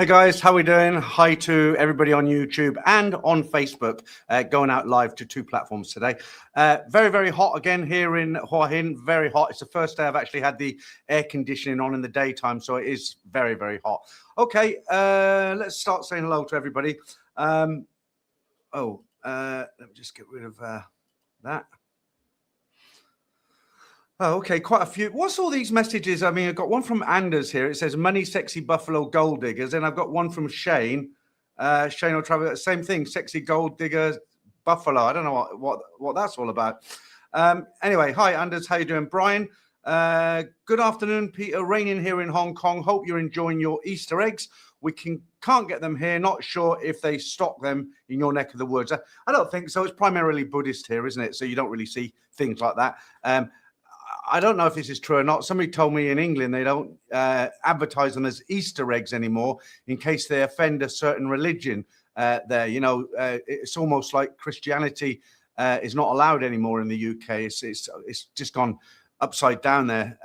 Hey guys, how we doing? Hi to everybody on YouTube and on Facebook, going out live to two platforms today. Very, very hot again here in Hua Hin, very hot. It's the first day I've actually had the air conditioning on in the daytime, so it is very, very hot. Okay, let's start saying hello to everybody. Let me just get rid of that. Oh, okay, quite a few. What's all these messages? I mean, I've got one from Anders here. It says money, sexy buffalo, gold diggers. Then I've got one from Shane. Shane will travel. Same thing, sexy gold digger, buffalo. I don't know what that's all about. Anyway, hi Anders, how you doing? Brian, good afternoon, Peter. Raining here in Hong Kong. Hope you're enjoying your Easter eggs. We can't get them here. Not sure if they stock them in your neck of the woods. I don't think so. It's primarily Buddhist here, isn't it? So you don't really see things like that. I don't know if this is true or not. Somebody told me in England they don't advertise them as Easter eggs anymore in case they offend a certain religion there. You know, it's almost like Christianity is not allowed anymore in the UK. It's just gone upside down there.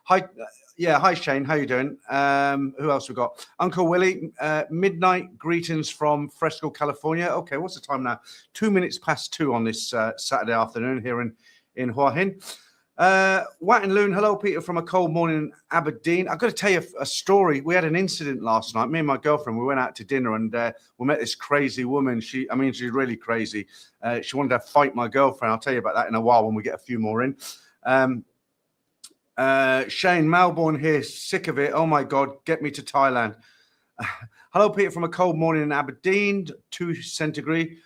Hi Shane, how you doing? Who else we got? Uncle Willie, midnight greetings from Fresco, California. Okay, what's the time now? 2 minutes past 2 on this Saturday afternoon here in Hua Hin. Wat and Loon, hello Peter from a cold morning in Aberdeen. I've got to tell you a story. We had an incident last night. Me and my girlfriend, we went out to dinner and we met this crazy woman. She's really crazy. She wanted to fight my girlfriend. I'll tell you about that in a while when we get a few more in. Shane, Melbourne here, sick of it. Oh my God, get me to Thailand. Hello Peter from a cold morning in Aberdeen, 2 centigrade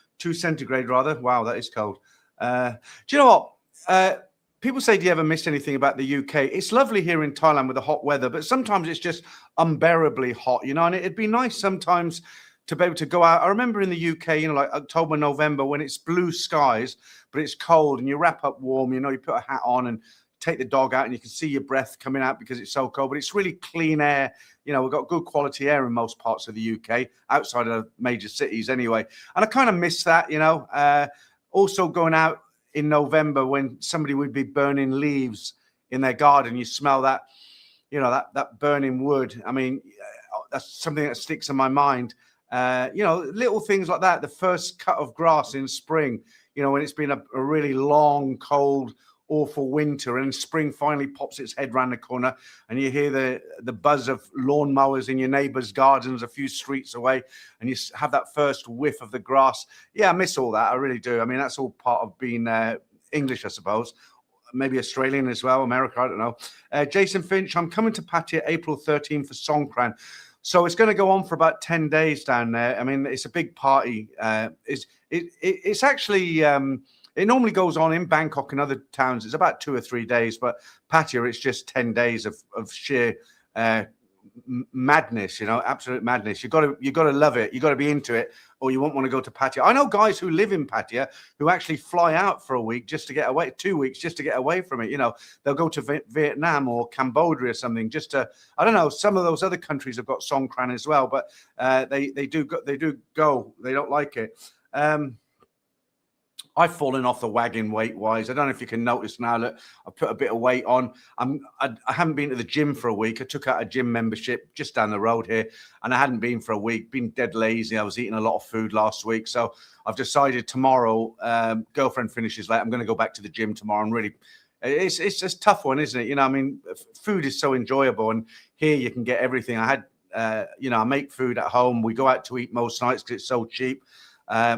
rather. Wow, that is cold. Do you know what? People say, do you ever miss anything about the UK? It's lovely here in Thailand with the hot weather, but sometimes it's just unbearably hot, you know, and it'd be nice sometimes to be able to go out. I remember in the UK, you know, like October, November, when it's blue skies, but it's cold and you wrap up warm, you know, you put a hat on and take the dog out and you can see your breath coming out because it's so cold, but it's really clean air. You know, we've got good quality air in most parts of the UK, outside of major cities anyway. And I kind of miss that, you know, also going out in November when somebody would be burning leaves in their garden, you smell that, you know, that burning wood. I mean, that's something that sticks in my mind. You know, little things like that. The first cut of grass in spring, you know, when it's been a really long, cold, awful winter and spring finally pops its head round the corner and you hear the buzz of lawnmowers in your neighbor's gardens a few streets away and you have that first whiff of the grass. Yeah, I miss all that. I really do. I mean, that's all part of being English, I suppose. Maybe Australian as well, America, I don't know. Jason Finch, I'm coming to Pattaya April 13 for Songkran. So it's going to go on for about 10 days down there. I mean, it's a big party. It's actually... it normally goes on in Bangkok and other towns. It's about 2 or 3 days, but Pattaya, it's just 10 days of sheer madness, you know, absolute madness. You got to love it. You got to be into it, or you won't want to go to Pattaya. I know guys who live in Pattaya who actually fly out for a week just to get away, 2 weeks just to get away from it. You know, they'll go to Vietnam or Cambodia or something just to. I don't know. Some of those other countries have got Songkran as well, but they do go. They don't like it. I've fallen off the wagon weight-wise. I don't know if you can notice now that I put a bit of weight on. I haven't been to the gym for a week. I took out a gym membership just down the road here, and I hadn't been for a week. Been dead lazy. I was eating a lot of food last week, so I've decided tomorrow. Girlfriend finishes late. I'm going to go back to the gym tomorrow and really. It's a tough one, isn't it? You know, I mean, food is so enjoyable, and here you can get everything. I had, you know, I make food at home. We go out to eat most nights because it's so cheap.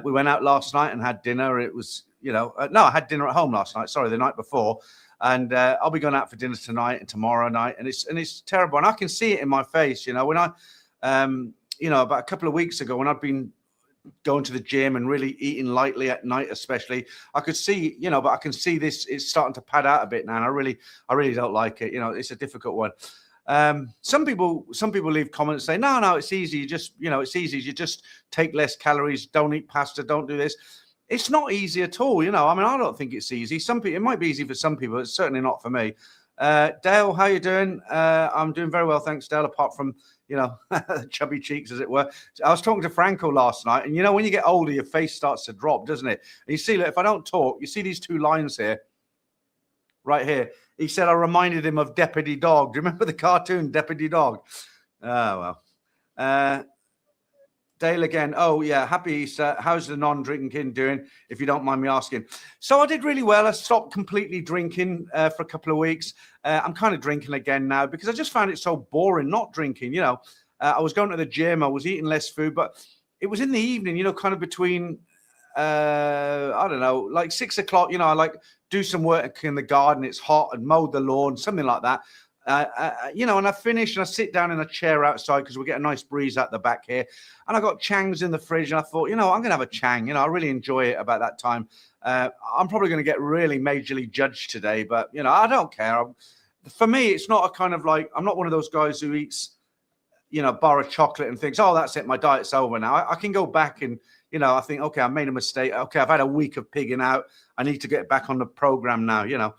We went out last night and had dinner. It was, you know, no, I had dinner at home last night. Sorry, the night before. And I'll be going out for dinner tonight and tomorrow night. And it's terrible. And I can see it in my face, you know, when I, you know, about a couple of weeks ago when I've been going to the gym and really eating lightly at night, especially, I could see, you know, but I can see this, it's starting to pad out a bit now. And I really don't like it. You know, it's a difficult one. Some people leave comments saying, no, it's easy. You just, you know, it's easy. You just take less calories, don't eat pasta, don't do this. It's not easy at all. You know, I mean, I don't think it's easy. Some people, it might be easy for some people. It's certainly not for me. Dale, how you doing? I'm doing very well. Thanks, Dale. Apart from, you know, chubby cheeks, as it were. I was talking to Franco last night and, you know, when you get older, your face starts to drop, doesn't it? And you see, look, if I don't talk, you see these 2 lines here, right here. He said, I reminded him of Deputy Dog. Do you remember the cartoon Deputy Dog? Oh, well. Dale again. Oh, yeah. Happy Easter. How's the non-drinking doing, if you don't mind me asking? So I did really well. I stopped completely drinking for a couple of weeks. I'm kind of drinking again now because I just found it so boring not drinking. I was going to the gym. I was eating less food, but it was in the evening, kind of between, I don't know, like 6 o'clock. I like do some work in the garden. It's hot and mow the lawn, something like that. And I finish and I sit down in a chair outside because we get a nice breeze out the back here. And I got Changs in the fridge and I thought, I'm going to have a Chang. I really enjoy it about that time. I'm probably going to get really majorly judged today, but, I don't care. For me, it's not a kind of like, I'm not one of those guys who eats, a bar of chocolate and thinks, oh, that's it. My diet's over now. I can go back and, I think, okay, I made a mistake. Okay, I've had a week of pigging out. I need to get back on the program now,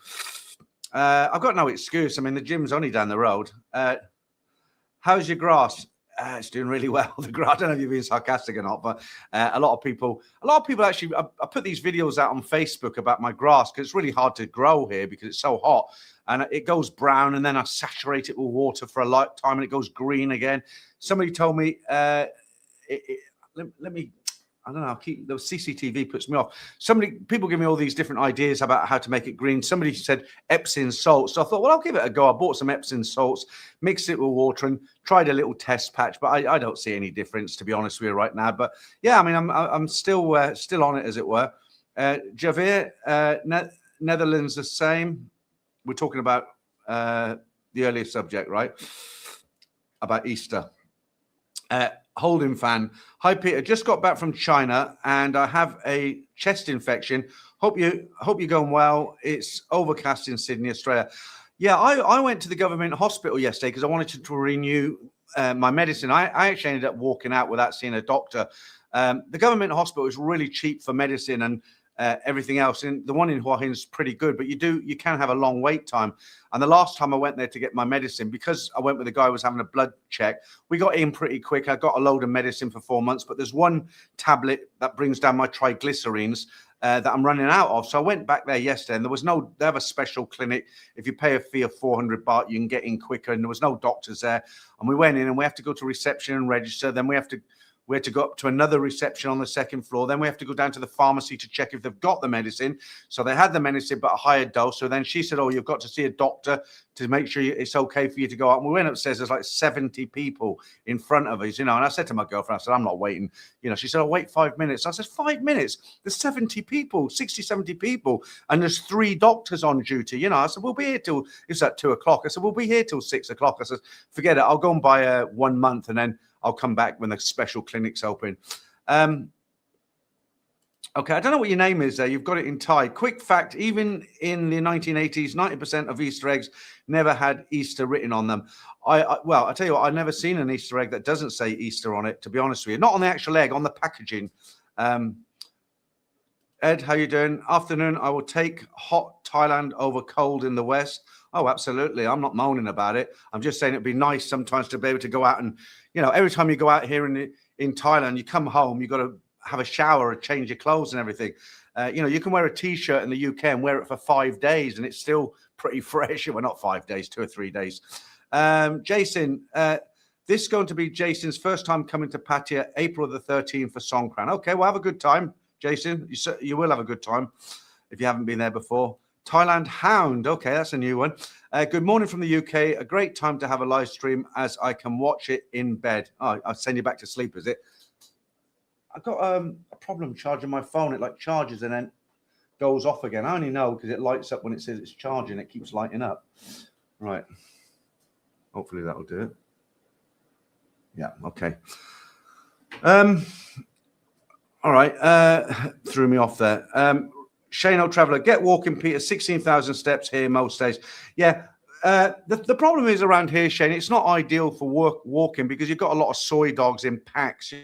I've got no excuse. I mean, the gym's only down the road. How's your grass? It's doing really well. The grass. I don't know if you're being sarcastic or not, but a lot of people actually. I put these videos out on Facebook about my grass because it's really hard to grow here because it's so hot, and it goes brown, and then I saturate it with water for a lifetime, and it goes green again. Somebody told me, let me. I don't know. The CCTV puts me off. People give me all these different ideas about how to make it green. Somebody said Epsom salts. So I thought, well, I'll give it a go. I bought some Epsom salts, mixed it with water, and tried a little test patch. But I don't see any difference, to be honest with you, right now. But yeah, I mean, I'm still on it, as it were. Javier, Netherlands, the same. We're talking about the earlier subject, right? About Easter. Holding fan. Hi, Peter. Just got back from China and I have a chest infection. Hope you're going well. It's overcast in Sydney, Australia. Yeah, I went to the government hospital yesterday because I wanted to renew my medicine. I actually ended up walking out without seeing a doctor. The government hospital is really cheap for medicine and everything else. And the one in Hua Hin is pretty good, but you can have a long wait time. And the last time I went there to get my medicine, because I went with a guy who was having a blood check, we got in pretty quick. I got a load of medicine for 4 months, but there's one tablet that brings down my triglycerines that I'm running out of. So I went back there yesterday and they have a special clinic. If you pay a fee of 400 baht, you can get in quicker. And there was no doctors there. And we went in and we have to go to reception and register. Then we had to go up to another reception on the second floor. Then we have to go down to the pharmacy to check if they've got the medicine. So they had the medicine, but a higher dose. So then she said, oh, you've got to see a doctor to make sure it's okay for you to go out. And we went upstairs. There's like 70 people in front of us, and I said to my girlfriend, I said, I'm not waiting. She said, I'll wait 5 minutes. I said, 5 minutes? There's 70 people, 60, 70 people. And there's 3 doctors on duty. I said, we'll be here till, it's at 2 o'clock. I said, we'll be here till 6 o'clock. I said, forget it. I'll go and buy 1 month and then I'll come back when the special clinic's open. Okay, I don't know what your name is there. You've got it in Thai. Quick fact, even in the 1980s, 90% of Easter eggs never had Easter written on them. Well, I tell you what, I've never seen an Easter egg that doesn't say Easter on it, to be honest with you. Not on the actual egg, on the packaging. Ed, how you doing? Afternoon, I will take hot Thailand over cold in the West. Oh, absolutely. I'm not moaning about it. I'm just saying it'd be nice sometimes to be able to go out and, every time you go out here in Thailand, you come home, you've got to have a shower and change your clothes and everything. You can wear a T-shirt in the UK and wear it for 5 days and it's still pretty fresh. Well, not 5 days, 2 or 3 days. Jason, this is going to be Jason's first time coming to Pattaya, April the 13th for Songkran. Okay, well, have a good time, Jason. You will have a good time if you haven't been there before. Thailand Hound. Okay, that's a new one. Good morning from the UK. A great time to have a live stream as I can watch it in bed. Oh, I'll send you back to sleep, is it? I've got a problem charging my phone. It like charges and then goes off again. I only know because it lights up when it says it's charging. It keeps lighting up. Right. Hopefully that'll do it. Yeah, okay. All right. Threw me off there. Shano Traveller, get walking, Peter. 16,000 steps here most days. Yeah. The problem is around here, Shane, it's not ideal for walking because you've got a lot of soy dogs in packs,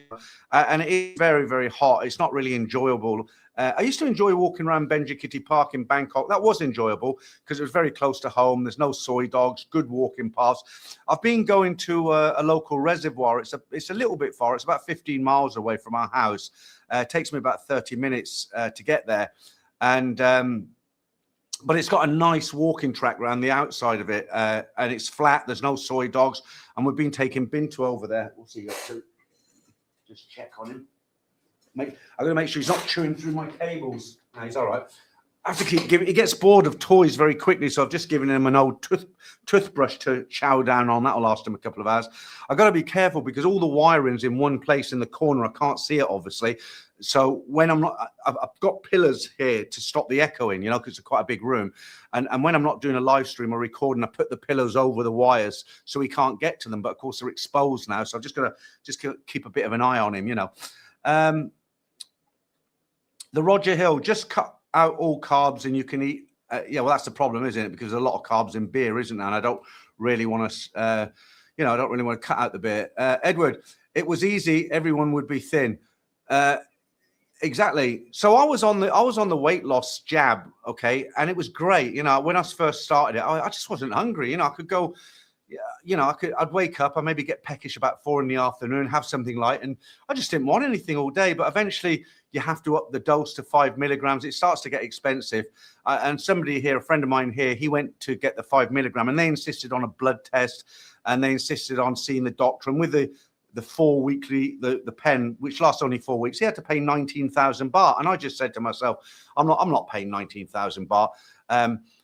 and it is very, very hot. It's not really enjoyable. I used to enjoy walking around Benji Kitty Park in Bangkok. That was enjoyable because it was very close to home. There's no soy dogs, good walking paths. I've been going to a local reservoir. It's a little bit far. It's about 15 miles away from our house. It takes me about 30 minutes to get there. And but it's got a nice walking track around the outside of it, and it's flat. There's no soy dogs, and we've been taking Bintu over there. What's he up to? just check on him. I'm going to make sure he's not chewing through my cables. No, he's all right. I have to keep giving. He gets bored of toys very quickly, so I've just given him an old toothbrush to chow down on. That'll last him a couple of hours. I've got to be careful because all the wiring's in one place in the corner. I can't see it, obviously. So when I'm not, I've got pillars here to stop the echoing, because it's quite a big room. And when I'm not doing a live stream or recording, I put the pillars over the wires so he can't get to them. But of course, they're exposed now, so I'm just gonna keep a bit of an eye on him. The Roger Hill, just cut out all carbs and you can eat. Well, that's the problem, isn't it? Because there's a lot of carbs in beer, isn't there? And I don't really want to, I don't really want to cut out the beer. Edward, it was easy. Everyone would be thin. Exactly. So I was on the weight loss jab, okay, and it was great. When I first started it, I just wasn't hungry. I could go. I'd wake up, I maybe get peckish about 4 PM, have something light, and I just didn't want anything all day. But eventually, you have to up the dose to 5 milligrams. It starts to get expensive. And somebody here, a friend of mine here, he went to get the 5 milligram, and they insisted on a blood test, and they insisted on seeing the doctor. And with the 4 weekly, the pen, which lasts only 4 weeks, he had to pay 19,000 baht. And I just said to myself, I'm not paying 19,000 baht.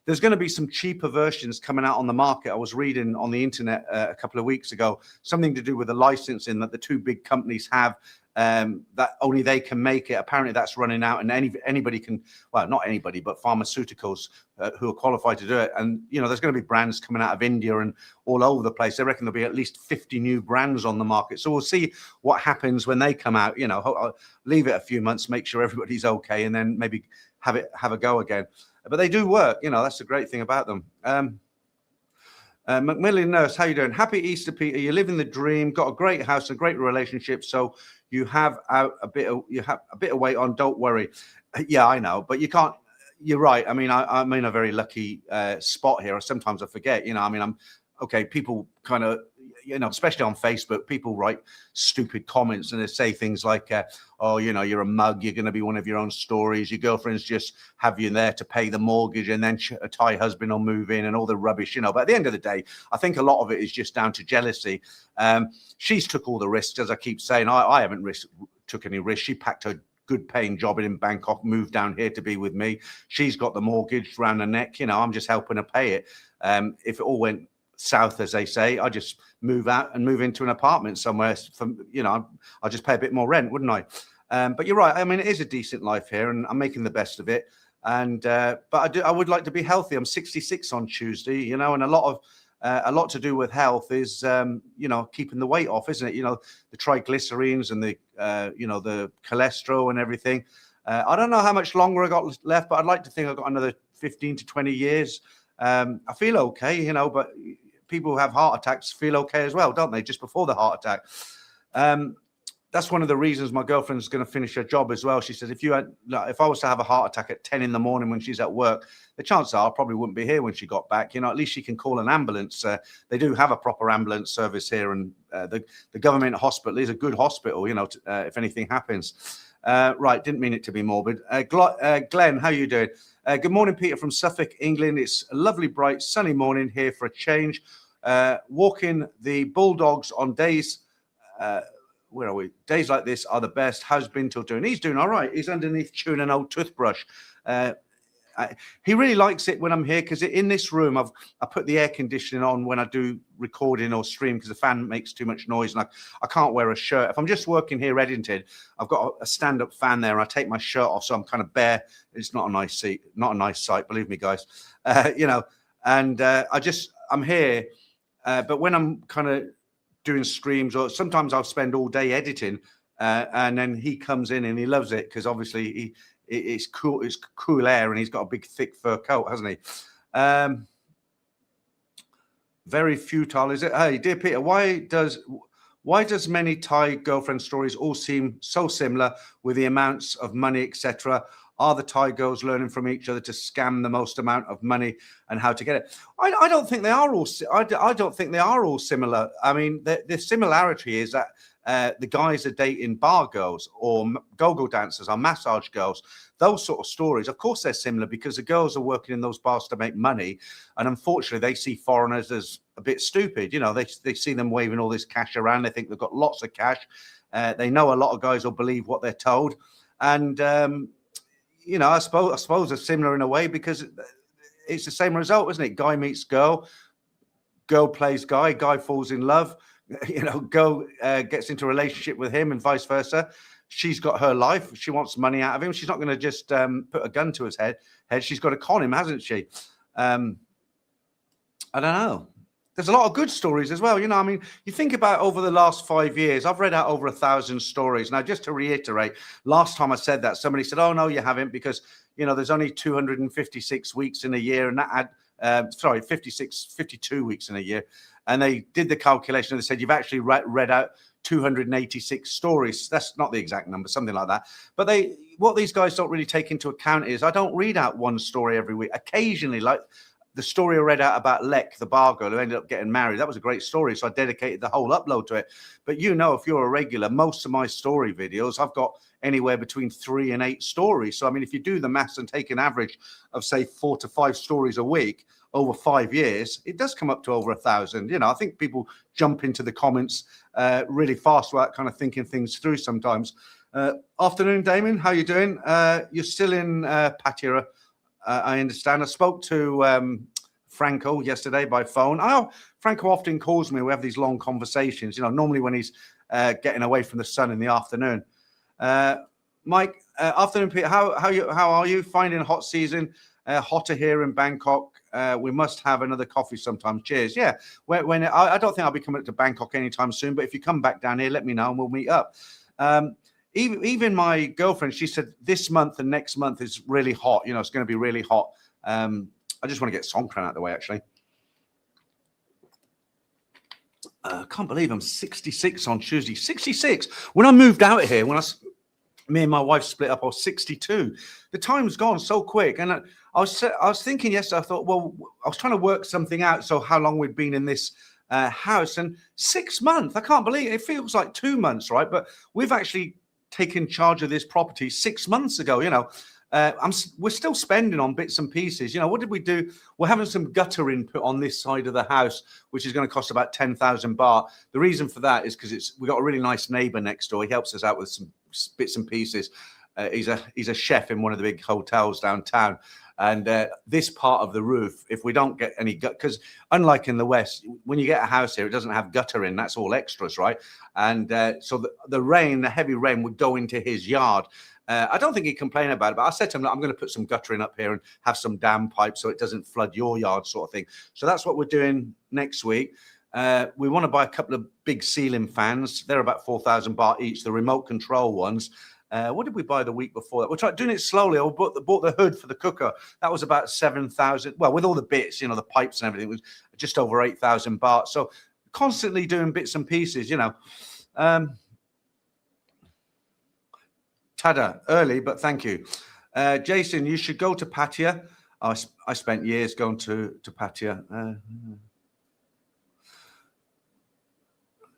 There's going to be some cheaper versions coming out on the market. I was reading on the internet a couple of weeks ago, something to do with the licensing that the two big companies have, that only they can make it. Apparently that's running out, and anybody can, well, not anybody, but pharmaceuticals who are qualified to do it. And, there's going to be brands coming out of India and all over the place. They reckon there'll be at least 50 new brands on the market. So we'll see what happens when they come out. I'll leave it a few months, make sure everybody's okay, and then maybe have a go again. But they do work, that's the great thing about them. Macmillan Nurse, how you doing? Happy Easter, Peter. You're living the dream, got a great house, a great relationship. So you have a bit of weight on. Don't worry. Yeah, I know, but you can't. You're right. I mean, I'm in a very lucky spot here. Sometimes I forget. I'm okay. People kind of, especially on Facebook, people write stupid comments and they say things like, oh, you're a mug. You're going to be one of your own stories. Your girlfriend's just have you there to pay the mortgage, and then a Thai husband will move in, and all the rubbish, But at the end of the day, I think a lot of it is just down to jealousy. She's took all the risks, as I keep saying. I haven't took any risks. She packed her good paying job in Bangkok, moved down here to be with me. She's got the mortgage around her neck. I'm just helping her pay it. If it all went south, as they say, I just move out and move into an apartment somewhere. I'll just pay a bit more rent, wouldn't I? But you're right. I mean, it is a decent life here, and I'm making the best of it. And but I would like to be healthy. I'm 66 on Tuesday, and a lot to do with health is keeping the weight off, isn't it? The triglycerides and the cholesterol and everything. I don't know how much longer I got left, but I'd like to think I've got another 15 to 20 years. I feel okay, but people who have heart attacks feel okay as well, don't they? Just before the heart attack. That's one of the reasons my girlfriend's going to finish her job as well. She said, if I was to have a heart attack at 10 a.m. when she's at work, the chances are I probably wouldn't be here when she got back. At least she can call an ambulance. They do have a proper ambulance service here, and the government hospital is a good hospital, if anything happens. Right, didn't mean it to be morbid. Glenn, how you doing? Good morning, Peter from Suffolk, England. It's a lovely, bright, sunny morning here for a change. Walking the bulldogs on days, where are we? Days like this are the best. How's Bintel doing? He's doing all right. He's underneath chewing an old toothbrush. He really likes it when I'm here, because in this room, I put the air conditioning on when I do recording or stream, because the fan makes too much noise, and I can't wear a shirt. If I'm just working here edited, I've got a stand-up fan there, and I take my shirt off, so I'm kind of bare. It's not a nice seat, not a nice sight, believe me, guys. And I'm here, but when I'm kind of doing streams, or sometimes I'll spend all day editing, and then he comes in and he loves it, because obviously it's cool air, and he's got a big thick fur coat, hasn't he? Very futile, is it? Hey, dear Peter, why does many Thai girlfriend stories all seem so similar with the amounts of money, etc.? Are the Thai girls learning from each other to scam the most amount of money and how to get it? I don't think they are all. I don't think they are all similar. I mean, the similarity is that the guys are dating bar girls or go-go dancers or massage girls. Those sort of stories, of course, they're similar, because the girls are working in those bars to make money, and unfortunately, they see foreigners as a bit stupid. They see them waving all this cash around. They think they've got lots of cash. They know a lot of guys will believe what they're told. And, I suppose they're similar in a way because it's the same result, isn't it? Guy meets girl, girl plays guy, guy falls in love, girl gets into a relationship with him and vice versa. She's got her life. She wants money out of him. She's not going to just put a gun to his head. She's got to con him, hasn't she? I don't know. There's a lot of good stories as well. You think about over the last 5 years, I've read out over 1,000 stories. Now, just to reiterate, last time I said that, somebody said, oh, no, you haven't, because, there's only 256 weeks in a year. And that had, 52 weeks in a year. And they did the calculation and they said, you've actually read out 286 stories. That's not the exact number, something like that. But what these guys don't really take into account is I don't read out one story every week. Occasionally, like the story I read out about Lek, the bar girl who ended up getting married. That was a great story. So I dedicated the whole upload to it. But if you're a regular, most of my story videos, I've got anywhere between 3 and 8 stories. So, if you do the maths and take an average of, say, 4 to 5 stories a week over 5 years, it does come up to over 1,000. I think people jump into the comments really fast without kind of thinking things through sometimes. Afternoon, Damien. How you doing? You're still in Pattaya, I understand. I spoke to Franco yesterday by phone. Franco often calls me. We have these long conversations, normally when he's getting away from the sun in the afternoon. Mike, afternoon, Peter. How are you finding hot season? Hotter here in Bangkok. We must have another coffee sometime. Cheers. Yeah. When I don't think I'll be coming to Bangkok anytime soon, but if you come back down here, let me know and we'll meet up. Even my girlfriend, she said this month and next month is really hot. It's going to be really hot. I just want to get Songkran out of the way, actually. I can't believe I'm 66 on Tuesday. 66. When I moved out here, me and my wife split up, I was 62. The time's gone so quick. And I was thinking yesterday, I thought, well, I was trying to work something out. So how long we'd been in this house, and 6 months. I can't believe it. It feels like 2 months, right? But we've actually taken charge of this property 6 months ago. We're still spending on bits and pieces. What did we do? We're having some guttering put on this side of the house, which is going to cost about 10,000 baht. The reason for that is because we got a really nice neighbor next door. He helps us out with some bits and pieces. He's a chef in one of the big hotels downtown. And this part of the roof, if we don't get any because unlike in the West, when you get a house here, it doesn't have gutter in. That's all extras, right? And so the heavy rain would go into his yard. I don't think he'd complain about it, but I said to him, I'm going to put some guttering up here and have some dam pipes so it doesn't flood your yard, sort of thing. So that's what we're doing next week. We want to buy a couple of big ceiling fans. They're about 4,000 baht each, the remote control ones. What did we buy the week before that? We're trying doing it slowly. I bought the hood for the cooker. That was about 7,000. Well, with all the bits, the pipes and everything, it was just over 8,000 baht. So constantly doing bits and pieces, Tada, early, but thank you. Jason, you should go to Pattaya. I spent years going to Pattaya.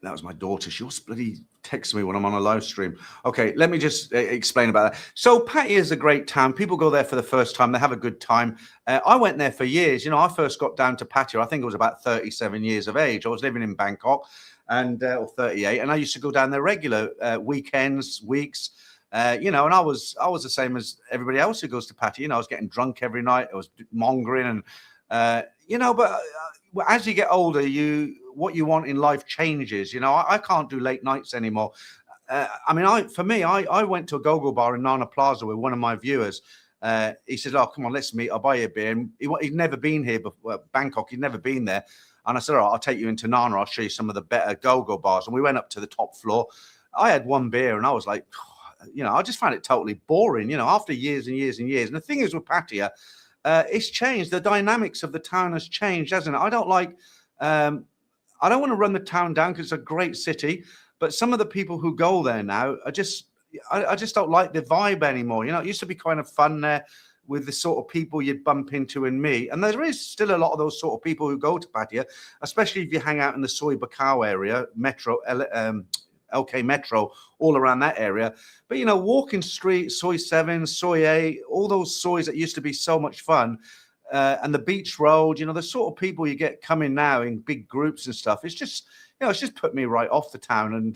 That was my daughter. She was bloody texting me when I'm on a live stream. Okay, let me just explain about that. So Pattaya is a great town. People go there for the first time. They have a good time. I went there for years. I first got down to Pattaya. I think I was about 37 years of age. I was living in Bangkok, or 38, and I used to go down there regular weekends, weeks. And I was the same as everybody else who goes to Pattaya. I was getting drunk every night. I was mongering, and but as you get older, what you want in life changes. I can't do late nights anymore. I went to a go-go bar in Nana Plaza with one of my viewers. He said, "Oh, come on, let's meet. I'll buy you a beer." And he'd never been here before, Bangkok. He'd never been there. And I said, "All right, I'll take you into Nana. I'll show you some of the better go-go bars." And we went up to the top floor. I had one beer, and I was like, I just found it totally boring. After years and years and years. And the thing is with Pattaya, it's changed. The dynamics of the town has changed, hasn't it? I don't want to run the town down because it's a great city, but some of the people who go there now are I just don't like the vibe anymore. It used to be kind of fun there with the sort of people you'd bump into and meet. And there is still a lot of those sort of people who go to Pattaya, especially if you hang out in the Soi Buakhao area, LK Metro, all around that area. But, Walking Street, Soi 7, Soi 8, all those sois that used to be so much fun, and the beach road, the sort of people you get coming now in big groups and stuff. It's just, it's just put me right off the town. And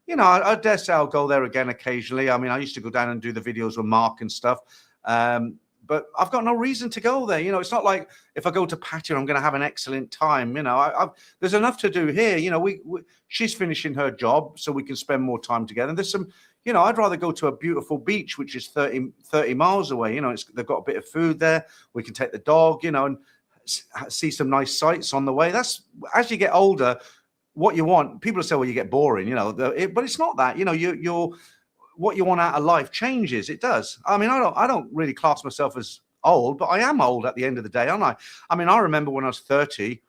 I dare say I'll go there again occasionally. I mean, I used to go down and do the videos with Mark and stuff. But I've got no reason to go there. It's not like if I go to Pattaya, I'm going to have an excellent time. There's enough to do here. She's finishing her job, so we can spend more time together. And there's some, I'd rather go to a beautiful beach, which is 30 miles away. They've got a bit of food there. We can take the dog, and see some nice sights on the way. That's, as you get older, what you want. People say, well, you get boring, but it's not that. You're what you want out of life changes. It does. I mean, I don't really class myself as old, but I am old at the end of the day, aren't I? I mean, I remember when I was 30,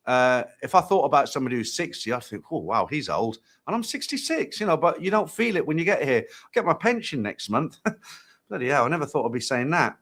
if I thought about somebody who's 60, I think, oh, wow, he's old. And I'm 66, but you don't feel it when you get here. I get my pension next month. Bloody hell, I never thought I'd be saying that.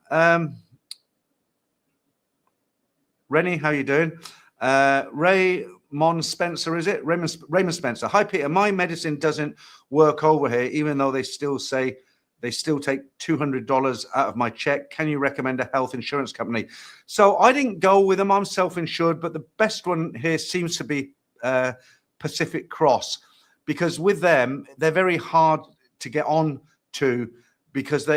Rennie, how you doing? Raymond Spencer, is it? Raymond Spencer. Hi, Peter. My medicine doesn't work over here, even though they still say they still take $200 out of my check. Can you recommend a health insurance company? So I didn't go with them. I'm self-insured, but the best one here seems to be Pacific Cross, because with them, they're very hard to get on to, because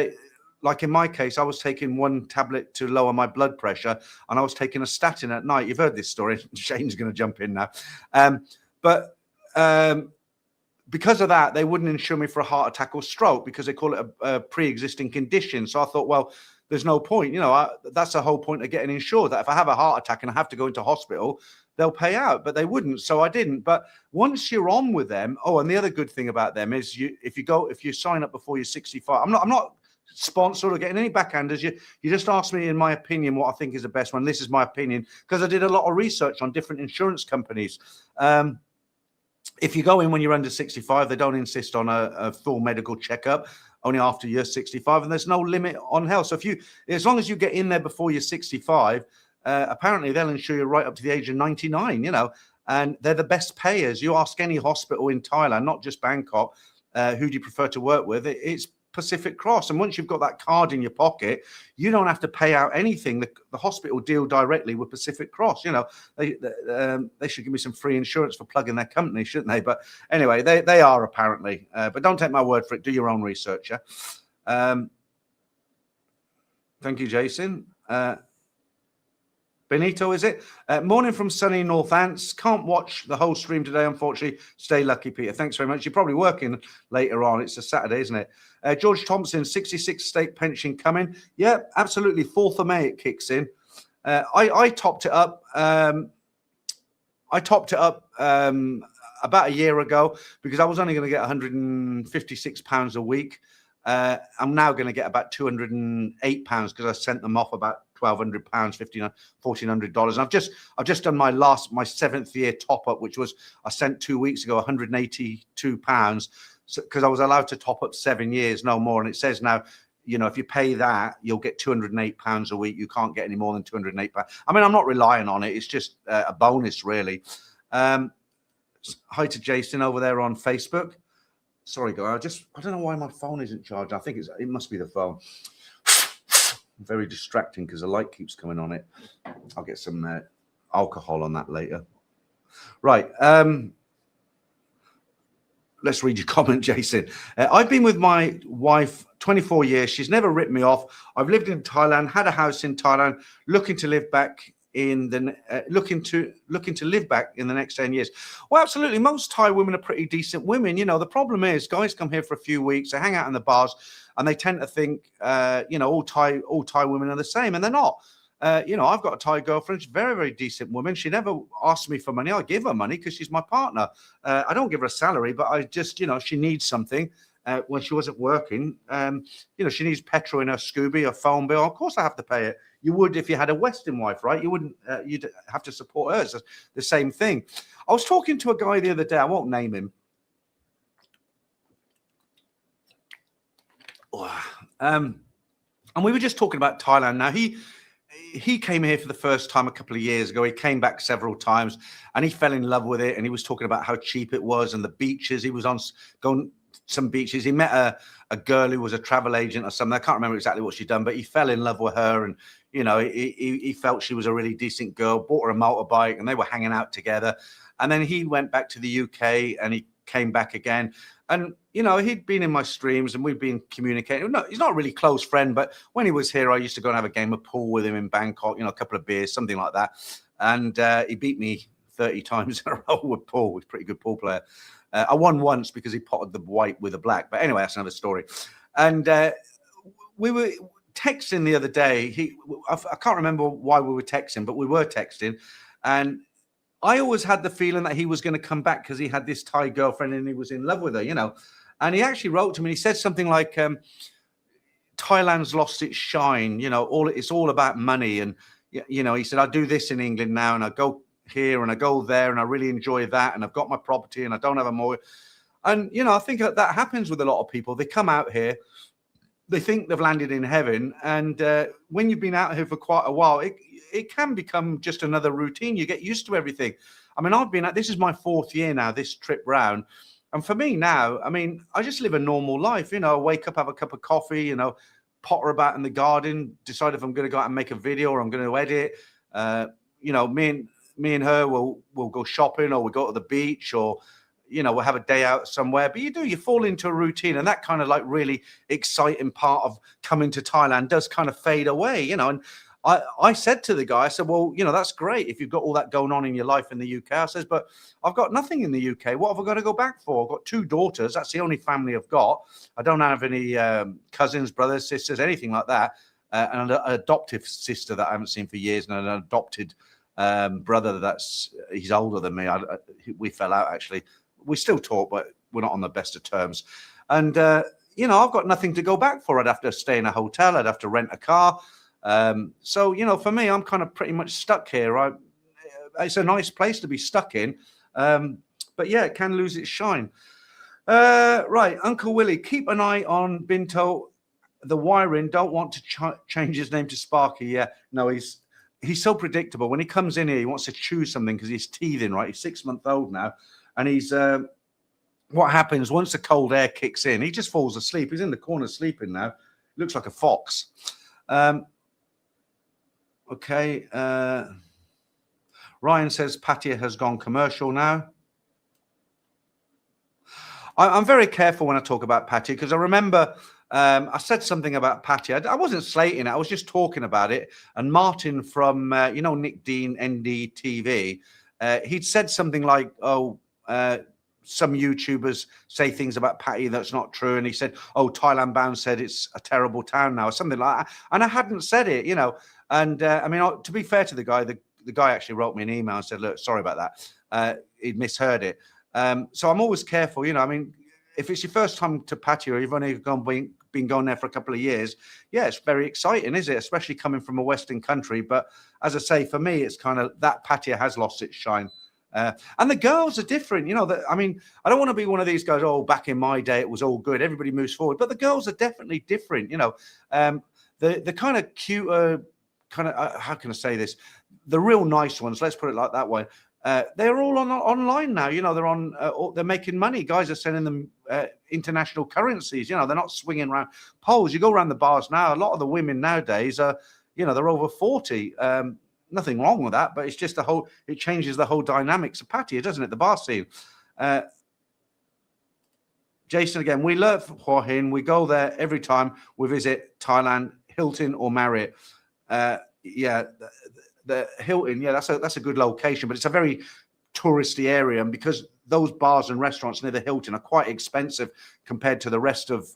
like in my case, I was taking one tablet to lower my blood pressure, and I was taking a statin at night. You've heard this story. Shane's going to jump in now. Because of that, they wouldn't insure me for a heart attack or stroke, because they call it a pre-existing condition. So I thought, well, there's no point. That's the whole point of getting insured, that if I have a heart attack and I have to go into hospital, they'll pay out, but they wouldn't. So I didn't. But once you're on with them, and the other good thing about them is if you sign up before you're 65, I'm not sponsored or getting any backhanders. You just asked me, in my opinion, what I think is the best one. This is my opinion, because I did a lot of research on different insurance companies. If you go in when you're under 65, they don't insist on a full medical checkup, only after you're 65, and there's no limit on health. So as long as you get in there before you're 65, apparently they'll insure you right up to the age of 99, and they're the best payers. You ask any hospital in Thailand, not just Bangkok, who do you prefer to work with? It's Pacific Cross. And once you've got that card in your pocket, you don't have to pay out anything. The hospital deal directly with Pacific Cross. They should give me some free insurance for plugging their company, shouldn't they? But anyway, they are apparently. But don't take my word for it. Do your own research. Thank you, Jason. Benito, is it? Morning from sunny Northants. Can't watch the whole stream today, unfortunately. Stay lucky, Peter. Thanks very much. You're probably working later on. It's a Saturday, isn't it? George Thompson, 66 state pension coming. Yeah, absolutely. 4th of May it kicks in. I topped it up. About a year ago, because I was only going to get £156 a week. I'm now going to get about £208 because I sent them off about £1,200, $1,400. And I've just done my 7th year top up, which was I sent 2 weeks ago £182, because I was allowed to top up 7 years, no more. And it says now, if you pay that, you'll get £208 a week. You can't get any more than £208. I mean, I'm not relying on it. It's just a bonus, really. Hi to Jason over there on Facebook. Sorry, guys. I don't know why my phone isn't charged. I think it must be the phone. Very distracting because the light keeps coming on it. I'll get some alcohol on that later. Right. Let's read your comment, Jason. I've been with my wife 24 years. She's never ripped me off. I've lived in Thailand, had a house in Thailand, looking to live back in the live back in the next 10 years. Well, absolutely. Most Thai women are pretty decent women. The problem is guys come here for a few weeks, they hang out in the bars, and they tend to think, all Thai women are the same, and they're not. I've got a Thai girlfriend. She's a very, very decent woman. She never asks me for money. I give her money because she's my partner. I don't give her a salary, but I just, she needs something. When she wasn't working, she needs petrol in her Scooby, a phone bill. Of course I have to pay it. You would if you had a Western wife, right? You wouldn't, you'd have to support her. It's the same thing. I was talking to a guy the other day. I won't name him. And we were just talking about Thailand. Now, he came here for the first time a couple of years ago. He came back several times and he fell in love with it. And he was talking about how cheap it was and the beaches. He was going some beaches. He met a girl who was a travel agent or something. I can't remember exactly what she'd done, but he fell in love with her. And, he felt she was a really decent girl, bought her a motorbike, and they were hanging out together. And then he went back to the UK and he came back again. And, he'd been in my streams and we'd been communicating. No, he's not a really close friend, but when he was here, I used to go and have a game of pool with him in Bangkok, a couple of beers, something like that. And he beat me 30 times in a row with pool. He's a pretty good pool player. I won once because he potted the white with the black. But anyway, that's another story. And we were texting the other day. I can't remember why we were texting, but we were texting. And I always had the feeling that he was going to come back because he had this Thai girlfriend and he was in love with her, And he actually wrote to me. He said something like, Thailand's lost its shine. It's all about money. And, he said, I do this in England now and I go here and I go there and I really enjoy that. And I've got my property and I don't have a mortgage. And, I think that happens with a lot of people. They come out here, they think they've landed in heaven. And when you've been out here for quite a while, it can become just another routine. You get used to everything. I mean, this is my 4th year now, this trip round. And for me now, I just live a normal life. I wake up, have a cup of coffee, potter about in the garden, decide if I'm going to go out and make a video or I'm going to edit. Me and her will go shopping or we'll go to the beach or, we'll have a day out somewhere. But you fall into a routine, and that kind of like really exciting part of coming to Thailand does kind of fade away, And I said to the guy, I said, well, that's great if you've got all that going on in your life in the UK. I says, but I've got nothing in the UK. What have I got to go back for? I've got 2 daughters. That's the only family I've got. I don't have any cousins, brothers, sisters, anything like that. And an adoptive sister that I haven't seen for years, and an adopted brother he's older than me. We fell out, actually. We still talk, but we're not on the best of terms. And, I've got nothing to go back for. I'd have to stay in a hotel. I'd have to rent a car. So, for me, I'm kind of pretty much stuck here. It's a nice place to be stuck in. But yeah, it can lose its shine. Right. Uncle Willie, keep an eye on Binto, the wiring. Don't want to change his name to Sparky. Yeah. No, he's so predictable. When he comes in here, he wants to choose something because he's teething, right? He's 6-month-old now. And he's, what happens once the cold air kicks in, he just falls asleep. He's in the corner sleeping now. Looks like a fox. Okay. Ryan says Pattaya has gone commercial now. I'm very careful when I talk about Pattaya because I remember I said something about Pattaya. I wasn't slating it. I was just talking about it. And Martin from, Nick Dean, NDTV, he'd said something like, some YouTubers say things about Pattaya that's not true. And he said, Thailand Bound said it's a terrible town now or something like that. And I hadn't said it, And to be fair to the guy, the guy actually wrote me an email and said, look, sorry about that. He'd misheard it. So I'm always careful, if it's your first time to Pattaya or you've only been going there for a couple of years, yeah, it's very exciting, is it? Especially coming from a Western country. But as I say, for me, it's kind of that Pattaya has lost its shine. And the girls are different, I don't want to be one of these guys, back in my day, it was all good. Everybody moves forward. But the girls are definitely different, the kind of cuter, how can I say this? The real nice ones, let's put it like that way. They're all online now. They're making money. Guys are sending them international currencies. They're not swinging around poles. You go around the bars now. A lot of the women nowadays are, they're over 40. Nothing wrong with that, but it's just it changes the whole dynamics of Pattaya, doesn't it? The bar scene. Jason again, we love Hua Hin. We go there every time we visit Thailand, Hilton or Marriott. Yeah, the Hilton, yeah, that's a good location, but it's a very touristy area, and because those bars and restaurants near the Hilton are quite expensive compared to the rest of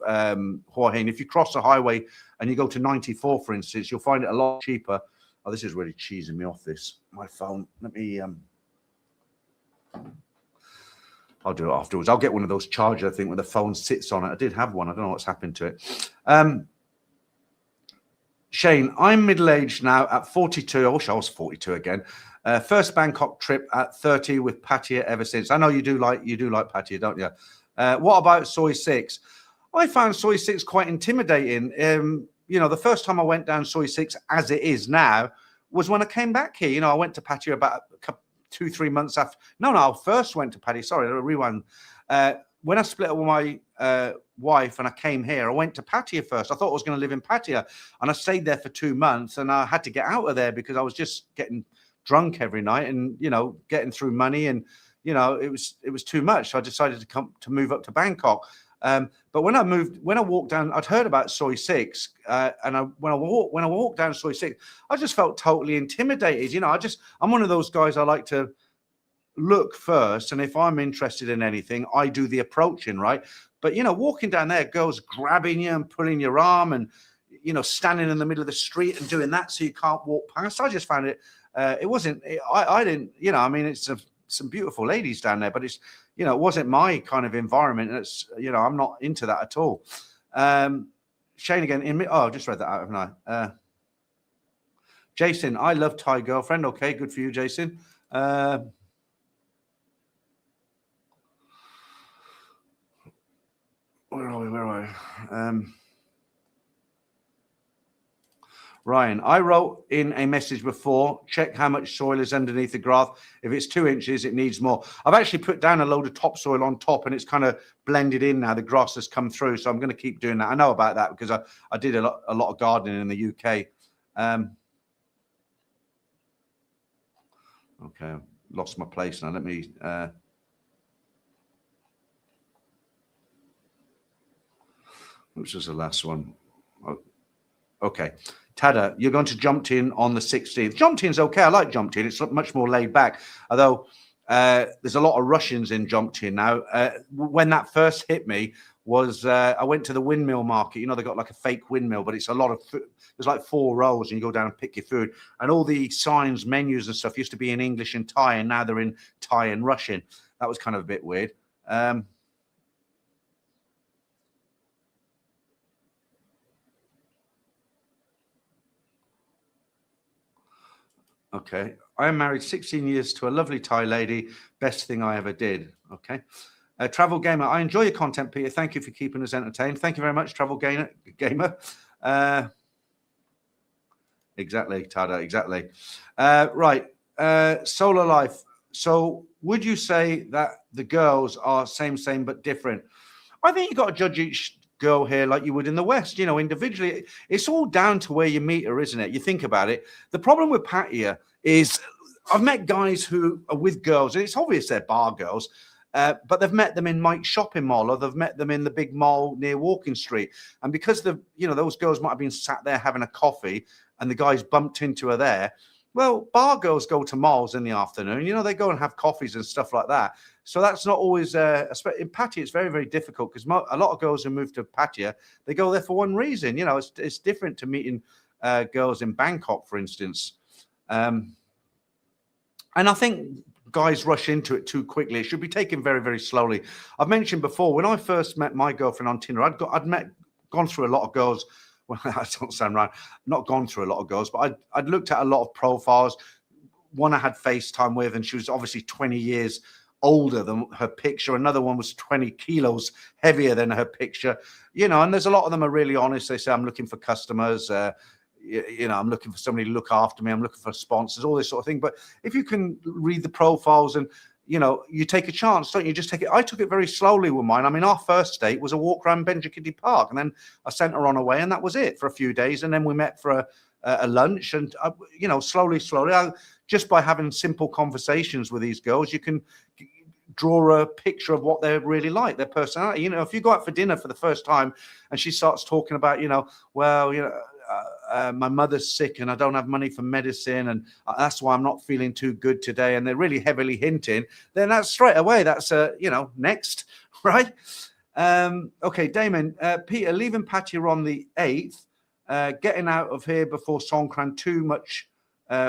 Hua Hin. If you cross the highway and you go to 94, for instance, you'll find it a lot cheaper. Oh, this is really cheesing me off, my phone. Let me I'll do it afterwards. I'll get one of those chargers, I think, where the phone sits on it. I did have one. I don't know what's happened to it. Shane, I'm middle-aged now at 42. I wish I was 42 again. First Bangkok trip at 30 with Pattaya ever since. I know you do like Pattaya, don't you? What about Soi 6? I found Soi 6 quite intimidating. The first time I went down Soi 6 as it is now was when I came back here. I went to Pattaya about 2-3 months after. No, I first went to Pattaya. Sorry, rewind. When I split up with my wife and I came here, I went to Pattaya first. I thought I was going to live in Pattaya, and I stayed there for 2 months, and I had to get out of there because I was just getting drunk every night and, getting through money and it was too much. So I decided to move up to Bangkok. But when I walked down, I'd heard about Soi 6, and when I walked down Soi 6, I just felt totally intimidated. I'm one of those guys, I like to look first, and if I'm interested in anything, I do the approaching, right? But walking down there, girls grabbing you and pulling your arm, and standing in the middle of the street and doing that so you can't walk past. I just found it. I didn't. It's some beautiful ladies down there, but it's it wasn't my kind of environment. And it's I'm not into that at all. Shane again. I just read that out, haven't I? Jason, I love Thai girlfriend. Okay, good for you, Jason. Where are we? Ryan, I wrote in a message before, check how much soil is underneath the grass. If it's 2 inches, it needs more. I've actually put down a load of topsoil on top, and it's kind of blended in now. The grass has come through, so I'm going to keep doing that. I know about that because I did a lot of gardening in the UK. Okay, I've lost my place now. Let me... which was the last one? Okay. Tada, you're going to Jomtien on the 16th. Jomtien's okay. I like Jomtien. It's much more laid back. Although there's a lot of Russians in Jomtien now. When that first hit me was I went to the windmill market. They got like a fake windmill, but it's a lot of food. There's like 4 rows, and you go down and pick your food. And all the signs, menus and stuff used to be in English and Thai, and now they're in Thai and Russian. That was kind of a bit weird. Okay. I am married 16 years to a lovely Thai lady. Best thing I ever did. Okay. Travel Gamer. I enjoy your content, Peter. Thank you for keeping us entertained. Thank you very much, Travel Gamer. Exactly, Tada. Exactly. Right. Solar Life. So would you say that the girls are same, but different? I think you've got to judge each girl here like you would in the West, individually. It's all down to where you meet her, isn't it? You think about it. The problem with Pattaya is I've met guys who are with girls, and it's obvious they're bar girls, but they've met them in Mike's shopping mall, or they've met them in the big mall near Walking Street. And because those girls might have been sat there having a coffee and the guys bumped into her there. Well, bar girls go to malls in the afternoon. They go and have coffees and stuff like that. So that's not always, in Pattaya, it's very, very difficult because a lot of girls who move to Pattaya, they go there for one reason. It's different to meeting girls in Bangkok, for instance. And I think guys rush into it too quickly. It should be taken very, very slowly. I've mentioned before, when I first met my girlfriend on Tinder, gone through a lot of girls. Well, that don't sound right. Not gone through a lot of girls, but I'd looked at a lot of profiles. One I had FaceTime with, and she was obviously 20 years older than her picture. Another one was 20 kilos heavier than her picture. And there's a lot of them are really honest. They say, I'm looking for customers. I'm looking for somebody to look after me. I'm looking for sponsors, all this sort of thing. But if you can read the profiles and, you take a chance, don't you? Just take it. I took it very slowly with mine. I mean, our first date was a walk around Benjamin Park, and then I sent her on her way, and that was it for a few days. And then we met for a lunch, and slowly, just by having simple conversations with these girls, you can draw a picture of what they're really like, their personality. If you go out for dinner for the first time, and she starts talking about, my mother's sick and I don't have money for medicine, and that's why I'm not feeling too good today, and they're really heavily hinting, then that's straight away, that's next, right? Okay, Damon, Peter, leaving Pattaya on the 8th, getting out of here before Songkran, too much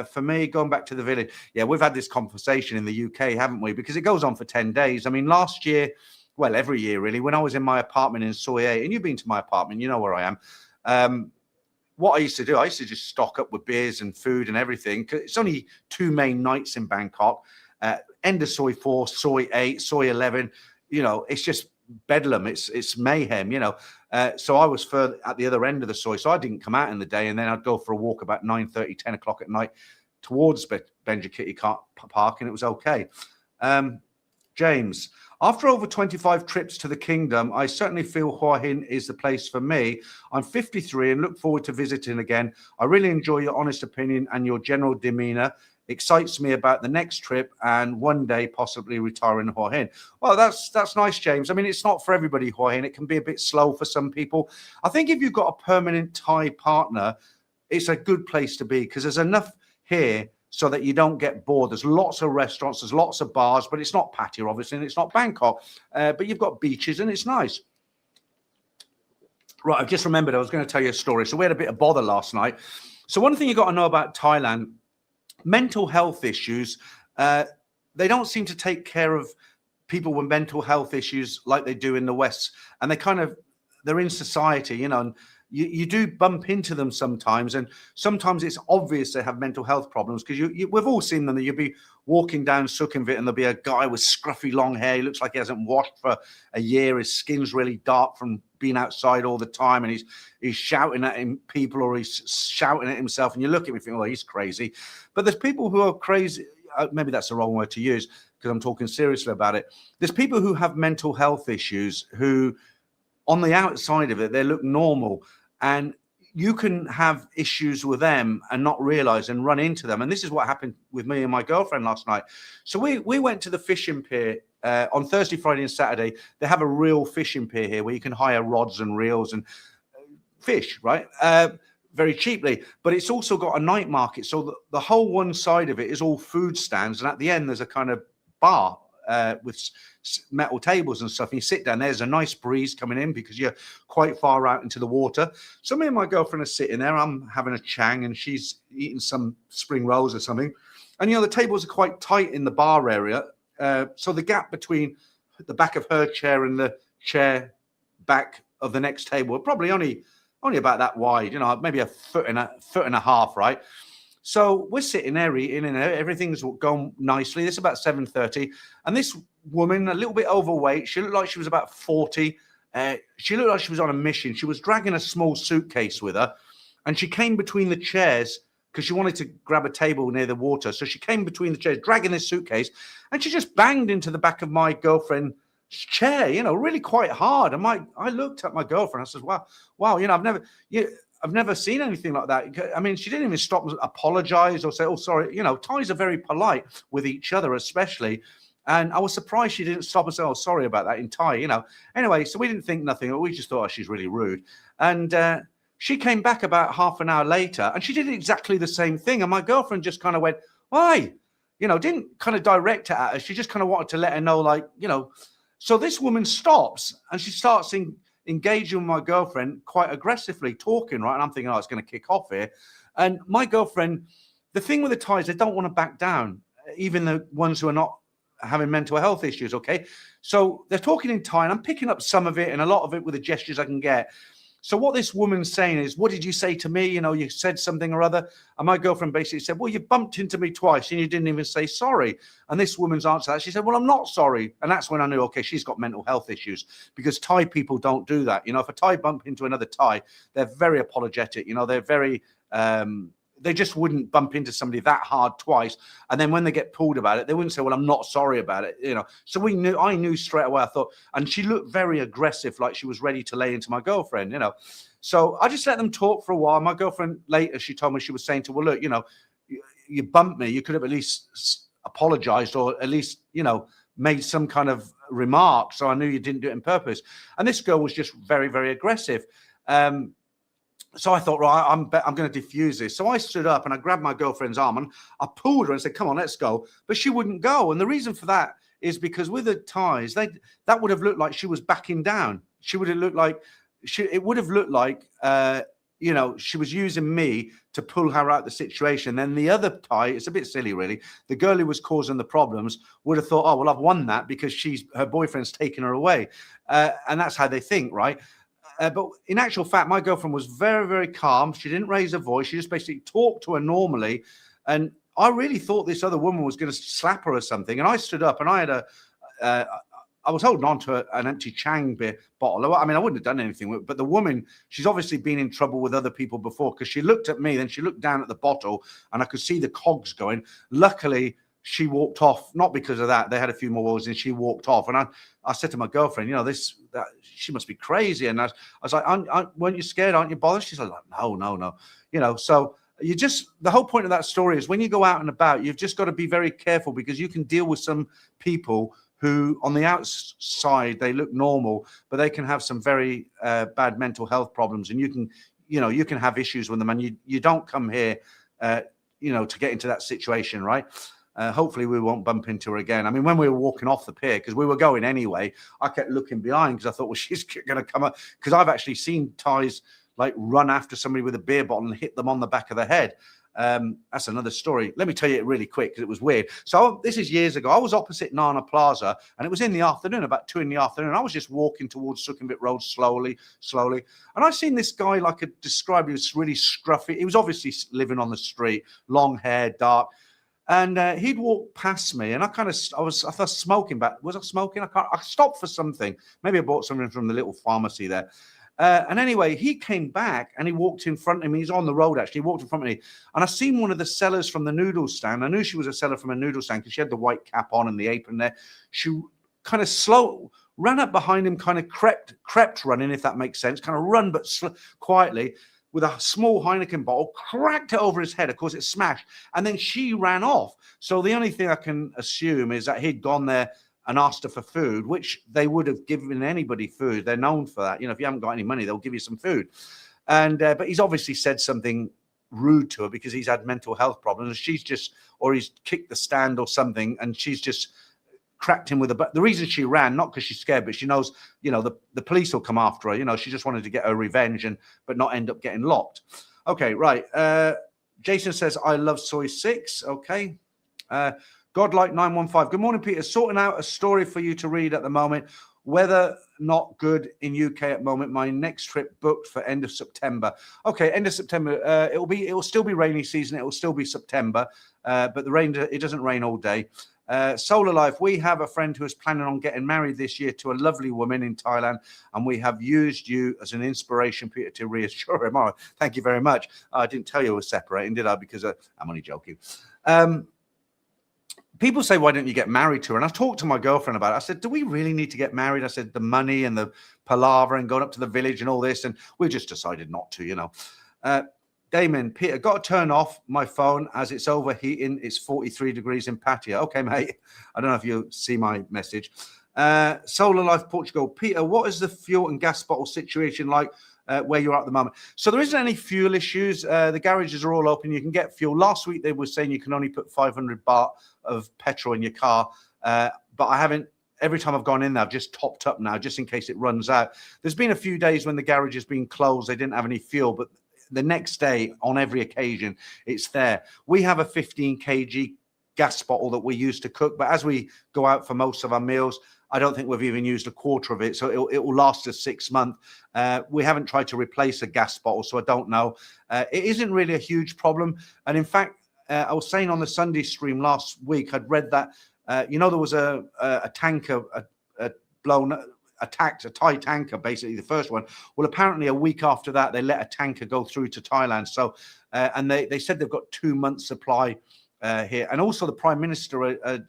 for me, going back to the village. Yeah, we've had this conversation in the UK, haven't we? Because it goes on for 10 days. I mean, last year, well, every year really, when I was in my apartment in Soi 8, and you've been to my apartment, you know where I am. What I used to do, I used to just stock up with beers and food and everything. It's only 2 main nights in Bangkok. End of Soi 4, Soi 8, Soi 11. It's just bedlam. It's mayhem, So I was at the other end of the Soi. So I didn't come out in the day. And then I'd go for a walk about 9:30, 10 o'clock at night towards Benja Kitty Park. And it was okay. James, after over 25 trips to the kingdom, I certainly feel Hua Hin is the place for me. I'm 53 and look forward to visiting again. I really enjoy your honest opinion and your general demeanor. excites me about the next trip and one day possibly retiring in Hua Hin. Well, that's nice, James. I mean, it's not for everybody, Hua Hin. It can be a bit slow for some people. I think if you've got a permanent Thai partner, it's a good place to be because there's enough here so that you don't get bored. There's lots of restaurants, there's lots of bars, but it's not Pattaya, obviously, and it's not Bangkok. But you've got beaches and it's nice. Right, I've just remembered I was going to tell you a story. So we had a bit of bother last night. So one thing you got to know about Thailand, mental health issues, they don't seem to take care of people with mental health issues like they do in the West. And they're in society, you know, and you do bump into them sometimes. And sometimes it's obvious they have mental health problems because we've all seen them. You'll be walking down Sukhumvit and there'll be a guy with scruffy long hair. He looks like he hasn't washed for a year. His skin's really dark from being outside all the time. And he's shouting at people or he's shouting at himself. And you look at him and think, oh, he's crazy. But there's people who are crazy. Maybe that's the wrong word to use because I'm talking seriously about it. There's people who have mental health issues who on the outside of it, they look normal. And you can have issues with them and not realize and run into them. And this is what happened with me and my girlfriend last night. So we went to the fishing pier on Thursday, Friday and Saturday. They have a real fishing pier here where you can hire rods and reels and fish, right? Very cheaply. But it's also got a night market. So the whole one side of it is all food stands. And at the end, there's a kind of bar with metal tables and stuff. And you sit down, there's a nice breeze coming in because you're quite far out into the water. So me and my girlfriend are sitting there. I'm having a chang and she's eating some spring rolls or something. And, you know, the tables are quite tight in the bar area. So the gap between the back of her chair and the chair back of the next table are probably only about that wide, you know, maybe a foot and a half, right? So we're sitting there eating and everything's going nicely. This is about 7:30. And this woman, a little bit overweight, she looked like she was about 40. She looked like she was on a mission. She was dragging a small suitcase with her. And she came between the chairs because she wanted to grab a table near the water. So she came between the chairs, dragging this suitcase. And she just banged into the back of my girlfriend's chair, you know, really quite hard. And I looked at my girlfriend. I said, wow, you know, I've never seen anything like that. I mean, she didn't even stop and apologize or say, oh, sorry. You know, Thais are very polite with each other, especially. And I was surprised she didn't stop and say, oh, sorry about that in Thai, you know. Anyway, so we didn't think nothing. We just thought, oh, she's really rude. And she came back about half an hour later and she did exactly the same thing. And my girlfriend just kind of went, why? You know, didn't kind of direct it at her. She just kind of wanted to let her know, like, you know. So this woman stops and she starts engaging with my girlfriend quite aggressively, talking, right? And I'm thinking, oh, it's going to kick off here. And my girlfriend, the thing with the Thais, they don't want to back down, even the ones who are not having mental health issues, okay? So they're talking in Thai, and I'm picking up some of it and a lot of it with the gestures I can get. So what this woman's saying is, what did you say to me? You know, you said something or other. And my girlfriend basically said, well, you bumped into me twice and you didn't even say sorry. And this woman's answer that, she said, well, I'm not sorry. And that's when I knew, okay, she's got mental health issues because Thai people don't do that. You know, if a Thai bump into another Thai, they're very apologetic. You know, they're very, they just wouldn't bump into somebody that hard twice. And then when they get pulled about it, they wouldn't say, well, I'm not sorry about it. You know, so I knew straight away. I thought, and she looked very aggressive, like she was ready to lay into my girlfriend, you know. So I just let them talk for a while. My girlfriend later, she told me, she was saying to, well, look, you know, you bumped me. You could have at least apologized or at least, you know, made some kind of remark. So I knew you didn't do it on purpose. And this girl was just very, very aggressive. So I thought, right, I'm going to diffuse this. So I stood up and I grabbed my girlfriend's arm and I pulled her and said, come on, let's go. But she wouldn't go. And the reason for that is because with the Thais, that would have looked like she was backing down. She would have looked like, it would have looked like, you know, she was using me to pull her out of the situation. Then the other Thai, it's a bit silly, really. The girl who was causing the problems would have thought, oh, well, I've won that because her boyfriend's taken her away. And that's how they think, right? But in actual fact, my girlfriend was very, very calm. She didn't raise her voice. She just basically talked to her normally. And I really thought this other woman was going to slap her or something. And I stood up and I had I was holding on to an empty Chang beer bottle. I mean, I wouldn't have done anything with it. But the woman, she's obviously been in trouble with other people before because she looked at me, then she looked down at the bottle and I could see the cogs going. Luckily, she walked off, not because of that. They had a few more words and she walked off. And I said to my girlfriend, you know, she must be crazy. And I was like, weren't you scared? Aren't you bothered? She's like, no. You know, so the whole point of that story is when you go out and about, you've just got to be very careful, because you can deal with some people who on the outside, they look normal, but they can have some very bad mental health problems, and you can have issues with them, and you don't come here, to get into that situation, right? Hopefully we won't bump into her again. I mean, when we were walking off the pier, because we were going anyway, I kept looking behind because I thought, well, she's going to come up, because I've actually seen Thais like run after somebody with a beer bottle and hit them on the back of the head. That's another story. Let me tell you it really quick because it was weird. So this is years ago. I was opposite Nana Plaza, and it was in the afternoon, about 2 in the afternoon. I was just walking towards Sukhumvit Road slowly. And I seen this guy, like I described, he was really scruffy. He was obviously living on the street, long hair, dark. And he'd walk past me, and I thought smoking, but was I smoking? I stopped for something. Maybe I bought something from the little pharmacy there. And anyway, he came back and he walked in front of me. He's on the road, actually. He walked in front of me. And I seen one of the sellers from the noodle stand. I knew she was a seller from a noodle stand because she had the white cap on and the apron there. She kind of ran up behind him, kind of crept running, if that makes sense. Kind of run, but quietly, with a small Heineken bottle, cracked it over his head. Of course, it smashed. And then she ran off. So the only thing I can assume is that he'd gone there and asked her for food, which they would have given anybody food. They're known for that. If you haven't got any money, they'll give you some food. And but he's obviously said something rude to her because he's had mental health problems. Or he's kicked the stand or something, and she's just cracked him with the reason she ran, not because she's scared, but she knows, the police will come after her. She just wanted to get her revenge but not end up getting locked. Okay, right. Jason says, I love soy 6. Okay. Godlike 915. Good morning, Peter. Sorting out a story for you to read at the moment. Weather not good in UK at the moment. My next trip booked for end of September. Okay, end of September. It will still be rainy season. It will still be September, but it doesn't rain all day. Solar Life. We have a friend who is planning on getting married this year to a lovely woman in Thailand, and we have used you as an inspiration, Peter, to reassure him. Oh, thank you very much. I didn't tell you we're separating, did I? Because I'm only joking. People say, why don't you get married to her? And I talked to my girlfriend about it. I said, do we really need to get married? I said, the money and the palaver and going up to the village and all this. And we just decided not to, Damon, Peter, got to turn off my phone as it's overheating. It's 43 degrees in Pattaya. Okay, mate. I don't know if you see my message. Solar Life Portugal. Peter, what is the fuel and gas bottle situation like where you're at the moment? So there isn't any fuel issues. The garages are all open. You can get fuel. Last week, they were saying you can only put 500 baht of petrol in your car. But I haven't. Every time I've gone in there, I've just topped up now, just in case it runs out. There's been a few days when the garage has been closed. They didn't have any fuel, but the next day, on every occasion, it's there. We have a 15 kg gas bottle that we use to cook, but as we go out for most of our meals, I don't think we've even used a quarter of it, so it will last us 6 months. We haven't tried to replace a gas bottle, so I don't know. It isn't really a huge problem, and in fact, I was saying on the Sunday stream last week, I'd read that there was a tanker attacked, a Thai tanker, basically the first one. Well, apparently a week after that, they let a tanker go through to Thailand. So, and they said they've got 2 months supply here, and also the Prime Minister had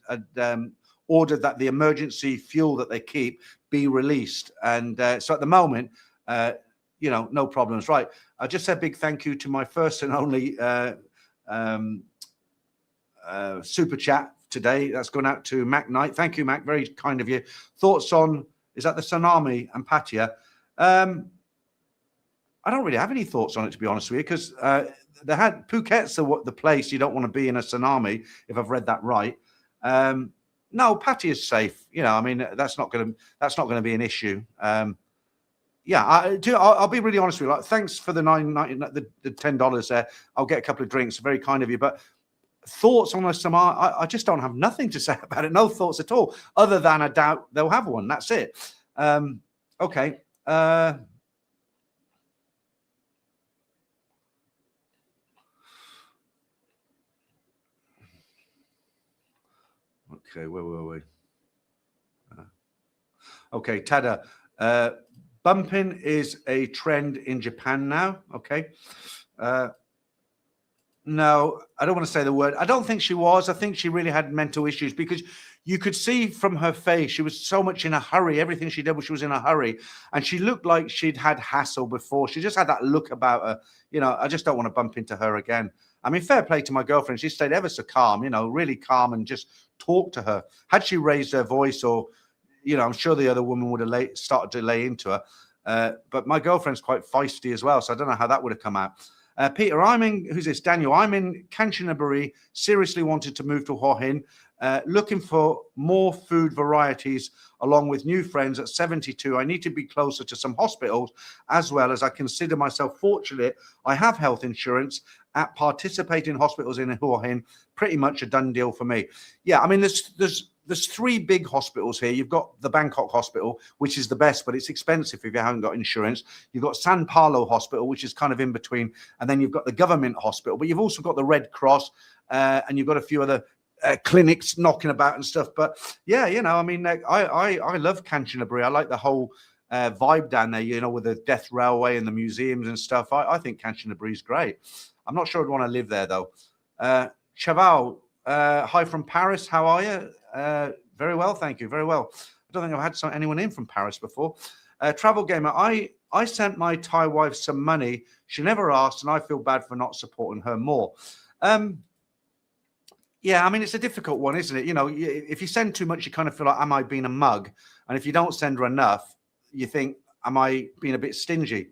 ordered that the emergency fuel that they keep be released. And so at the moment, no problems. Right. I just said big thank you to my first and only super chat today. That's gone out to Mac Knight. Thank you, Mac. Very kind of you. Thoughts on, is that the tsunami and Pattaya? I don't really have any thoughts on it, to be honest with you, because Phuket's the place you don't want to be in a tsunami, if I've read that right. No, Pattaya is safe. I mean, that's not going to be an issue. Yeah, I'll be really honest with you. Like, thanks for the $9.90, the $10 there. I'll get a couple of drinks. Very kind of you. But thoughts on Osama, I just don't have nothing to say about it. No thoughts at all, other than I doubt they'll have one. That's it. Okay. Okay, where were we? Okay, Tada. Bumping is a trend in Japan now. Okay. No, I don't want to say the word. I don't think she was. I think she really had mental issues because you could see from her face she was so much in a hurry. Everything she did was she was in a hurry, and she looked like she'd had hassle before. She just had that look about her. I just don't want to bump into her again. I mean, fair play to my girlfriend. She stayed ever so calm, really calm, and just talked to her. Had she raised her voice, or I'm sure the other woman would have started to lay into her. But my girlfriend's quite feisty as well, so I don't know how that would have come out. Peter, who's this? Daniel, I'm in Kanchanaburi, seriously wanted to move to Hua Hin, looking for more food varieties along with new friends at 72. I need to be closer to some hospitals as well as I consider myself fortunate. I have health insurance at participating hospitals in Hua Hin, pretty much a done deal for me. Yeah, I mean, there's three big hospitals here. You've got the Bangkok Hospital, which is the best, but it's expensive if you haven't got insurance. You've got San Paulo Hospital, which is kind of in between. And then you've got the government hospital, but you've also got the Red Cross, and you've got a few other clinics knocking about and stuff. But yeah, I mean, I love Kanchanaburi. I like the whole vibe down there, with the Death Railway and the museums and stuff. I think Kanchanaburi is great. I'm not sure I'd want to live there, though. Chaval, hi from Paris. How are you? Very well, thank you. Very well. I don't think I've had anyone in from Paris before. Travel Gamer, I sent my Thai wife some money. She never asked, and I feel bad for not supporting her more. Yeah, I mean, it's a difficult one, isn't it? If you send too much, you kind of feel like, am I being a mug? And if you don't send her enough, you think, am I being a bit stingy?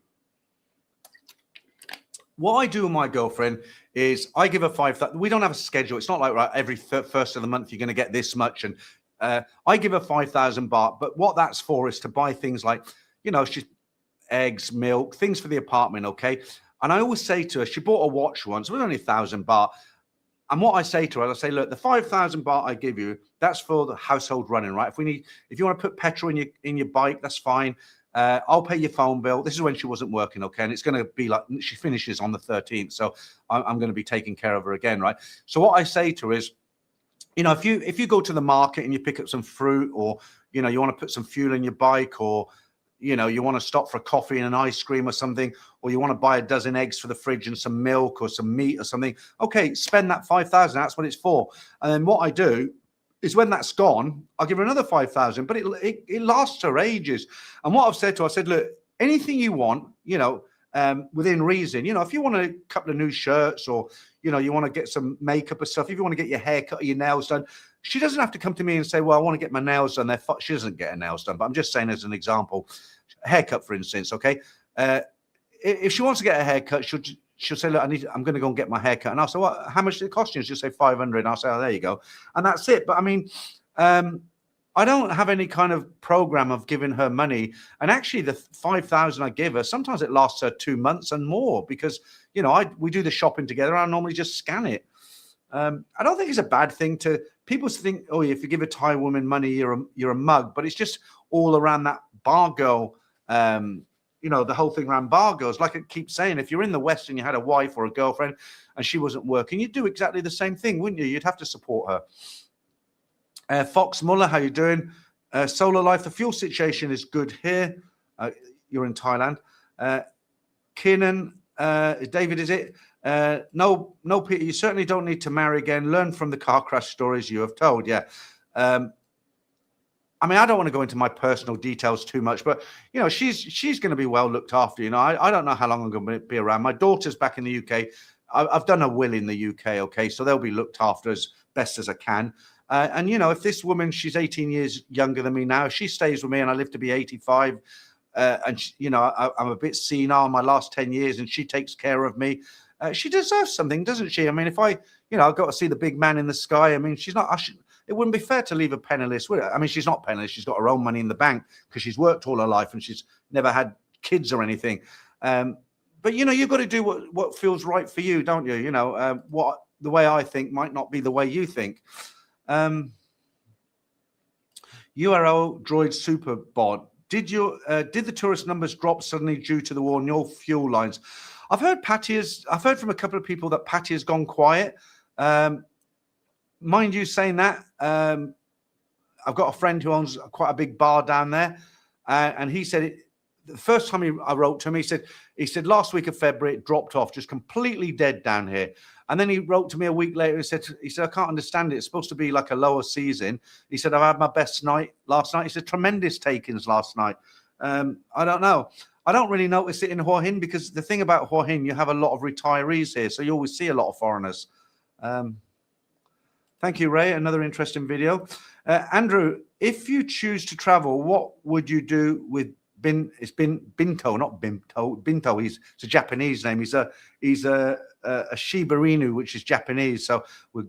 What I do with my girlfriend is I give her 5,000. We don't have a schedule. It's not like, right, every first of the month you're going to get this much. And I give her 5,000 baht. But what that's for is to buy things like, she's eggs, milk, things for the apartment, okay? And I always say to her, she bought a watch once. It was only 1,000 baht. And what I say to her, I say, look, the 5,000 baht I give you, that's for the household running, right? If you want to put petrol in your bike, that's fine. I'll pay your phone bill. This is when she wasn't working, okay? And it's going to be like she finishes on the 13th, so I'm going to be taking care of her again, right? So what I say to her is, if you go to the market and you pick up some fruit, or you want to put some fuel in your bike, or you want to stop for a coffee and an ice cream or something, or you want to buy a dozen eggs for the fridge and some milk or some meat or something, okay, spend that 5,000. That's what it's for. And then what I do is when that's gone, I'll give her another 5,000, but it lasts her ages. And what I've said to her, I said, look, anything you want, within reason, if you want a couple of new shirts, or, you want to get some makeup or stuff, if you want to get your hair cut or your nails done, she doesn't have to come to me and say, well, I want to get my nails done. She doesn't get her nails done, but I'm just saying as an example, haircut, for instance, okay? If she wants to get a haircut, she'll say, look, I'm going to go and get my haircut. And I'll say, well, how much did it cost you? And she'll say 500. And I'll say, oh, there you go. And that's it. But I mean, I don't have any kind of program of giving her money. And actually the 5,000 I give her, sometimes it lasts her 2 months and more, because, we do the shopping together. I normally just scan it. I don't think it's a bad thing to people think, oh, if you give a Thai woman money, you're a mug, but it's just all around that bar girl, the whole thing around bar girls. Like I keep saying, if you're in the West and you had a wife or a girlfriend and she wasn't working, you'd do exactly the same thing, wouldn't you? You'd have to support her. Fox Muller, how you doing? Solar Life, the fuel situation is good here. You're in Thailand. Keenan, David, is it? No, Peter, you certainly don't need to marry again. Learn from the car crash stories you have told. Yeah. I mean, I don't want to go into my personal details too much, but, she's going to be well looked after. I don't know how long I'm going to be around. My daughter's back in the UK. I've done a will in the UK. Okay. So they'll be looked after as best as I can. And, if this woman, she's 18 years younger than me now, if she stays with me and I live to be 85, and, I'm a bit senile in my last 10 years and she takes care of me. She deserves something, doesn't she? I mean, if I've got to see the big man in the sky. I mean, it wouldn't be fair to leave her penniless, would it? I mean, she's not penniless. She's got her own money in the bank because she's worked all her life and she's never had kids or anything. But, you've got to do what feels right for you, don't you? What the way I think might not be the way you think. URL Droid Superbot. Did the tourist numbers drop suddenly due to the war on your fuel lines? I've heard from a couple of people that Pattaya's gone quiet. Mind you saying that, I've got a friend who owns quite a big bar down there, and he said the first time I wrote to him, he said last week of February it dropped off, just completely dead down here. And then he wrote to me a week later and said I can't understand it. It's supposed to be like a lower season. He said I've had my best night last night. He said tremendous takings last night. I don't know. I don't really notice it in Hua Hin, because the thing about Hua Hin, you have a lot of retirees here, so you always see a lot of foreigners. Thank you, Ray. Another interesting video. Andrew, if you choose to travel, what would you do with Binto, not Bimto. Binto. It's a Japanese name. He's a Shiba Inu, which is Japanese. So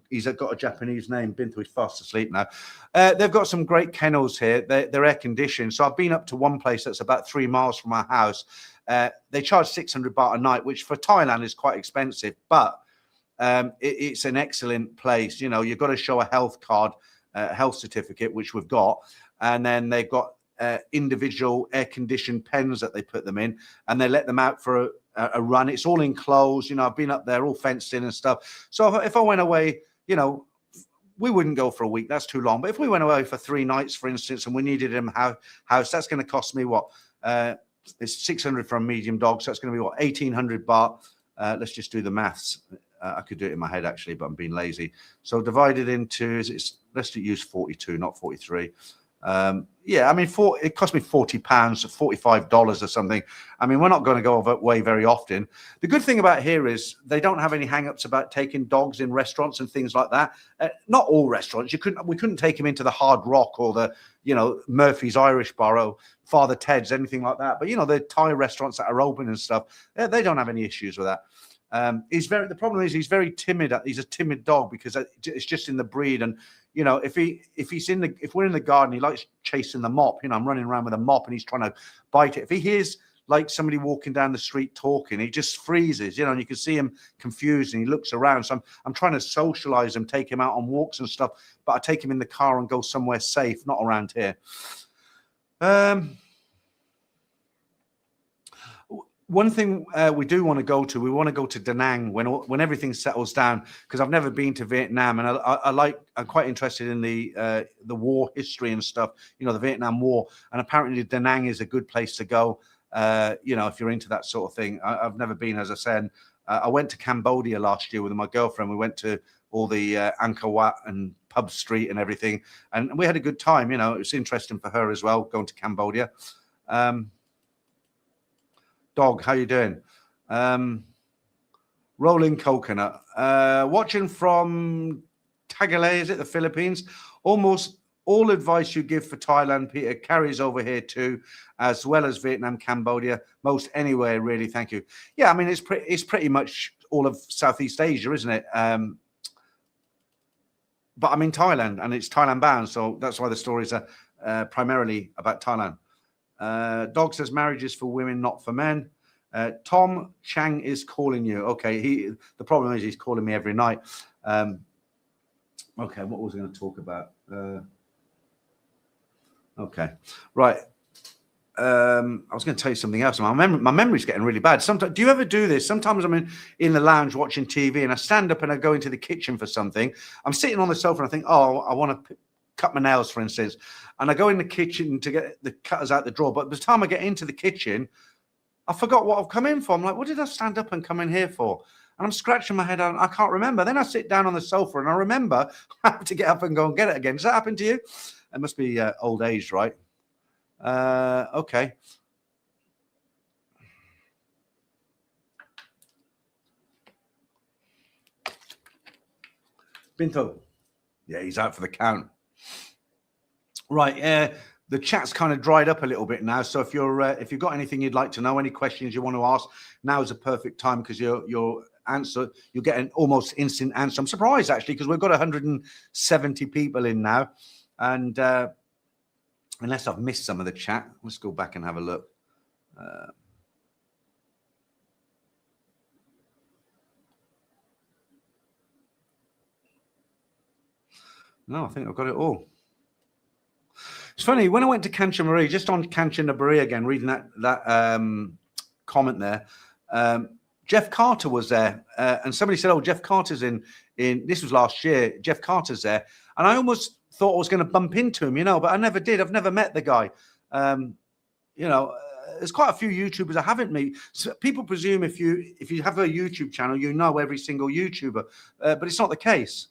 he's got a Japanese name. Binto. He's fast asleep now. They've got some great kennels here. They're air conditioned. So I've been up to one place that's about 3 miles from our house. They charge 600 baht a night, which for Thailand is quite expensive, but it's an excellent place. You know, you've got to show a health card, health certificate, which we've got, and then they've got individual air-conditioned pens that they put them in, and they let them out for a run. It's all enclosed. You know, I've been up there, all fenced in and stuff. So if I went away, you know, we wouldn't go for a week. That's too long. But if we went away for 3 nights, for instance, and we needed a house, that's going to cost me what? It's 600 for a medium dog, so that's going to be what, 1,800 baht. Let's just do the maths. I could do it in my head actually, but I'm being lazy. So divided into, let's use 42, not 43. Yeah, I mean, it cost me £40, $45 or something. I mean, we're not going to go away very often. The good thing about here is they don't have any hang-ups about taking dogs in restaurants and things like that. Not all restaurants. We couldn't take him into the Hard Rock or the, you know, Murphy's Irish Bar or Father Ted's, anything like that. But, you know, the Thai restaurants that are open and stuff, they don't have any issues with that. The problem is he's very timid. He's a timid dog because it's just in the breed. And, you know, if we're in the garden, he likes chasing the mop. You know, I'm running around with a mop and he's trying to bite it. If he hears like somebody walking down the street talking, he just freezes, you know, and you can see him confused and he looks around. So I'm trying to socialize him, take him out on walks and stuff, but I take him in the car and go somewhere safe, not around here. One thing we do want to go to, we want to go to Da Nang when everything settles down, because I've never been to Vietnam, and I'm quite interested in the war history and stuff, you know, the Vietnam War, and apparently Da Nang is a good place to go, you know, if you're into that sort of thing. I've never been, as I said. I went to Cambodia last year with my girlfriend. We went to all the Angkor Wat and Pub Street and everything, and we had a good time. You know, it was interesting for her as well, going to Cambodia. Dog, how you doing? Rolling Coconut. Watching from Tagalay, is it the Philippines? Almost all advice you give for Thailand, Peter, carries over here too, as well as Vietnam, Cambodia, most anywhere, really. Thank you. Yeah, I mean, it's pretty much all of Southeast Asia, isn't it? But I'm in Thailand, and it's Thailand bound, so that's why the stories are primarily about Thailand. Dog says marriage is for women, not for men. Tom Chang is calling you. Okay, the problem is he's calling me every night. Okay, what was I going to talk about? Okay, right. I was going to tell you something else. My memory's getting really bad. Sometimes, do you ever do this? Sometimes I'm in the lounge watching TV, and I stand up and I go into the kitchen for something. I'm sitting on the sofa and I think, oh, I want to cut my nails, for instance, and I go in the kitchen to get the cutters out the drawer. But by the time I get into the kitchen, I forgot what I've come in for. I'm like, what did I stand up and come in here for? And I'm scratching my head and I can't remember. Then I sit down on the sofa and I remember I have to get up and go and get it again. Does that happen to you? It must be old age, right? Okay. Binto. Yeah, he's out for the count. Right, the chat's kind of dried up a little bit now. So if you've got anything you'd like to know, any questions you want to ask, now is a perfect time, because you'll get an almost instant answer. I'm surprised actually, because we've got 170 people in now, and unless I've missed some of the chat, let's go back and have a look. No, I think I've got it all. It's funny, when I went to Kanchanaburi, just on Kanchanaburi again, reading that comment there, Jeff Carter was there, and somebody said, oh, Jeff Carter's in this was last year, Jeff Carter's there, and I almost thought I was going to bump into him, you know, but I never did. I've never met the guy. You know, there's quite a few YouTubers I haven't met. So people presume if you have a YouTube channel, you know every single YouTuber, but it's not the case.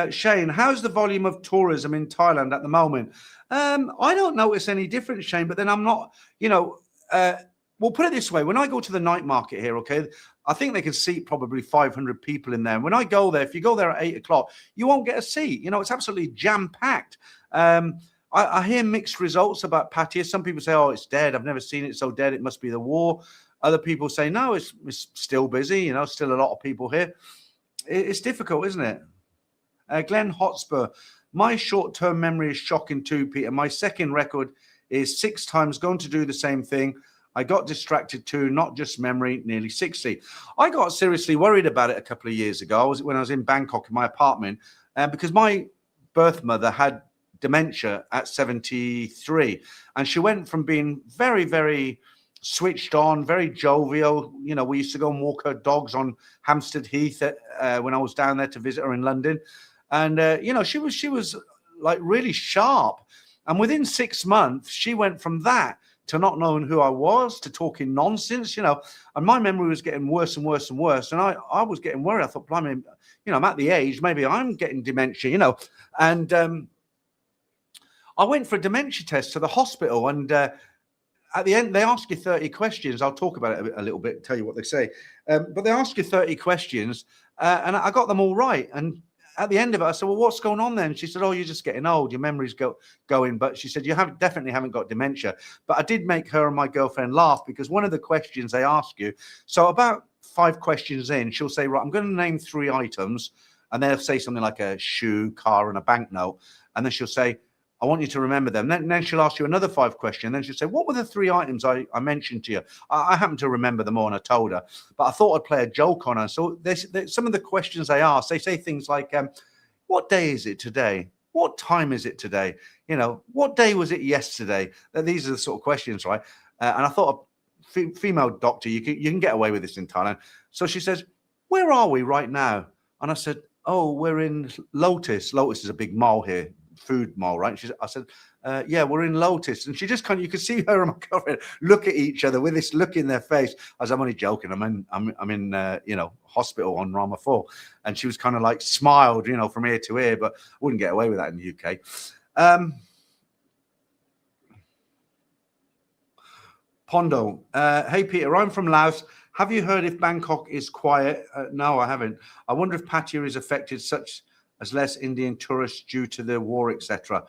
Shane, how's the volume of tourism in Thailand at the moment? I don't notice any difference, Shane, but then I'm not, we'll put it this way. When I go to the night market here, okay, I think they can seat probably 500 people in there. And when I go there, if you go there at 8 o'clock, you won't get a seat. It's absolutely jam-packed. I hear mixed results about Pattaya. Some people say, oh, it's dead. I've never seen it so dead. It must be the war. Other people say, no, it's still busy. Still a lot of people here. It's difficult, isn't it? Glenn Hotspur, my short-term memory is shocking too, Peter. My second record is 6 times going to do the same thing. I got distracted too, not just memory, nearly 60. I got seriously worried about it a couple of years ago when I was in Bangkok in my apartment, because my birth mother had dementia at 73. And she went from being very, very switched on, very jovial. We used to go and walk her dogs on Hampstead Heath when I was down there to visit her in London. And, she was like really sharp. And within 6 months, she went from that to not knowing who I was, to talking nonsense, and my memory was getting worse and worse and worse. And I was getting worried. I thought, blimey, I'm at the age, maybe I'm getting dementia, and I went for a dementia test to the hospital. And at the end, they ask you 30 questions. I'll talk about it a little bit, tell you what they say. But they ask you 30 questions, and I got them all right. And at the end of it, I said, well, what's going on then? She said, oh, you're just getting old. Your memory's going. But she said, you definitely haven't got dementia. But I did make her and my girlfriend laugh, because one of the questions they ask you, so about 5 questions in, she'll say, right, I'm going to name 3 items. And they'll say something like a shoe, car, and a banknote. And then she'll say, I want you to remember them. Then she'll ask you another 5 questions. Then she'll say, what were the 3 items I mentioned to you? I happen to remember them all, and I told her. But I thought I'd play a joke on her. So some of the questions they ask, they say things like, what day is it today? What time is it today? What day was it yesterday? These are the sort of questions, right? And I thought a female doctor, you can get away with this in Thailand. So she says, where are we right now? And I said, oh, we're in Lotus. Lotus is a big mall here. Food mall, right? I said, yeah, we're in Lotus. And she just you could see her and my girlfriend look at each other with this look in their face. As I'm only joking, I'm in hospital on Rama 4. And she was kind of like smiled, from ear to ear, but I wouldn't get away with that in the UK. Pondo, hey Peter, I'm from Laos. Have you heard if Bangkok is quiet? No, I haven't. I wonder if Pattaya is affected such as less Indian tourists due to the war, etc.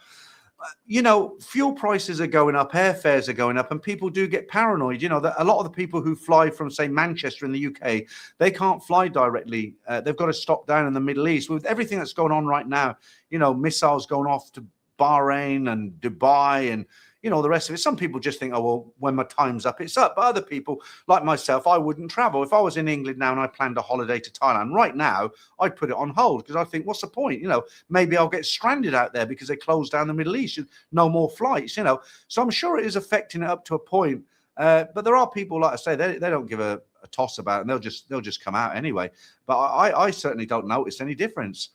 Fuel prices are going up, airfares are going up, and people do get paranoid. That a lot of the people who fly from, say, Manchester in the UK, they can't fly directly. They've got to stop down in the Middle East. With everything that's going on right now, missiles going off to Bahrain and Dubai and the rest of it. Some people just think, oh, well, when my time's up, it's up. But other people, like myself, I wouldn't travel. If I was in England now and I planned a holiday to Thailand right now, I'd put it on hold, because I think, what's the point? Maybe I'll get stranded out there because they closed down the Middle East. No more flights, So I'm sure it is affecting it up to a point. But there are people, like I say, they don't give a toss about it, and they'll just come out anyway. But I certainly don't notice any difference.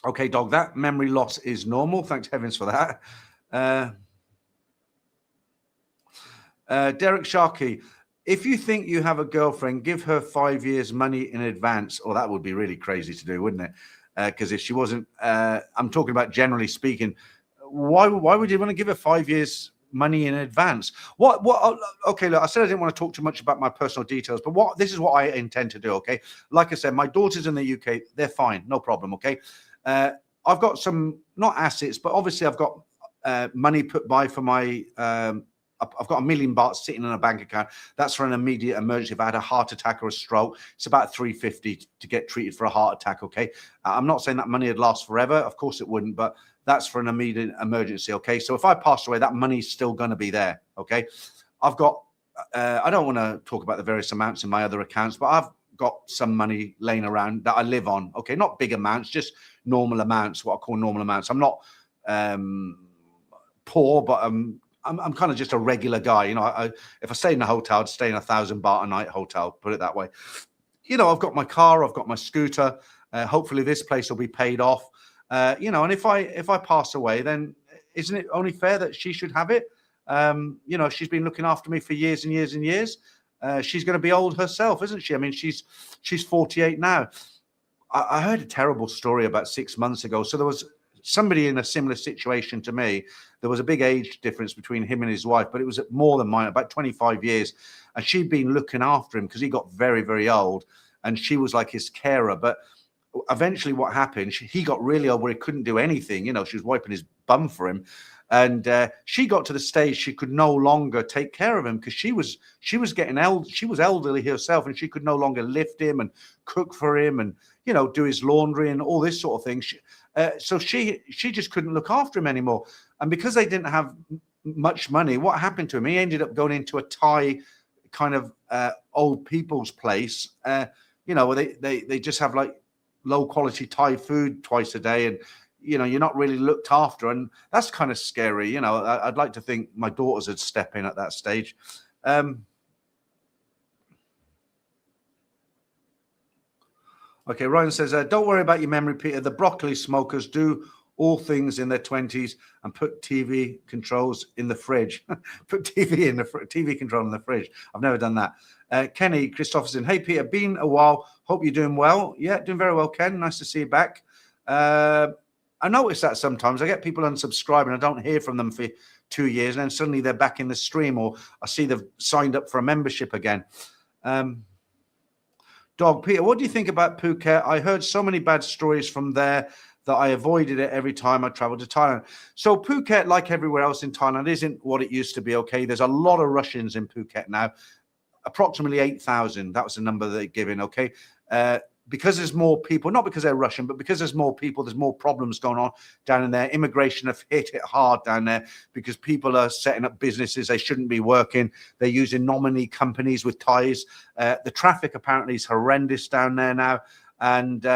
Okay, dog, that memory loss is normal. Thanks heavens for that. Derek Sharkey, if you think you have a girlfriend, give her 5 years money in advance. Oh, that would be really crazy to do, wouldn't it? Because if she wasn't, I'm talking about generally speaking, why would you want to give her 5 years money in advance? Okay, look, I said I didn't want to talk too much about my personal details, but this is what I intend to do, okay? Like I said, my daughter's in the UK. They're fine. No problem, okay? I've got some, not assets, but obviously I've got money put by for my, I've got $1 million baht sitting in a bank account. That's for an immediate emergency. If I had a heart attack or a stroke, it's about $350 to get treated for a heart attack, okay? I'm not saying that money would last forever. Of course it wouldn't, but that's for an immediate emergency, okay? So if I pass away, that money's still going to be there, okay? I've got, I don't want to talk about the various amounts in my other accounts, but I've got some money laying around that I live on, okay? Not big amounts, just normal amounts, what I call normal amounts. I'm not poor, but I'm kind of just a regular guy. If I stay in a hotel, I'd stay in 1,000 baht a night hotel, put it that way. I've got my car, I've got my scooter. Hopefully this place will be paid off. And if I pass away, then isn't it only fair that she should have it? You know, she's been looking after me for years and years and years. She's going to be old herself, isn't she? I mean, she's 48 now. I heard a terrible story about 6 months ago. So there was somebody in a similar situation to me. There was a big age difference between him and his wife, but it was more than mine, about 25 years. And she'd been looking after him because he got very, very old. And she was like his carer. But eventually what happened, he got really old where he couldn't do anything. You know, she was wiping his bum for him. And she got to the stage she could no longer take care of him because she was getting old. She was elderly herself, and she could no longer lift him and cook for him and, you know, do his laundry and all this sort of thing. So she just couldn't look after him anymore. And because they didn't have much money, what happened to him? He ended up going into a Thai kind of old people's place. You know, they just have like low quality Thai food twice a day, and you know, you're not really looked after, and that's kind of scary. You know, I'd like to think my daughters would step in at that stage. Okay, Ryan says, don't worry about your memory, Peter. The broccoli smokers do all things in their 20s and put TV controls in the fridge. Put TV control in the fridge. I've never done that. Kenny Christopherson, hey, Peter, been a while. Hope you're doing well. Yeah, doing very well, Ken. Nice to see you back. I notice that sometimes I get people unsubscribing. I don't hear from them for 2 years, and then suddenly they're back in the stream, or I see they've signed up for a membership again. Dog, Peter, what do you think about Phuket? I heard so many bad stories from there that I avoided it every time I traveled to Thailand. So Phuket, like everywhere else in Thailand, isn't what it used to be, okay? There's a lot of Russians in Phuket now, approximately 8,000. That was the number they're giving, okay? Because there's more people, not because they're Russian, but because there's more people, there's more problems going on down in there. Immigration have hit it hard down there because people are setting up businesses they shouldn't be working. They're using nominee companies with ties. The traffic apparently is horrendous down there now. And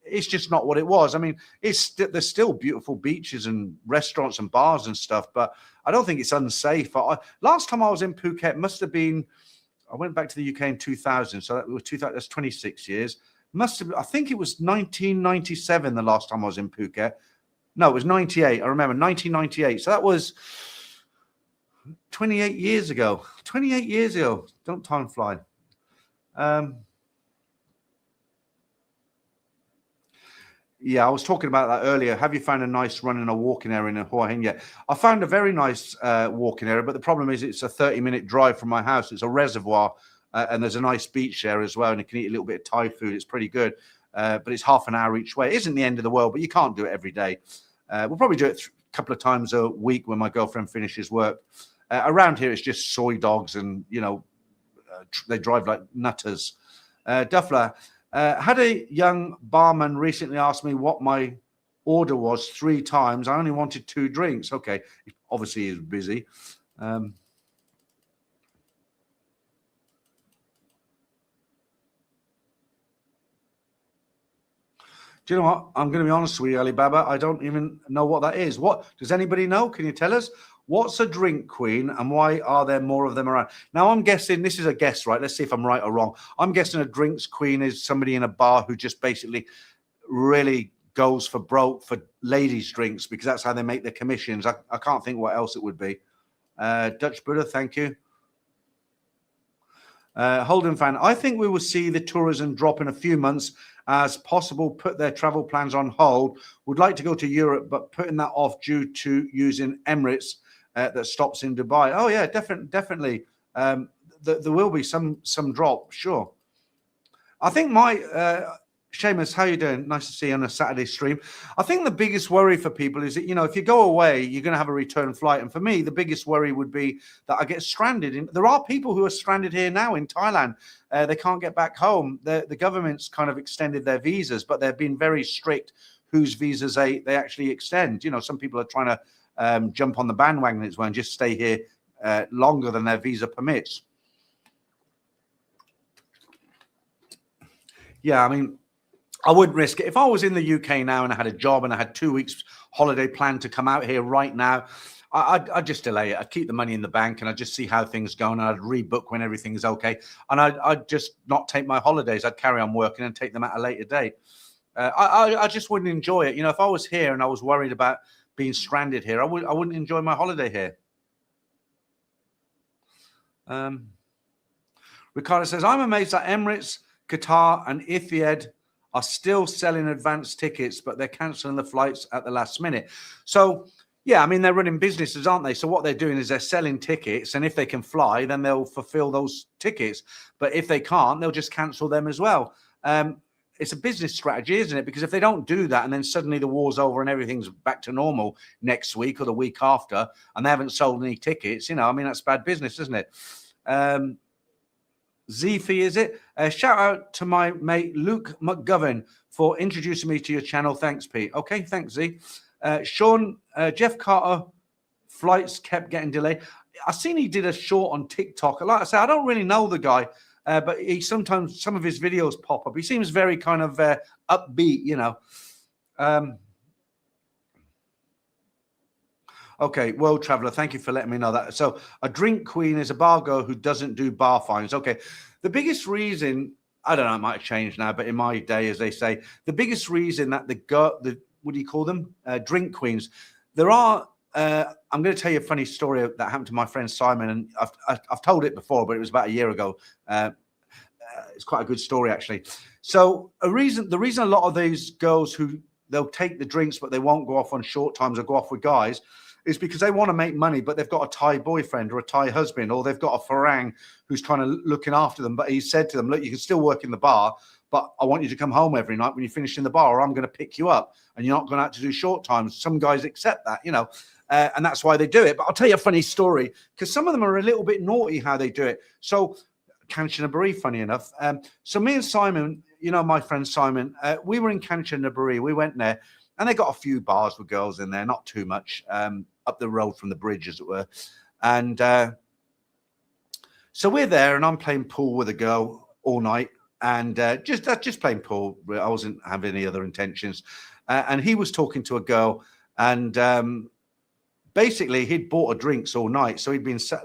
it's just not what it was. I mean, there's still beautiful beaches and restaurants and bars and stuff, but I don't think it's unsafe. Last time I was in Phuket must have been, I went back to the UK in 2000. So that's 26 years. Must have, I think it was 1997 the last time I was in Phuket. No, it was 98. I remember 1998. So that was 28 years ago. 28 years ago. Don't time fly. Yeah, I was talking about that earlier. Have you found a nice running or walking area in Hua Hin yet? I found a very nice walking area, but the problem is it's a 30-minute drive from my house. It's a reservoir. And there's a nice beach there as well, and you can eat a little bit of Thai food. It's pretty good, but it's half an hour each way. It isn't the end of the world, but you can't do it every day. We'll probably do it a couple of times a week when my girlfriend finishes work. Around here, it's just soy dogs, and you know, they drive like nutters. Duffler, had a young barman recently ask me what my order was 3 times. I only wanted 2 drinks. Okay, obviously he's busy. Do you know what? I'm going to be honest with you, Alibaba. I don't even know what that is. What does anybody know? Can you tell us? What's a drink queen, and why are there more of them around? Now, I'm guessing, this is a guess, right? Let's see if I'm right or wrong. I'm guessing a drinks queen is somebody in a bar who just basically really goes for broke for ladies' drinks because that's how they make their commissions. I can't think what else it would be. Dutch Buddha, thank you. Holden fan, I think we will see the tourism drop in a few months as possible, put their travel plans on hold. Would like to go to Europe, but putting that off due to using Emirates that stops in Dubai. Oh, yeah, definitely. There will be some drop, sure. I think Seamus, how you doing? Nice to see you on a Saturday stream. I think the biggest worry for people is that, you know, if you go away, you're going to have a return flight. And for me, the biggest worry would be that I get stranded. There are people who are stranded here now in Thailand. They can't get back home. The government's kind of extended their visas, but they've been very strict whose visas they actually extend. You know, some people are trying to jump on the bandwagon as well and just stay here longer than their visa permits. Yeah, I mean, I wouldn't risk it. If I was in the UK now and I had a job and I had 2 weeks holiday planned to come out here right now, I'd just delay it. I'd keep the money in the bank and I'd just see how things go, and I'd rebook when everything's okay. And I'd just not take my holidays. I'd carry on working and take them at a later date. I just wouldn't enjoy it. You know, if I was here and I was worried about being stranded here. I wouldn't enjoy my holiday here. Ricardo says, I'm amazed that Emirates, Qatar and Etihad are still selling advanced tickets, but they're cancelling the flights at the last minute. So, yeah, I mean, they're running businesses, aren't they? So what they're doing is they're selling tickets, and if they can fly, then they'll fulfill those tickets. But if they can't, they'll just cancel them as well. It's a business strategy, isn't it? Because if they don't do that and then suddenly the war's over and everything's back to normal next week or the week after and they haven't sold any tickets, I mean, that's bad business, isn't it? Zifi, is it? Shout out to my mate Luke McGovern for introducing me to your channel. Thanks, Pete. Okay, thanks, Z. Sean, Jeff Carter flights kept getting delayed. I seen he did a short on TikTok. Like I say, I don't really know the guy. But he sometimes some of his videos pop up. He seems very kind of upbeat, Okay, World Traveller, thank you for letting me know that. So a drink queen is a bar girl who doesn't do bar fines. Okay, the biggest reason, I don't know, it might have changed now, but in my day, as they say, the biggest reason that what do you call them? Drink queens. There are. I'm going to tell you a funny story that happened to my friend Simon, and I've told it before, but it was about a year ago. It's quite a good story, actually. So the reason a lot of these girls they'll take the drinks, but they won't go off on short times or go off with guys, is because they want to make money, but they've got a Thai boyfriend or a Thai husband, or they've got a Farang who's kind of looking after them. But he said to them, look, you can still work in the bar, but I want you to come home every night when you finish in the bar, or I'm going to pick you up, and you're not going to have to do short times. Some guys accept that, and that's why they do it. But I'll tell you a funny story, because some of them are a little bit naughty how they do it. So Kanchanaburi, funny enough. So me and Simon, my friend Simon, we were in Kanchanaburi. We went there, and they got a few bars with girls in there, not too much, up the road from the bridge, as it were. And so we're there, and I'm playing pool with a girl all night, and just playing pool. I wasn't having any other intentions. And he was talking to a girl, and basically he'd bought her drinks all night. So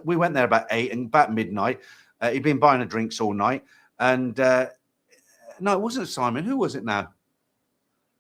we went there about 8, and about midnight. He'd been buying her drinks all night. And no, it wasn't Simon. Who was it now?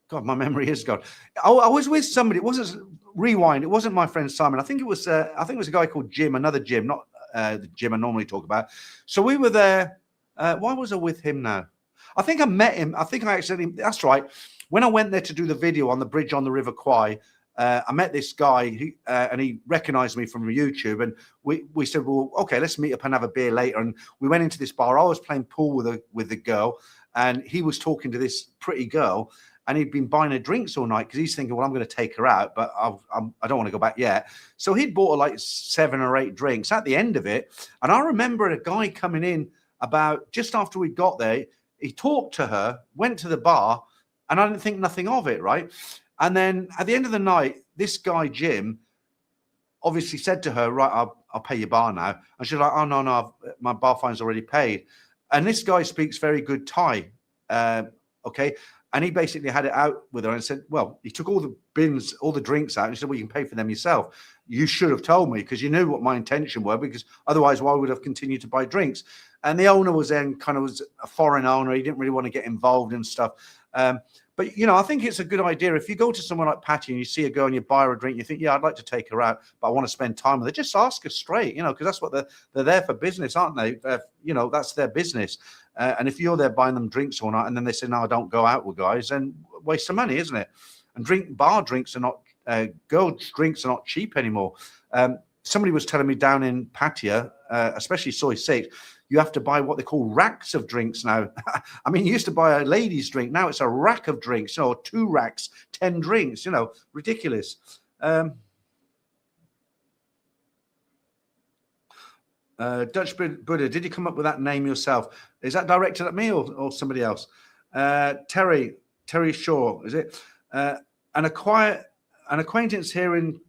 God, my memory is gone. I was with somebody. It wasn't Rewind. It wasn't my friend Simon. I think it was a guy called Jim, another Jim, not the Jim I normally talk about. So we were there. Why was I with him now? I think I met him. I think I actually, that's right. When I went there to do the video on the bridge on the River Kwai, I met this guy and he recognized me from YouTube, and we said, well, okay, let's meet up and have a beer later. And we went into this bar. I was playing pool with the girl, and he was talking to this pretty girl, and he'd been buying her drinks all night because he's thinking, well, I'm going to take her out, but I don't want to go back yet. So he'd bought her like 7 or 8 drinks at the end of it. And I remember a guy coming in about just after we got there. He talked to her, went to the bar, and I didn't think nothing of it, right? And then at the end of the night, this guy, Jim, obviously said to her, right, I'll pay your bar now. And she's like, oh, no, my bar fine's already paid. And this guy speaks very good Thai, okay? And he basically had it out with her and said, well, he took all the bins, all the drinks out, and he said, well, you can pay for them yourself. You should have told me, because you knew what my intention were, because otherwise why would I have continued to buy drinks? And the owner was then was a foreign owner. He didn't really want to get involved in stuff. But, I think it's a good idea. If you go to someone like Patty and you see a girl and you buy her a drink, you think, yeah, I'd like to take her out, but I want to spend time with her. Just ask her straight, because that's what they're there for business, aren't they? That's their business. And if you're there buying them drinks all night and then they say, no, I don't go out with guys, then waste of money, isn't it? And bar drinks are not, girls' drinks are not cheap anymore. Somebody was telling me down in Pattaya, especially Soy 6, you have to buy what they call racks of drinks now. I mean, you used to buy a lady's drink. Now it's a rack of drinks, 2 racks, 10 drinks, ridiculous. Dutch Buddha, did you come up with that name yourself? Is that directed at me or somebody else? Terry Shaw, is it? An acquaintance here in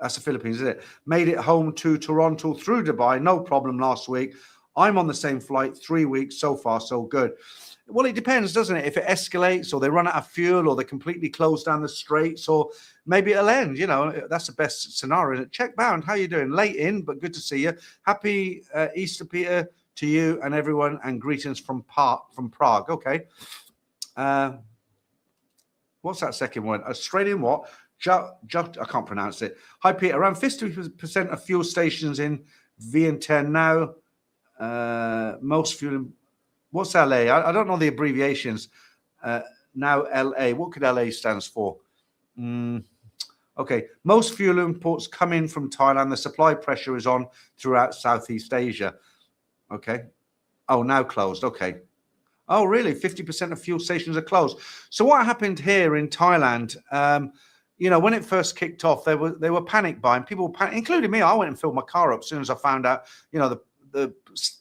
that's the Philippines, isn't it? Made it home to Toronto through Dubai, no problem last week. I'm on the same flight, 3 weeks, so far so good. Well, it depends, doesn't it? If it escalates or they run out of fuel or they completely close down the straits, or maybe it'll end, that's the best scenario. Check bound, how you doing? Late in, but good to see you. Happy Easter, Peter, to you and everyone, and greetings from Prague. Okay. What's that second one? Australian what? I can't pronounce it. Hi, Peter. Around 50% of fuel stations in Vientiane now. Most fuel. What's LA? I don't know the abbreviations. Now LA. What could LA stands for? Okay. Most fuel imports come in from Thailand. The supply pressure is on throughout Southeast Asia. Okay. Oh, now closed. Okay. Oh, really? 50% of fuel stations are closed. So what happened here in Thailand? When it first kicked off, they were panic buying. People were including me. I went and filled my car up as soon as I found out,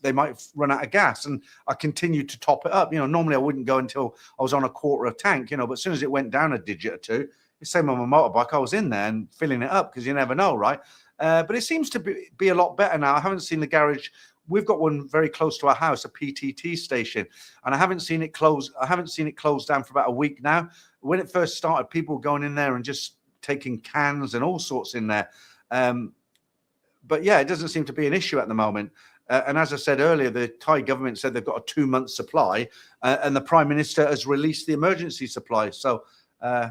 they might run out of gas, and I continued to top it up. Normally I wouldn't go until I was on a quarter of tank, but as soon as it went down a digit or two, the same on my motorbike, I was in there and filling it up because you never know, right? But it seems to be a lot better now. I haven't seen the garage. We've got one very close to our house, a PTT station, and I haven't seen it close. I haven't seen it closed down for about a week now. When it first started, people were going in there and just taking cans and all sorts in there. But yeah, it doesn't seem to be an issue at the moment. And as I said earlier, the Thai government said they've got a 2-month supply, and the Prime Minister has released the emergency supply. So, okay.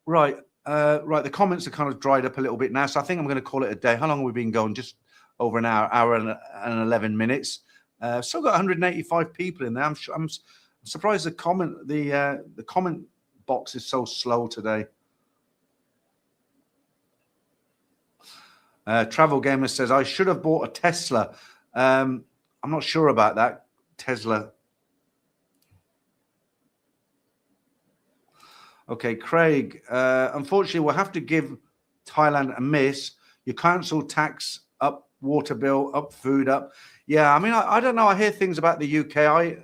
Right. The comments are kind of dried up a little bit now, so I think I'm going to call it a day. How long have we been going? Just over an hour and 11 minutes. Still got 185 people in there. I'm surprised the comment box is so slow today. Travel Gamer says I should have bought a Tesla. I'm not sure about that. Tesla. Okay, Craig. Unfortunately, we'll have to give Thailand a miss. Your council tax up, water bill up, food up. Yeah, I mean, I don't know. I hear things about the UK.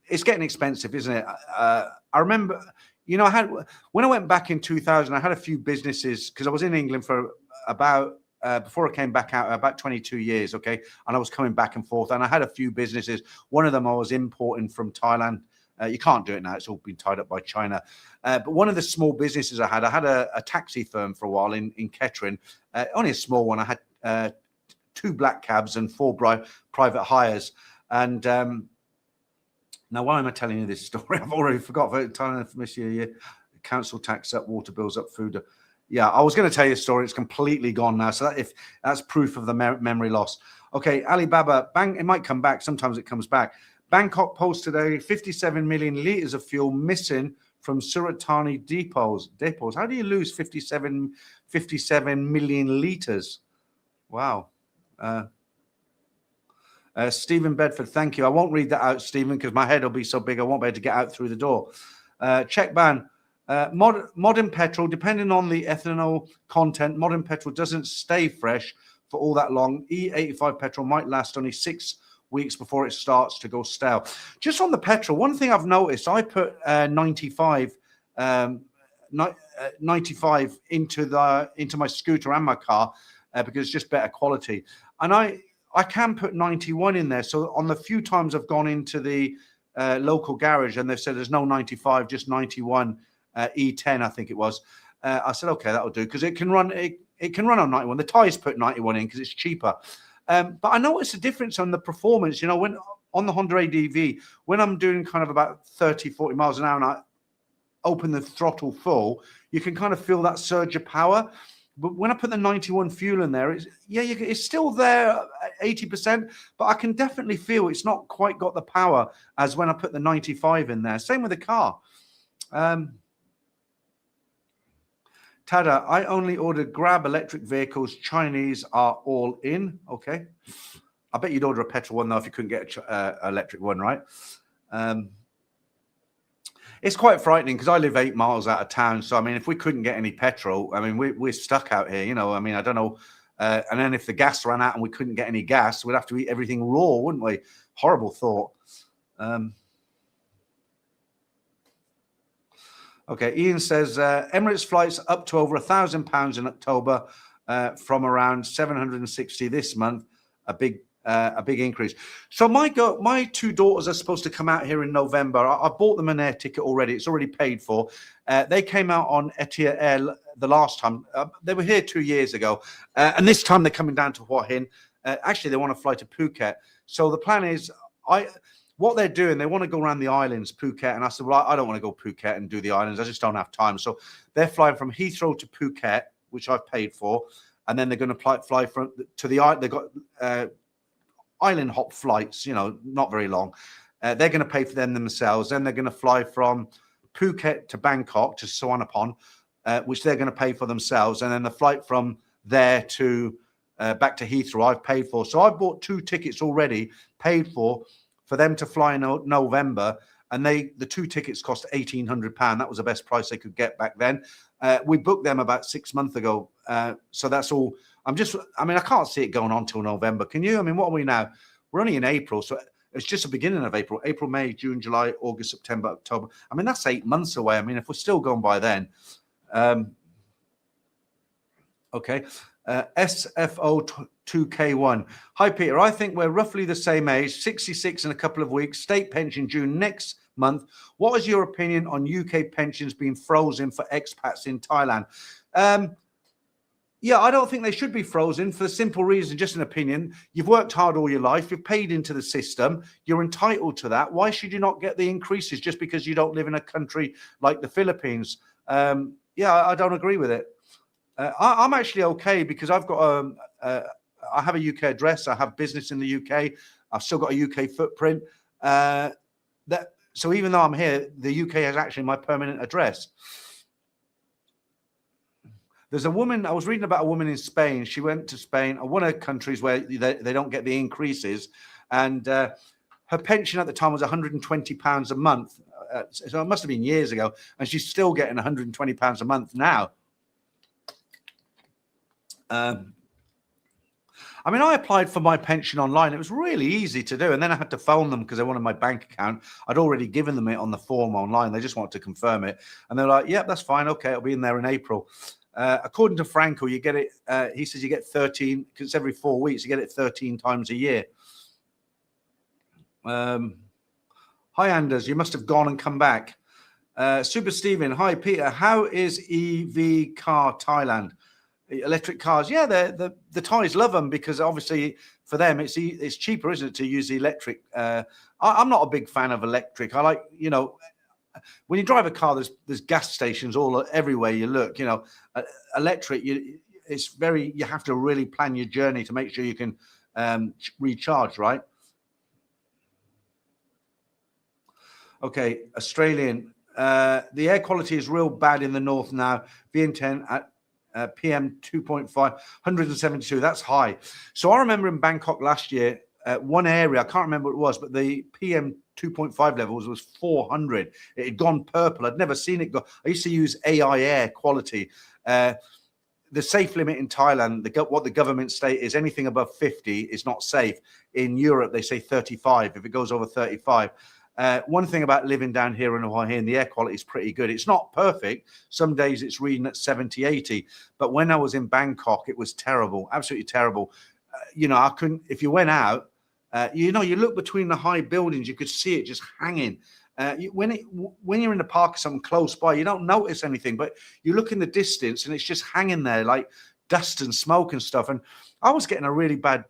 It's getting expensive, isn't it? I remember, when I went back in 2000, I had a few businesses because I was in England for about before I came back out, about 22 years. Okay, and I was coming back and forth, and I had a few businesses. One of them I was importing from Thailand. You can't do it now; it's all been tied up by China. But one of the small businesses I had a taxi firm for a while in Kettering. Only a small one. I had 2 black cabs and 4 private hires. And now, why am I telling you this story? I've already forgot. Thailand for this year. Council tax up, water bills up, food up. Yeah, I was going to tell you a story. It's completely gone now. So that's proof of the memory loss. Okay, Alibaba, it might come back. Sometimes it comes back. Bangkok Post today, 57 million litres of fuel missing from Surat Thani depots. How do you lose 57 million litres? Wow. Stephen Bedford, thank you. I won't read that out, Stephen, because my head will be so big I won't be able to get out through the door. Check ban. Modern petrol, depending on the ethanol content, modern petrol doesn't stay fresh for all that long. E85 petrol might last only 6 weeks before it starts to go stale. Just on the petrol, one thing I've noticed, I put 95 into my scooter and my car because it's just better quality. And I can put 91 in there. So on the few times I've gone into the local garage and they've said there's no 95, just 91 E10, I think it was. I said, okay, that'll do because it can run on 91. The Thais put 91 in because it's cheaper. But I noticed a difference on the performance, when on the Honda ADV, when I'm doing kind of about 30, 40 miles an hour and I open the throttle full, you can kind of feel that surge of power. But when I put the 91 fuel in there, it's still there at 80%, but I can definitely feel it's not quite got the power as when I put the 95 in there. Same with the car. Tada, I only ordered Grab electric vehicles. Chinese are all in. Okay. I bet you'd order a petrol one, though, if you couldn't get an electric one, right? It's quite frightening because I live 8 miles out of town. So, I mean, if we couldn't get any petrol, I mean, we're stuck out here, I mean, I don't know. And then if the gas ran out and we couldn't get any gas, we'd have to eat everything raw, wouldn't we? Horrible thought. Okay, Ian says Emirates flights up to over £1,000 in October from around 760 this month. A big increase. So my 2 daughters are supposed to come out here in November. I bought them an air ticket already. It's already paid for. They came out on Etihad Air the last time. They were here 2 years ago. And this time they're coming down to Hua Hin. Actually, they want to fly to Phuket. So the plan is what they're doing, they want to go around the islands, Phuket. And I said, well, I don't want to go Phuket and do the islands. I just don't have time. So they're flying from Heathrow to Phuket, which I've paid for. And then they're going to fly from to the island. They've got island hop flights, not very long. They're going to pay for them themselves. Then they're going to fly from Phuket to Bangkok, to Suvarnabhumi, which they're going to pay for themselves. And then the flight from there to back to Heathrow, I've paid for. So I've bought 2 tickets already, paid for them to fly in November. And the 2 tickets cost £1,800. That was the best price they could get back then. We booked them about 6 months ago. So that's all. I can't see it going on till November. Can you? What are we now? We're only in April. So it's just the beginning of April. April, May, June, July, August, September, October. That's 8 months away. If we're still going by then. Okay. SFO2K1. Hi, Peter. I think we're roughly the same age, 66 in a couple of weeks, state pension due next month. What is your opinion on UK pensions being frozen for expats in Thailand? Yeah, I don't think they should be frozen for the simple reason, just an opinion. You've worked hard all your life. You've paid into the system. You're entitled to that. Why should you not get the increases just because you don't live in a country like the Philippines? Yeah, I don't agree with it. I'm actually okay because I've got I have a UK address. I have business in the UK. I've still got a UK footprint. So even though I'm here, the UK is actually my permanent address. There's a woman, I was reading about a woman in Spain. She went to Spain, one of the countries where they don't get the increases. And her pension at the time was £120 a month. So it must have been years ago. And she's still getting £120 a month now. I applied for my pension online. It was really easy to do. And then I had to phone them because they wanted my bank account. I'd already given them it on the form online. They just wanted to confirm it. And they're like, yep, that's fine. Okay, it'll be in there in April. According to Franco, you get it. He says you get 13, because it's every 4 weeks. You get it 13 times a year. Hi, Anders. You must have gone and come back. Super Steven. Hi, Peter. How is EV car Thailand? Electric cars, yeah, the Thais love them because obviously for them it's cheaper, isn't it, to use the electric? I'm not a big fan of electric. I like, when you drive a car, there's gas stations everywhere you look. Electric, you have to really plan your journey to make sure you can recharge, right? Okay, Australian. The air quality is real bad in the north now. VM10 at PM 2.5, 172. That's high. So I remember in Bangkok last year, one area, I can't remember what it was, but the PM 2.5 levels was 400. It had gone purple. I'd never seen it go. I used to use AI air quality. The safe limit in Thailand, what the government state is anything above 50 is not safe. In Europe, they say 35. If it goes over 35. One thing about living down here in Hua Hin, the air quality is pretty good. It's not perfect. Some days it's reading at 70, 80. But when I was in Bangkok, it was terrible, absolutely terrible. I couldn't, if you went out, you look between the high buildings, you could see it just hanging. When you're in the park or something close by, you don't notice anything, but you look in the distance and it's just hanging there like dust and smoke and stuff. And I was getting a really bad,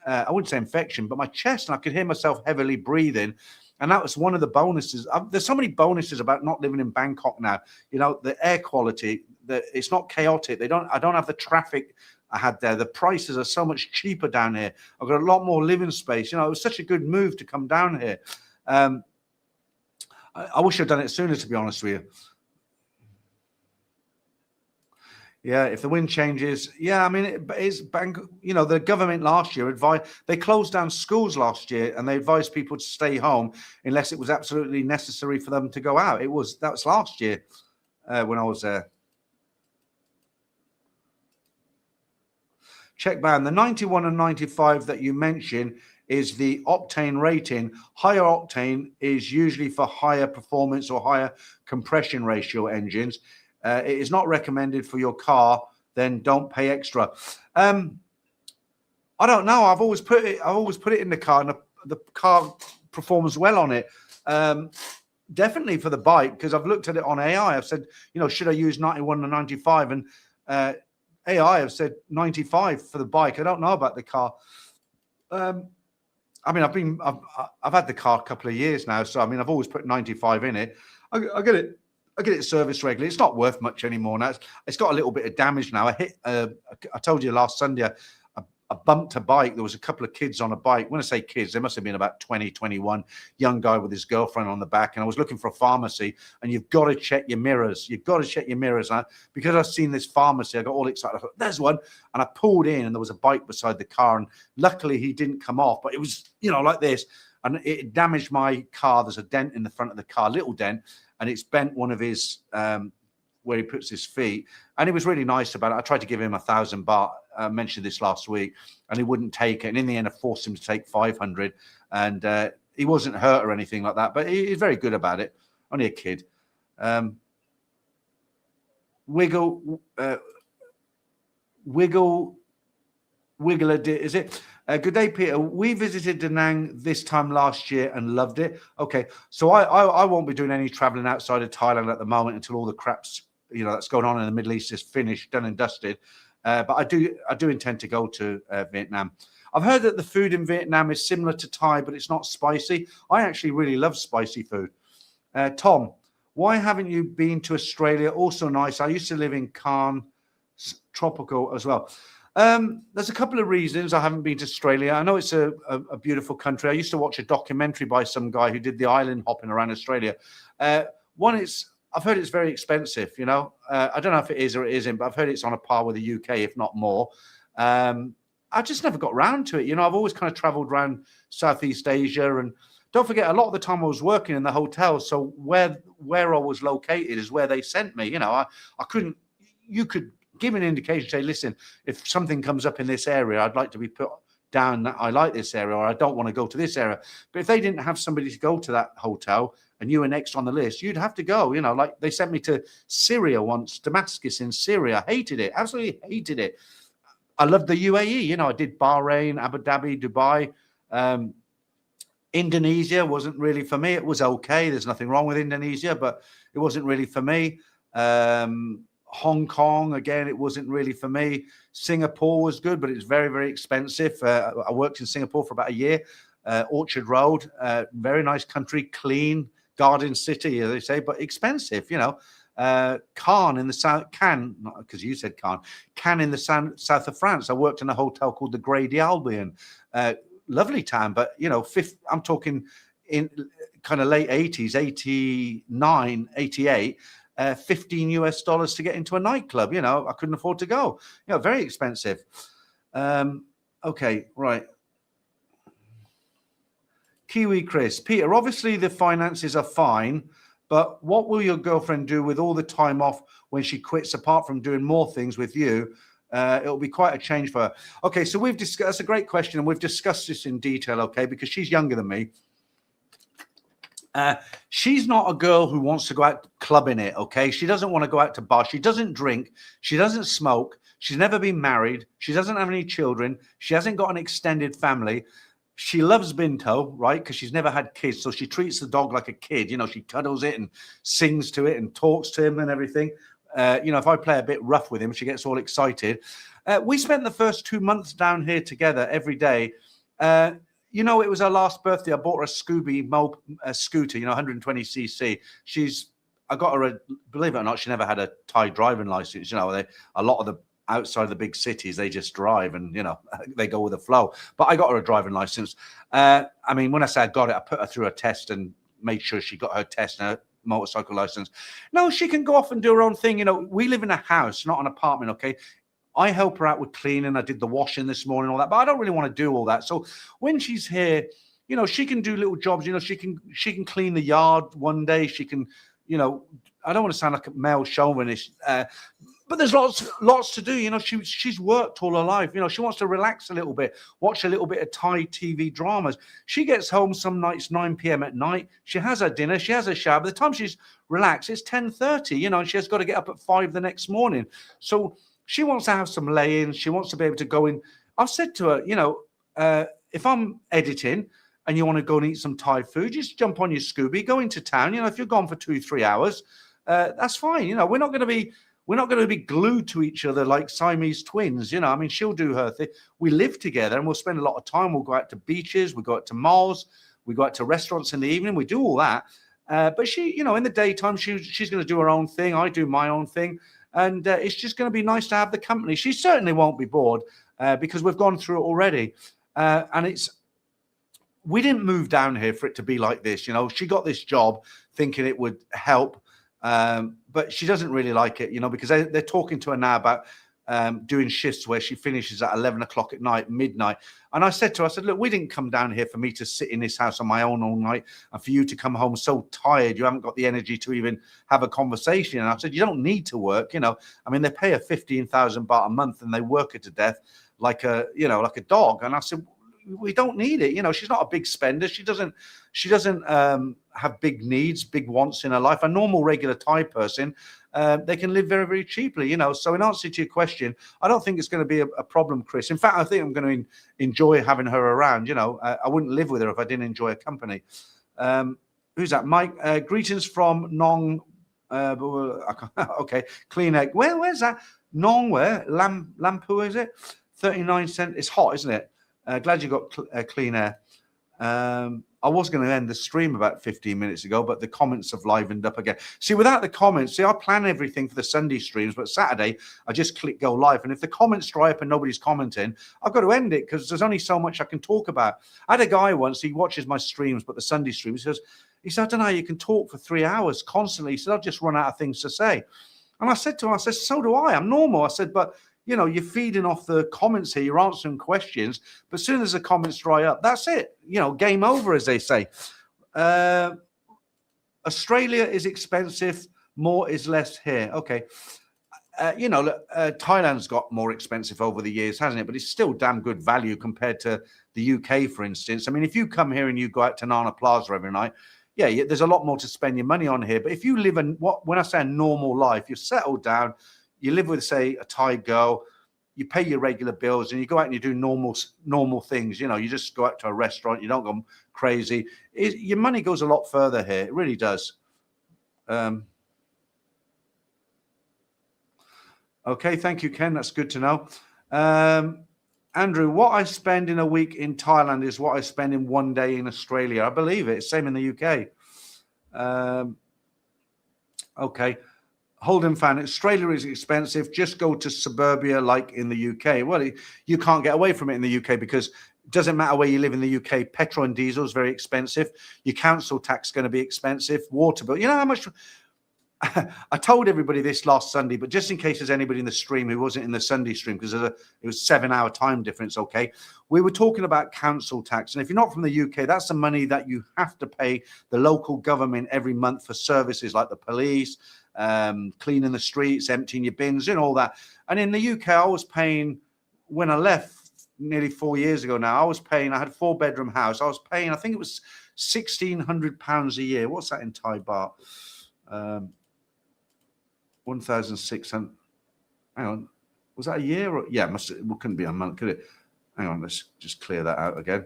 I wouldn't say infection, but my chest, and I could hear myself heavily breathing. And that was one of the bonuses. There's so many bonuses about not living in Bangkok now. The air quality, it's not chaotic. I don't have the traffic I had there. The prices are so much cheaper down here. I've got a lot more living space. It was such a good move to come down here. I wish I'd done it sooner, to be honest with you. Yeah, if the wind changes, yeah, it's Bangkok. The government last year they closed down schools last year, and they advised people to stay home unless it was absolutely necessary for them to go out. That was last year when I was there. Check ban. The 91 and 95 that you mentioned is the octane rating. Higher octane is usually for higher performance or higher compression ratio engines. It is not recommended for your car. Then don't pay extra. I don't know. I've always put it in the car, and the car performs well on it. Definitely for the bike, because I've looked at it on AI. I've said, should I use 91 and 95? And AI have said 95 for the bike. I don't know about the car. I mean, I've had the car a couple of years now, so I mean, I've always put 95 in it. I get it. I get it serviced regularly. It's not worth much anymore now. It's got a little bit of damage now. I told you last Sunday, I bumped a bike. There was a couple of kids on a bike. When I say kids, they must have been about 20, 21, young guy with his girlfriend on the back. And I was looking for a pharmacy, and you've got to check your mirrors. You've got to check your mirrors. And because I've seen this pharmacy, I got all excited. I thought, there's one. And I pulled in, and there was a bike beside the car. And luckily, he didn't come off, but it was, like this. And it damaged my car. There's a dent in the front of the car, little dent. And it's bent one of his, where he puts his feet. And he was really nice about it. I tried to give him 1,000 baht. I mentioned this last week, and he wouldn't take it. And in the end, I forced him to take 500. And he wasn't hurt or anything like that, but he's very good about it. Only a kid. Wiggle, is it? Good day, Peter. We visited Da Nang this time last year and loved it. Okay, so I won't be doing any traveling outside of Thailand at the moment until all the crap's that's going on in the Middle East is finished, done and dusted. But I do intend to go to Vietnam. I've heard that the food in Vietnam is similar to Thai, but it's not spicy. I actually really love spicy food. Tom, why haven't you been to Australia? Also nice. I used to live in Cairns, tropical as well. There's a couple of reasons I haven't been to Australia. I know it's a beautiful country. I used to watch a documentary by some guy who did the island hopping around Australia. One is, I've heard it's very expensive, I don't know if it is or it isn't, but I've heard it's on a par with the UK, if not more. I just never got round to it. I've always kind of traveled around Southeast Asia, and don't forget, a lot of the time I was working in the hotel. So where I was located is where they sent me. I couldn't, you could give an indication, say, listen, if something comes up in this area, I'd like to be put down that I like this area, or I don't want to go to this area. But if they didn't have somebody to go to that hotel and you were next on the list, you'd have to go. Like they sent me to Syria once, Damascus in Syria. Hated it, absolutely hated it. I loved the UAE. I did Bahrain, Abu Dhabi, Dubai. Indonesia wasn't really for me. It was okay. There's nothing wrong with Indonesia, but it wasn't really for me. Hong Kong, again, it wasn't really for me. Singapore was good, but it's very, very expensive. I worked in Singapore for about a year. Orchard Road, very nice country, clean, garden city, as they say, but expensive, Cannes in the south, Cannes, not because you said Cannes in the south of France. I worked in a hotel called the Grey d'Albion. Lovely town, but, I'm talking in kind of late 80s, 89, 88. $15 to get into a nightclub. I couldn't afford to go. Very expensive. Okay, right. Kiwi Chris, Peter, obviously the finances are fine, but what will your girlfriend do with all the time off when she quits, apart from doing more things with you? It'll be quite a change for her. Okay, so we've discussed, that's a great question, and we've discussed this in detail, okay, because she's younger than me. She's not a girl who wants to go out clubbing it, okay? She doesn't want to go out to bars. She doesn't drink. She doesn't smoke. She's never been married. She doesn't have any children. She hasn't got an extended family. She loves Binto, right? Because she's never had kids. So she treats the dog like a kid. She cuddles it and sings to it and talks to him and everything. If I play a bit rough with him, she gets all excited. We spent the first 2 months down here together every day. It was her last birthday. I bought her a scooter, 120cc. I got her believe it or not, she never had a Thai driving license. A lot of the outside of the big cities, they just drive and, they go with the flow. But I got her a driving license. When I say I got it, I put her through a test and made sure she got her test and her motorcycle license. No, she can go off and do her own thing. We live in a house, not an apartment, okay? I help her out with cleaning. I did the washing this morning, all that, but I don't really want to do all that. So when she's here, she can do little jobs. She can clean the yard one day. She can, I don't want to sound like a male chauvinist, but there's lots to do. She's worked all her life. She wants to relax a little bit, watch a little bit of Thai TV dramas. She gets home some nights 9 p.m. at night. She has her dinner. She has her shower. By the time she's relaxed, it's 10:30. And she has got to get up at 5 the next morning. So she wants to have some lay-ins. She wants to be able to go in. I've said to her, if I'm editing and you want to go and eat some Thai food, just jump on your Scooby, go into town. If you're gone for 2-3 hours, that's fine. We're not going to be We're not going to be glued to each other like Siamese twins. I mean, she'll do her thing. We live together and we'll spend a lot of time. We'll go out to beaches. We go out to malls. We go out to restaurants in the evening. We do all that. But she, in the daytime, she's going to do her own thing. I do my own thing. And it's just going to be nice to have the company. She certainly won't be bored because we've gone through it already. And we didn't move down here for it to be like this. She got this job thinking it would help. But she doesn't really like it, because they're talking to her now about doing shifts where she finishes at 11 o'clock at night, midnight. And I said to her, look, we didn't come down here for me to sit in this house on my own all night and for you to come home so tired you haven't got the energy to even have a conversation. And I said, you don't need to work, I mean, they pay her 15,000 baht a month and they work her to death like a dog. And I said, we don't need it. She's not a big spender. She doesn't have big needs, big wants in her life. A normal, regular Thai person, they can live very, very cheaply, So in answer to your question, I don't think it's going to be a problem, Chris. In fact, I think I'm going to enjoy having her around. I wouldn't live with her if I didn't enjoy her company. Who's that? Mike, greetings from Nong. Okay, Clean Egg. Where's that? Nong where? Lampu, is it? 39 cents. It's hot, isn't it? Glad you got clean air. I was going to end the stream about 15 minutes ago, but the comments have livened up again. See, without the comments, I plan everything for the Sunday streams, but Saturday, I just click go live. And if the comments dry up and nobody's commenting, I've got to end it because there's only so much I can talk about. I had a guy once, he watches my streams, but the Sunday streams, he said, I don't know, you can talk for 3 hours constantly. He said, I'll just run out of things to say. And I said to him, so do I. I'm normal. I said, but you're feeding off the comments here, you're answering questions, but as soon as the comments dry up, that's it. Game over, as they say. Australia is expensive, more is less here. Okay. Thailand's got more expensive over the years, hasn't it? But it's still damn good value compared to the UK, for instance. I mean, if you come here and you go out to Nana Plaza every night, yeah, there's a lot more to spend your money on here. But if you live when I say a normal life, you're settled down, you live with, say, a Thai girl, you pay your regular bills and you go out and you do normal things. You just go out to a restaurant, you don't go crazy. Your money goes a lot further here. It really does. Okay, thank you, Ken. That's good to know. Andrew, what I spend in a week in Thailand is what I spend in one day in Australia. I believe it. Same in the UK. Okay. Holden fan, Australia is expensive. Just go to suburbia like in the UK. Well, you can't get away from it in the UK because it doesn't matter where you live in the UK. Petrol and diesel is very expensive. Your council tax is going to be expensive. Water bill. You know how much? I told everybody this last Sunday, but just in case there's anybody in the stream who wasn't in the Sunday stream because it was 7-hour time difference. Okay, we were talking about council tax, and if you're not from the UK, that's the money that you have to pay the local government every month for services like the police, cleaning the streets, emptying your bins, and all that. And in the UK, I was paying, when I left nearly 4 years ago now, I had a 4-bedroom house. I was paying, I think it was £1,600 a year. What's that in Thai baht? 1,600. Hang on. Was that a year? Yeah, it couldn't be a month, could it? Hang on, let's just clear that out again.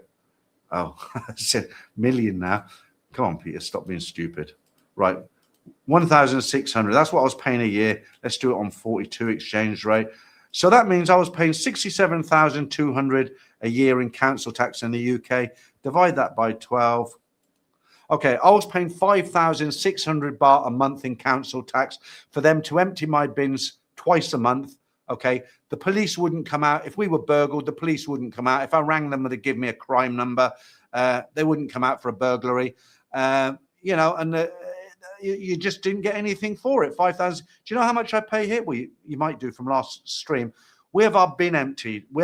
Oh, it's a million now. Come on, Peter, stop being stupid. Right. 1,600. That's what I was paying a year. Let's do it on 42 exchange rate. So that means I was paying 67,200 a year in council tax in the UK. Divide that by 12. Okay, I was paying 5,600 baht a month in council tax for them to empty my bins twice a month. Okay, the police wouldn't come out. If we were burgled, the police wouldn't come out. If I rang them, they'd give me a crime number. They wouldn't come out for a burglary. You just didn't get anything for it. 5,000. Do you know how much I pay here? Well, you might do from last stream. We have our bin emptied. We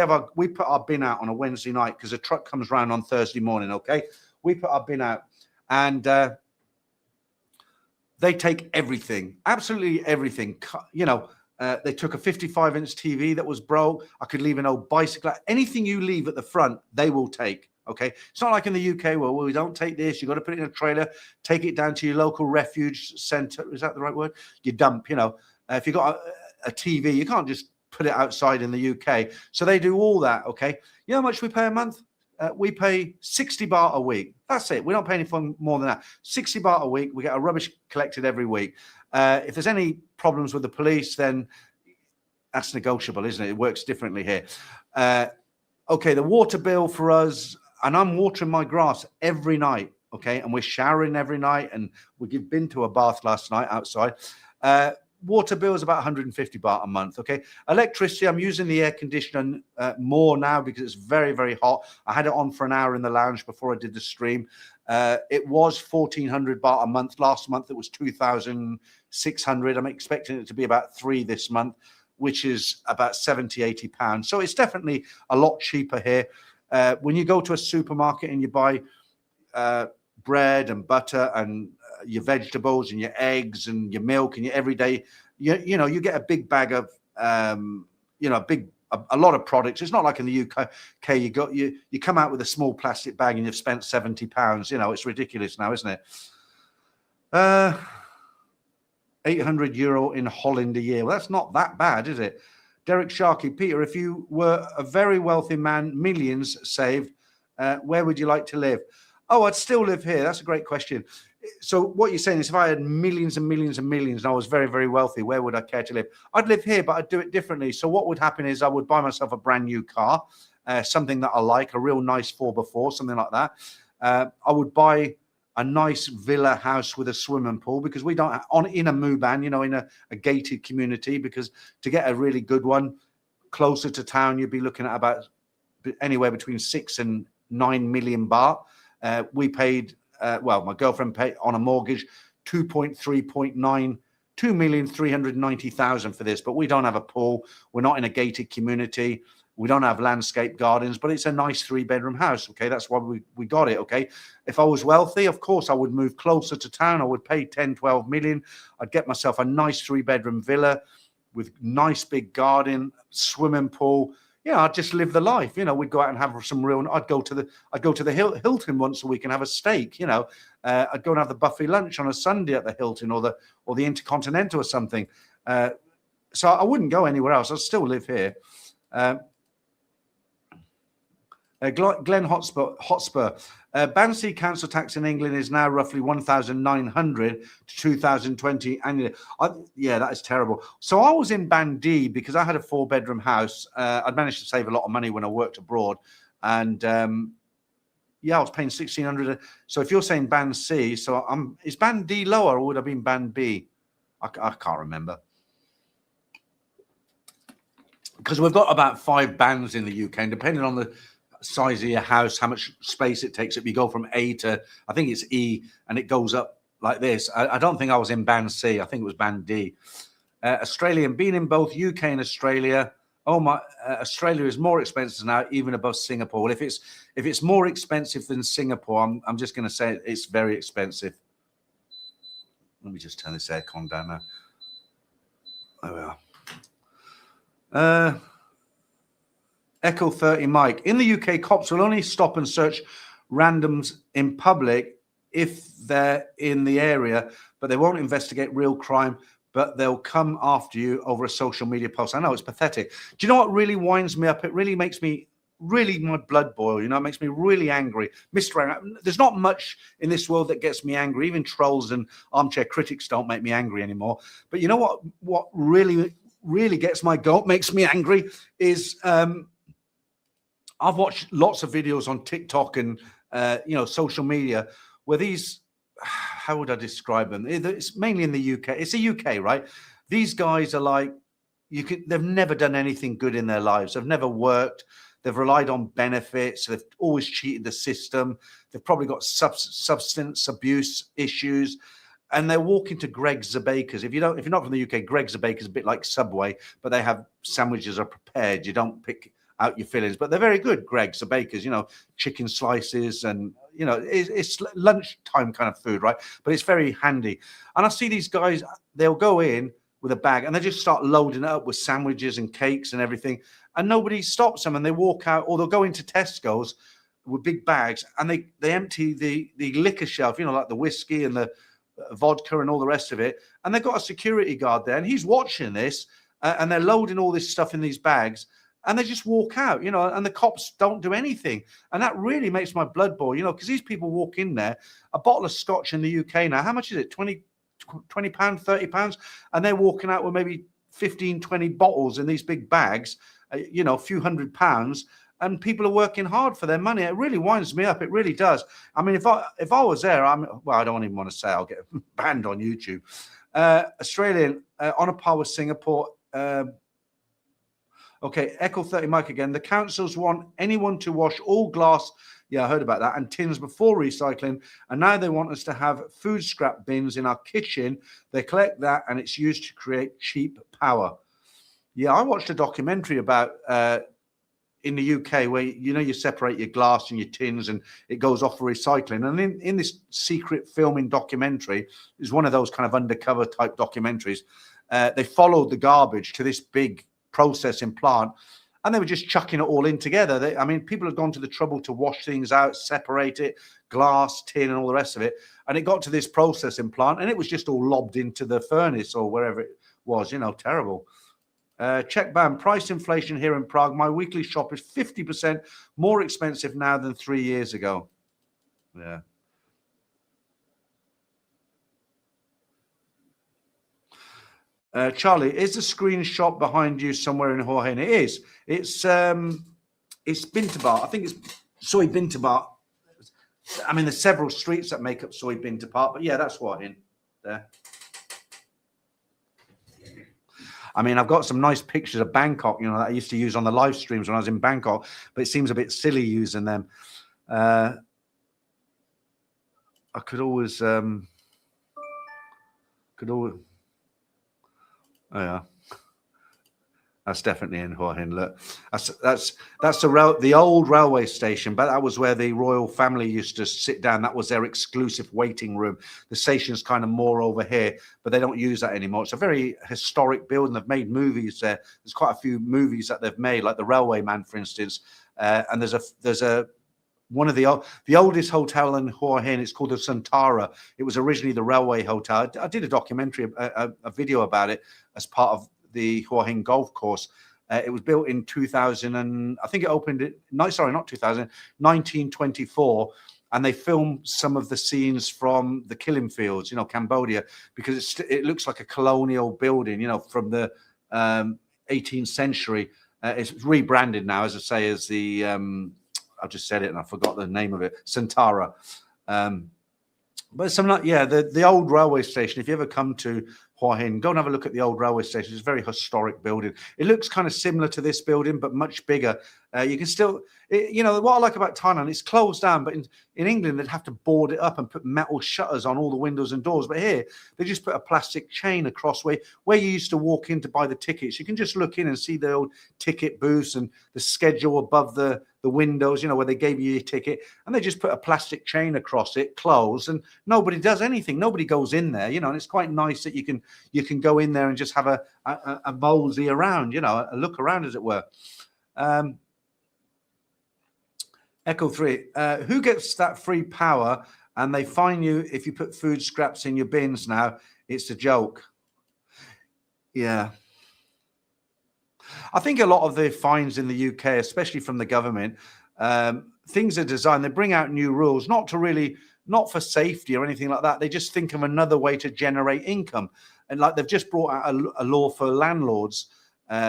put our bin out on a Wednesday night because a truck comes round on Thursday morning. Okay, we put our bin out, and they take everything, absolutely everything. They took a 55-inch TV that was broke. I could leave an old bicycle. Anything you leave at the front, they will take. Okay, it's not like in the UK where we don't take this. You got to put it in a trailer, take it down to your local refuge centre. Is that the right word? You dump. If you got a TV, you can't just put it outside in the UK. So they do all that. Okay, you know how much we pay a month? We pay 60 baht a week. That's it. We don't pay anything more than that. 60 baht a week. We get our rubbish collected every week. If there's any problems with the police, then that's negotiable, isn't it? It works differently here. Okay, the water bill for us, and I'm watering my grass every night, okay, and we're showering every night, and we've been to a bath last night outside. Water bill is about 150 baht a month, okay. Electricity, I'm using the air conditioner more now because it's very, very hot. I had it on for an hour in the lounge before I did the stream. It was 1,400 baht a month. Last month it was 2,600. I'm expecting it to be about 3 this month, which is about 70, 80 pounds. So it's definitely a lot cheaper here. When you go to a supermarket and you buy bread and butter and your vegetables and your eggs and your milk and your everyday, you know, you get a big bag of, you know, a lot of products. It's not like in the UK, you come out with a small plastic bag and you've spent 70 pounds. You know, it's ridiculous now, isn't it? 800 euro in Holland a year. Well, that's not that bad, is it? Derek Sharkey, Peter, if you were a very wealthy man, millions saved, where would you like to live? Oh, I'd still live here. That's a great question. So what you're saying is if I had millions and millions and millions and I was very, very wealthy, where would I care to live? I'd live here, but I'd do it differently. So what would happen is I would buy myself a brand new car, something that I like, a real nice 4x4, something like that. I would buy a nice villa house with a swimming pool, because we don't in a Muban, you know, in a gated community, because to get a really good one closer to town, you'd be looking at about anywhere between 6 and 9 million baht. We paid, well, my girlfriend paid on a mortgage 2,390,000 for this, but we don't have a pool. We're not in a gated community. We don't have landscape gardens, but it's a nice 3-bedroom house. Okay, that's why we got it. Okay, if I was wealthy, of course, I would move closer to town. I would pay 10, 12 million. I'd get myself a nice 3-bedroom villa with nice big garden, swimming pool. Yeah, I'd just live the life. You know, we'd go out and have some real. I'd go to the Hilton once a week and have a steak. You know, I'd go and have the buffet lunch on a Sunday at the Hilton or the Intercontinental or something. So I wouldn't go anywhere else. I'd still live here. Glenn Hotspur. Bansi council tax in England is now roughly 1,900 to 2020 annually. Yeah, that is terrible. So I was in Band D because I had a 4-bedroom house. I'd managed to save a lot of money when I worked abroad, and yeah, I was paying 1,600. So if you're saying Band C, so is Band D lower or would have been Band B? I can't remember, because we've got about 5 bands in the UK, and depending on the size of your house, how much space it takes up, you go from A to, I think it's E, and it goes up like this. I don't think I was in Band C. I think it was Band D. Australian, being in both UK and Australia. Oh my, Australia is more expensive now, even above Singapore. Well, if it's more expensive than Singapore, I'm just going to say it's very expensive. Let me just turn this aircon down now. There we are. Echo 30 Mike. In the UK, cops will only stop and search randoms in public if they're in the area, but they won't investigate real crime, but they'll come after you over a social media post. I know, it's pathetic. Do you know what really winds me up? It really makes me, my blood boil, you know, it makes me really angry. There's not much in this world that gets me angry. Even trolls and armchair critics don't make me angry anymore. But you know what really gets my goat, makes me angry is, I've watched lots of videos on TikTok and, you know, social media where these, how would I describe them? It's mainly in the UK. It's the UK, right? These guys are like, they've never done anything good in their lives. They've never worked. They've relied on benefits. They've always cheated the system. They've probably got substance abuse issues. And they're walking to Greggs the Bakers. If you're not from the UK, Greggs the Bakers is a bit like Subway, but they have sandwiches are prepared. You don't pick out your fillings, but they're very good. Greggs the Bakers, you know, chicken slices, and you know, it's lunchtime kind of food, right? But it's very handy. And I see these guys, they'll go in with a bag and they just start loading it up with sandwiches and cakes and everything, and nobody stops them, and they walk out, or they'll go into Tesco's with big bags and they empty the liquor shelf, you know, like the whiskey and the vodka and all the rest of it, and they've got a security guard there and he's watching this, and they're loading all this stuff in these bags, and they just walk out, you know, and the cops don't do anything. And that really makes my blood boil, you know, because these people walk in there. A bottle of scotch in the UK now, how much is it? 20 £20, £30, and they're walking out with maybe 15, 20 bottles in these big bags, you know, a few £100, and people are working hard for their money. It really winds me up. It really does. I mean, if I was there, well, I don't even want to say, I'll get banned on YouTube. Australian, on a par with Singapore. Okay, Echo 30 Mike again. The councils want anyone to wash all glass, yeah, I heard about that, and tins before recycling. And now they want us to have food scrap bins in our kitchen. They collect that and it's used to create cheap power. Yeah, I watched a documentary about in the UK where, you know, you separate your glass and your tins and it goes off for recycling. And in this secret filming documentary, is one of those kind of undercover type documentaries, they followed the garbage to this big processing plant, and they were just chucking it all in together. I mean, people have gone to the trouble to wash things out, separate it, glass, tin, and all the rest of it. And it got to this processing plant, and it was just all lobbed into the furnace or wherever it was. You know, terrible. Check ban, price inflation here in Prague. My weekly shop is 50% more expensive now than 3 years ago. Yeah. Charlie, is the screenshot behind you somewhere in Hua Hin? It is. It's Bintabat. I think it's Soy Bintabat. I mean, there's several streets that make up Soy Bintabat, but yeah, that's Hua Hin there. I mean, I've got some nice pictures of Bangkok, you know, that I used to use on the live streams when I was in Bangkok, but it seems a bit silly using them. I could always, oh yeah, that's definitely in Hua Hin. Look, that's the old railway station, but that was where the royal family used to sit down. That was their exclusive waiting room. The station's kind of more over here, but they don't use that anymore. It's a very historic building. They've made movies there. There's quite a few movies that they've made, like The Railway Man, for instance. And there's one of the oldest hotel in Hua Hin. It's called the Santara. It was originally the railway hotel. I did a documentary, a video about it as part of the Hua Hin golf course. It was built in 2000, and I think it opened not 2000, 1924. And they filmed some of the scenes from the killing fields, you know, Cambodia, because it looks like a colonial building, you know, from the 18th century. It's rebranded now, as I say, as the I just said it and I forgot the name of it, Santara. But some, yeah, the old railway station. If you ever come to Hua Hin, go and have a look at the old railway station. It's a very historic building. It looks kind of similar to this building, but much bigger. You can still, you know, what I like about Thailand, it's closed down, but in England, they'd have to board it up and put metal shutters on all the windows and doors. But here, they just put a plastic chain across where you used to walk in to buy the tickets. You can just look in and see the old ticket booths and the schedule above the windows, you know, where they gave you your ticket, and they just put a plastic chain across it, closed, and nobody does anything. Nobody goes in there, you know, and it's quite nice that you can go in there and just have a mosey around, you know, a look around, as it were. Echo 3, who gets that free power and they fine you if you put food scraps in your bins now? It's a joke. Yeah. I think a lot of the fines in the UK, especially from the government, things are designed, they bring out new rules, not for safety or anything like that. They just think of another way to generate income. And like they've just brought out a law for landlords,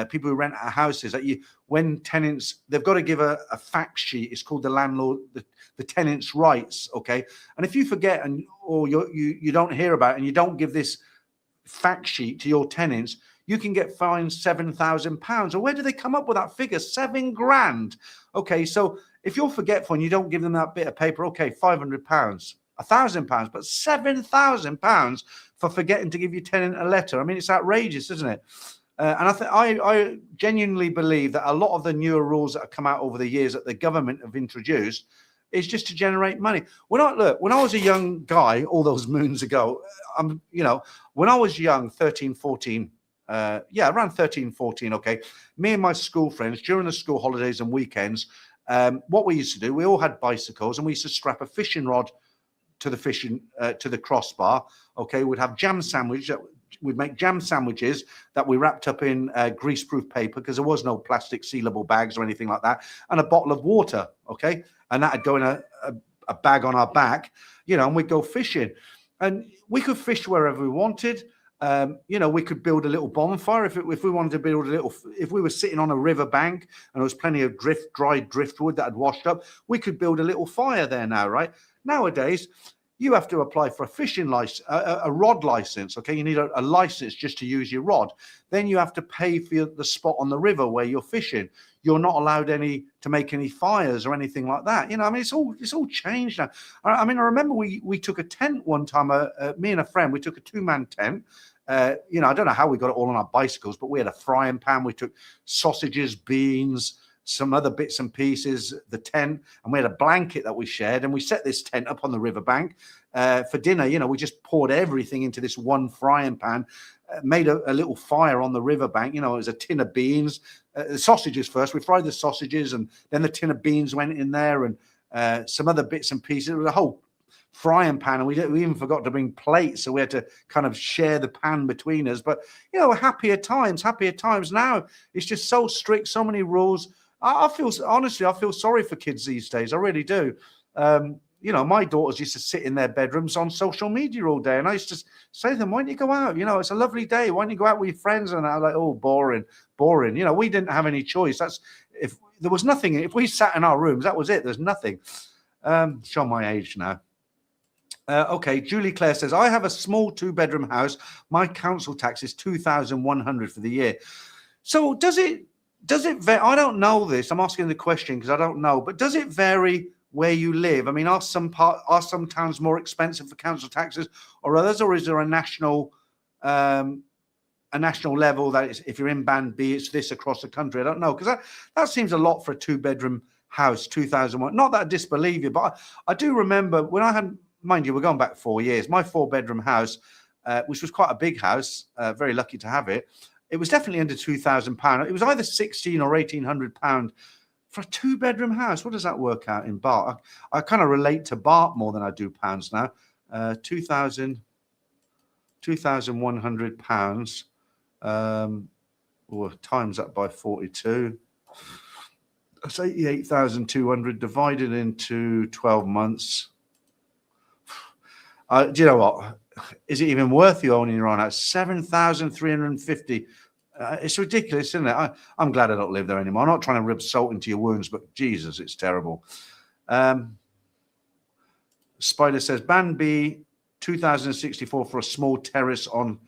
people who rent out houses, that when tenants, they've got to give a fact sheet. It's called the landlord, the tenant's rights. Okay. And if you forget or you don't hear about it and you don't give this fact sheet to your tenants, you can get fined £7,000. Or where do they come up with that figure? 7 grand. Okay, so if you're forgetful and you don't give them that bit of paper, okay, £500, £1,000, but £7,000 for forgetting to give your tenant a letter. I mean, it's outrageous, isn't it? And I genuinely believe that a lot of the newer rules that have come out over the years that the government have introduced is just to generate money. When I was a young guy all those moons ago, you know, when I was young, 13, 14, around 13, 14, okay, me and my school friends, during the school holidays and weekends, what we used to do, we all had bicycles and we used to strap a fishing rod to the crossbar. Okay, we'd have jam sandwich. We'd make jam sandwiches that we wrapped up in greaseproof paper, because there was no plastic sealable bags or anything like that, and a bottle of water. Okay, and that'd go in a bag on our back, you know, and we'd go fishing. And we could fish wherever we wanted. We could build a little bonfire if we wanted to build a little. If we were sitting on a river bank and there was plenty of dry driftwood that had washed up, we could build a little fire there now, right? Nowadays, you have to apply for a fishing license, a rod license. Okay, you need a license just to use your rod. Then you have to pay for the spot on the river where you're fishing. You're not allowed to make any fires or anything like that. I mean, it's all changed now. I mean, I remember we took a tent one time. Me and a friend, we took a 2-man tent. I don't know how we got it all on our bicycles, but we had a frying pan. We took sausages, beans, some other bits and pieces, the tent, and we had a blanket that we shared, and we set this tent up on the riverbank for dinner. We just poured everything into this one frying pan, made a little fire on the riverbank. It was a tin of beans, the sausages first. We fried the sausages, and then the tin of beans went in there, and some other bits and pieces. It was a whole frying pan, and we even forgot to bring plates, so we had to kind of share the pan between us. But happier times now. It's just so strict, so many rules. I feel sorry for kids these days. I really do. My daughters used to sit in their bedrooms on social media all day, and I used to say to them, why don't you go out? It's a lovely day. Why don't you go out with your friends? And I was like, oh, boring. We didn't have any choice. If there was nothing, if we sat in our rooms, that was it. There's nothing. Show my age now. Okay, Julie Claire says, I have a small 2-bedroom house. My council tax is 2,100 for the year. So does it vary? I don't know this. I'm asking the question because I don't know. But does it vary where you live? I mean, are some towns more expensive for council taxes or others, or is there a national level that if you're in Band B, it's this across the country? I don't know, because that seems a lot for a 2-bedroom house, 2,001. Not that I disbelieve you, but I do remember when I had, mind you, we're going back 4 years, my 4-bedroom house, which was quite a big house, very lucky to have it. It was definitely under £2,000. It was either £1,600 or £1,800 for a 2-bedroom house. What does that work out in baht? I kind of relate to baht more than I do pounds now. £2,100. Times that by 42. That's 88,200 divided into 12 months. Do you know what? Is it even worth you owning your own house? 7,350. It's ridiculous, isn't it? I'm glad I don't live there anymore. I'm not trying to rub salt into your wounds, but Jesus, it's terrible. Spider says, Band B, 2,064 for a small terrace on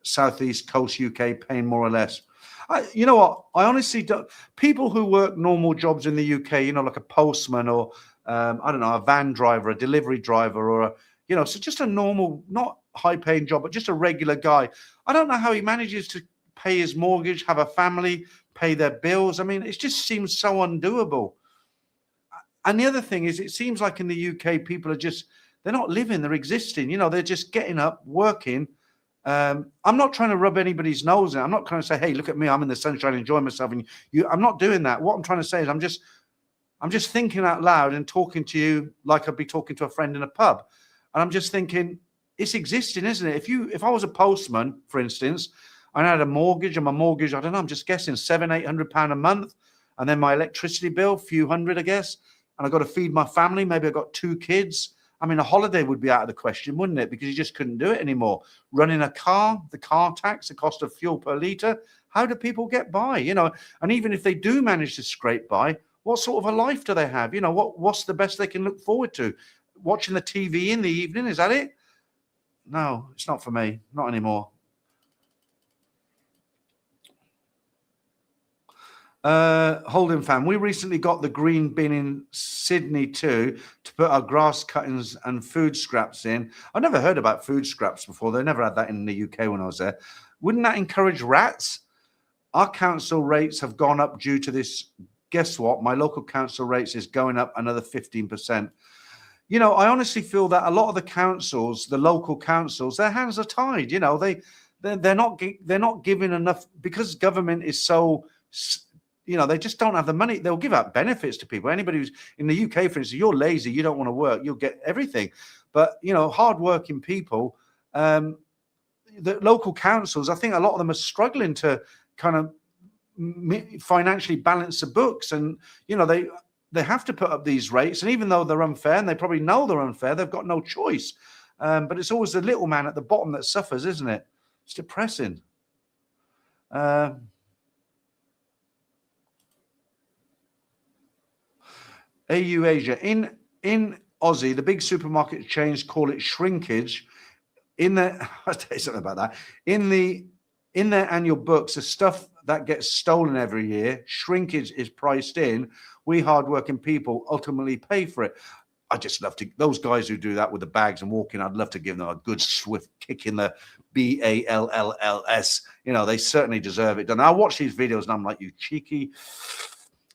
southeast coast UK, paying more or less. You know what? I honestly don't. People who work normal jobs in the UK, like a postman or, I don't know, a van driver, a delivery driver, or so just a normal, not high-paying job, but just a regular guy. I don't know how he manages to pay his mortgage, have a family, pay their bills. I mean, it just seems so undoable. And the other thing is, it seems like in the UK, people are they're not living, they're existing. They're just getting up, working. I'm not trying to rub anybody's nose in. I'm not trying to say, hey, look at me, I'm in the sunshine, enjoying myself. And I'm not doing that. What I'm trying to say is I'm just thinking out loud and talking to you like I'd be talking to a friend in a pub. And I'm just thinking, it's existing, isn't it? If I was a postman, for instance, and I had a mortgage, and my mortgage, I don't know, I'm just guessing £700-800 a month, and then my electricity bill, a few hundred, I guess, and I got to feed my family. Maybe I got 2 kids. I mean, a holiday would be out of the question, wouldn't it? Because you just couldn't do it anymore. Running a car, the car tax, the cost of fuel per litre. How do people get by? And even if they do manage to scrape by, what sort of a life do they have? What's the best they can look forward to? Watching the TV in the evening, is that it? No, it's not for me. Not anymore. Holden fan, we recently got the green bin in Sydney too to put our grass cuttings and food scraps in. I've never heard about food scraps before. They never had that in the UK when I was there. Wouldn't that encourage rats? Our council rates have gone up due to this. Guess what? My local council rates is going up another 15%. I honestly feel that a lot of the councils, the local councils, their hands are tied. They're not giving enough because government is so. They just don't have the money. They'll give out benefits to people. Anybody who's in the UK, for instance, you're lazy, you don't want to work, you'll get everything. But, hardworking people, the local councils, I think a lot of them are struggling to kind of financially balance the books. And, they have to put up these rates. And even though they're unfair, and they probably know they're unfair, they've got no choice. But it's always the little man at the bottom that suffers, isn't it? It's depressing. AU Asia. In Aussie, the big supermarket chains call it shrinkage. I'll tell you something about that. In their annual books, the stuff that gets stolen every year, shrinkage is priced in. We hardworking people ultimately pay for it. I just love to, those guys who do that with the bags and walking, I'd love to give them a good swift kick in the BALLLS. You know, they certainly deserve it. And I watch these videos and I'm like, you cheeky.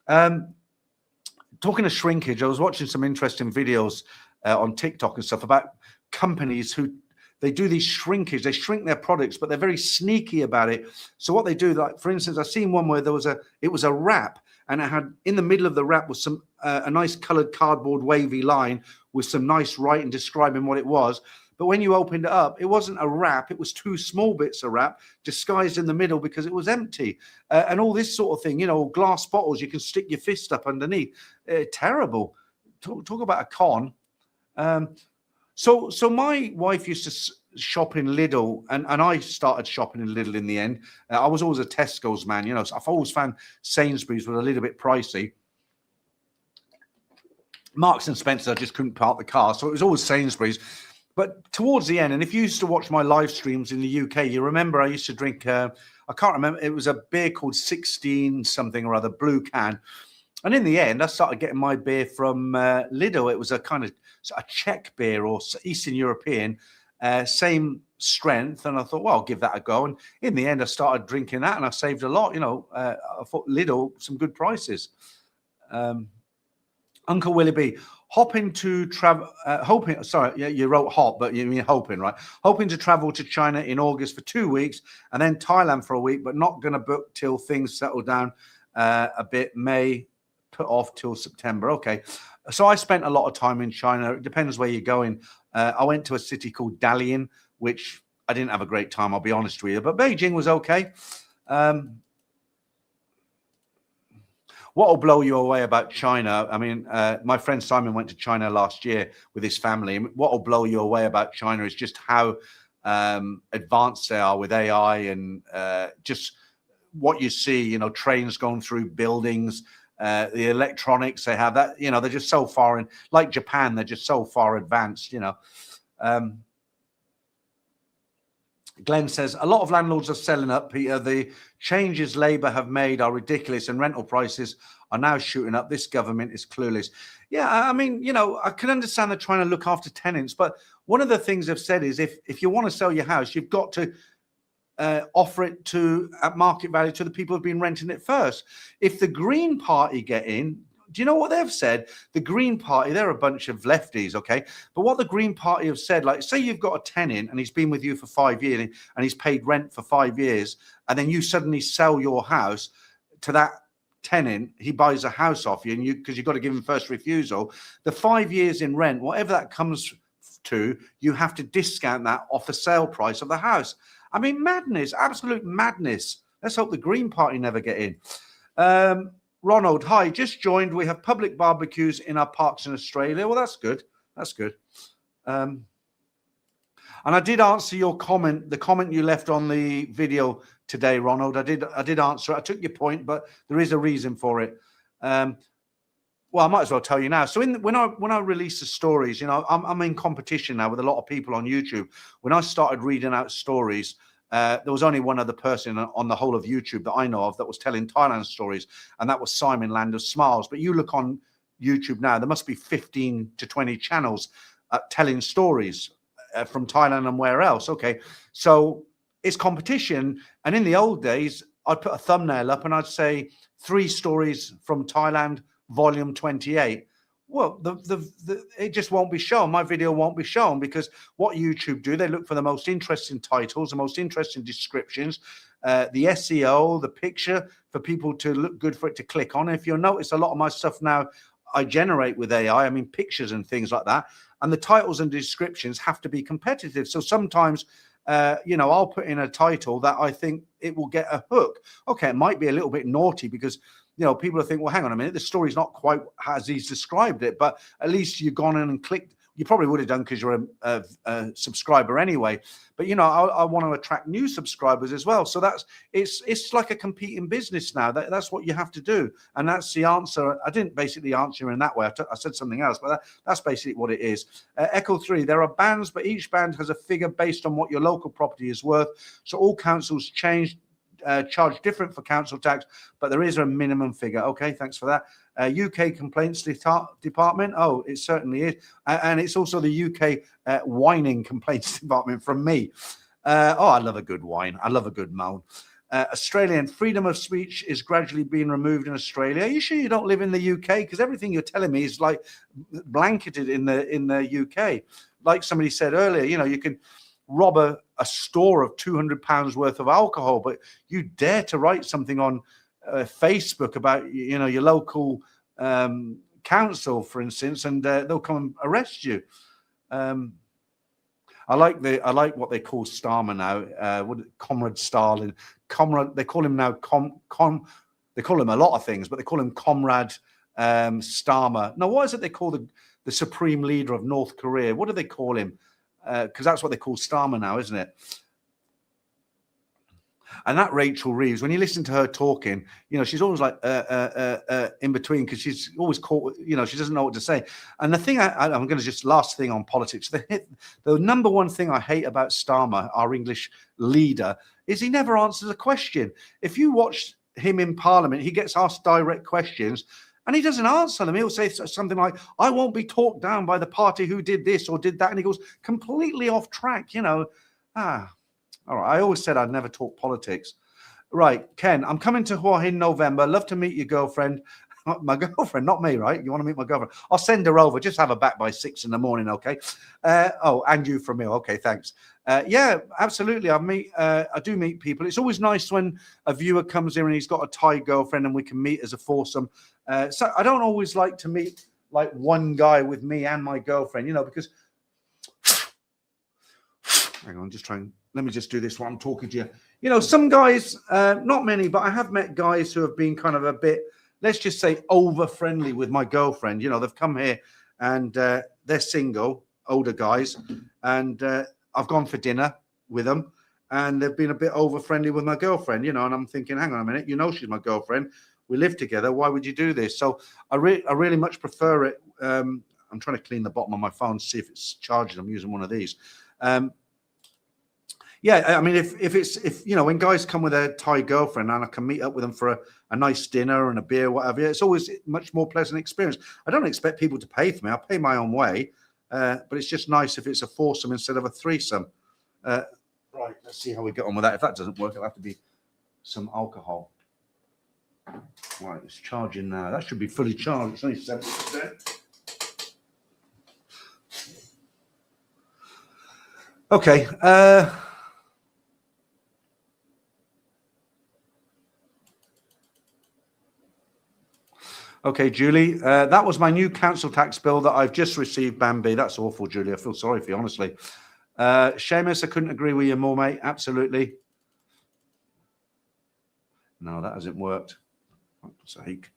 Talking of shrinkage, I was watching some interesting videos on TikTok and stuff about companies who they do these shrinkage. They shrink their products, but they're very sneaky about it. So what they do, like for instance, I've seen one where it was a wrap, and it had in the middle of the wrap was some a nice coloured cardboard wavy line with some nice writing describing what it was. But when you opened it up, it wasn't a wrap. It was two small bits of wrap disguised in the middle because it was empty. And all this sort of thing, you know, glass bottles, you can stick your fist up underneath. Terrible. Talk about a con. So my wife used to shop in Lidl, and I started shopping in Lidl in the end. I was always a Tesco's man, you know, so I've always found Sainsbury's was a little bit pricey. Marks and Spencer, I just couldn't park the car, so it was always Sainsbury's. But towards the end, and if you used to watch my live streams in the UK, you remember I used to drink, I can't remember, it was a beer called 16 something or other, blue can. And in the end, I started getting my beer from Lidl. It was a kind of a Czech beer or Eastern European, same strength. And I thought, well, I'll give that a go. And in the end, I started drinking that and I saved a lot. You know, I thought Lidl, some good prices. Uncle Willie B, hoping to travel, yeah, you wrote hop, but you mean hoping, right? Hoping to travel to China in August for 2 weeks and then Thailand for a week, but not going to book till things settle down a bit. May put off till September. Okay. So I spent a lot of time in China. It depends where you're going. I went to a city called Dalian, which I didn't have a great time, I'll be honest with you, but Beijing was okay. What will blow you away about China? I mean, my friend Simon went to China last year with his family. What will blow you away about China is just how advanced they are with AI and just what you see, you know, trains going through buildings, the electronics they have, that, you know, they're just so far in, like Japan, they're just so far advanced, you know. Glenn says, a lot of landlords are selling up, Peter. The changes Labour have made are ridiculous and rental prices are now shooting up. This government is clueless. Yeah, I mean, you know, I can understand they're trying to look after tenants, but one of the things they've said is if you want to sell your house, you've got to offer it to at market value to the people who've been renting it first. If the Green Party get in, do you know what they've said? The Green Party, they're a bunch of lefties, okay? But what the Green Party have said, like, say you've got a tenant and he's been with you for 5 years and he's paid rent for 5 years, and then you suddenly sell your house to that tenant, he buys a house off you, and because you've got to give him first refusal, the 5 years in rent, whatever that comes to, you have to discount that off the sale price of the house. I mean, madness, absolute madness. Let's hope the Green Party never get in. Ronald, hi, just joined. We have public barbecues in our parks in Australia. Well, that's good. That's good. And I did answer your comment, the comment you left on the video today, Ronald. I did answer it. I took your point, but there is a reason for it. Well, I might as well tell you now. So when I release the stories, you know, I'm in competition now with a lot of people on YouTube. When I started reading out stories, there was only one other person on the whole of YouTube that I know of that was telling Thailand stories, and that was Simon Land of Smiles. But you look on YouTube now, there must be 15 to 20 channels telling stories from Thailand and where else. Okay, so it's competition. And in the old days, I'd put a thumbnail up and I'd say 3 stories from Thailand, volume 28. Well, it just won't be shown. My video won't be shown because what YouTube do, they look for the most interesting titles, the most interesting descriptions, the SEO, the picture for people to look good for it to click on. If you'll notice, a lot of my stuff now I generate with AI, I mean pictures and things like that. And the titles and descriptions have to be competitive. So sometimes, you know, I'll put in a title that I think it will get a hook. Okay, it might be a little bit naughty because, you know, people will think, well, hang on a minute, the story's not quite as he's described it, but at least you've gone in and clicked. You probably would have done because you're a subscriber anyway. But you know, I want to attract new subscribers as well. So it's like a competing business now. That's what you have to do, and that's the answer. I didn't basically answer you in that way. I said something else, but that's basically what it is. Echo 3. There are bands, but each band has a figure based on what your local property is worth. So all councils charge different for council tax, but there is a minimum figure. Okay, thanks for that. UK Complaints Department. Oh, it certainly is. And it's also the UK Whining Complaints Department from me. I love a good whine. I love a good moan. Australian freedom of speech is gradually being removed in Australia. Are you sure you don't live in the UK? Because everything you're telling me is like blanketed in the UK. Like somebody said earlier, you know, you can rob a store of £200 worth of alcohol, but you dare to write something on Facebook about, you know, your local council, for instance, and they'll come and arrest you. I like what they call Starmer now. Comrade Stalin, Comrade. They call him now They call him a lot of things, but they call him Comrade Starmer. Now, what is it they call the supreme leader of North Korea? What do they call him? Because that's what they call Starmer now, isn't it? And that Rachel Reeves, when you listen to her talking, you know, she's always like in between, because she's always caught, you know, she doesn't know what to say. And the thing I'm going to just last thing on politics, the number one thing I hate about Starmer, our English leader, is he never answers a question. If you watch him in Parliament, he gets asked direct questions and he doesn't answer them. He'll say something like, I won't be talked down by the party who did this or did that. And he goes completely off track, you know. All right. I always said I'd never talk politics. Right. Ken, I'm coming to Hua Hin November. Love to meet your girlfriend. My girlfriend, not me, right? You want to meet my girlfriend? I'll send her over. Just have her back by 6 in the morning, okay? And you from me. Okay, thanks. Yeah, absolutely. I do meet people. It's always nice when a viewer comes in and he's got a Thai girlfriend and we can meet as a foursome. So I don't always like to meet like one guy with me and my girlfriend, you know, because hang on, let me just do this while I'm talking to you. You know, some guys, not many, but I have met guys who have been kind of a bit, let's just say, over friendly with my girlfriend. You know, they've come here and they're single, older guys, and I've gone for dinner with them and they've been a bit over friendly with my girlfriend, you know, and I'm thinking, hang on a minute, you know, she's my girlfriend. We live together. Why would you do this? So I really much prefer it. I'm trying to clean the bottom of my phone to see if it's charging. I'm using one of these. Yeah, I mean, if you know, when guys come with a Thai girlfriend and I can meet up with them for a nice dinner and a beer, whatever, it's always much more pleasant experience. I don't expect people to pay for me. I'll pay my own way, but it's just nice if it's a foursome instead of a threesome. Right, let's see how we get on with that. If that doesn't work, it'll have to be some alcohol. Right, it's charging now. That should be fully charged. It's only 70%. Okay. Okay, Julie, that was my new council tax bill that I've just received, Bambi. That's awful, Julie. I feel sorry for you, honestly. Seamus, I couldn't agree with you more, mate. Absolutely. No, that hasn't worked. For fuck's sake.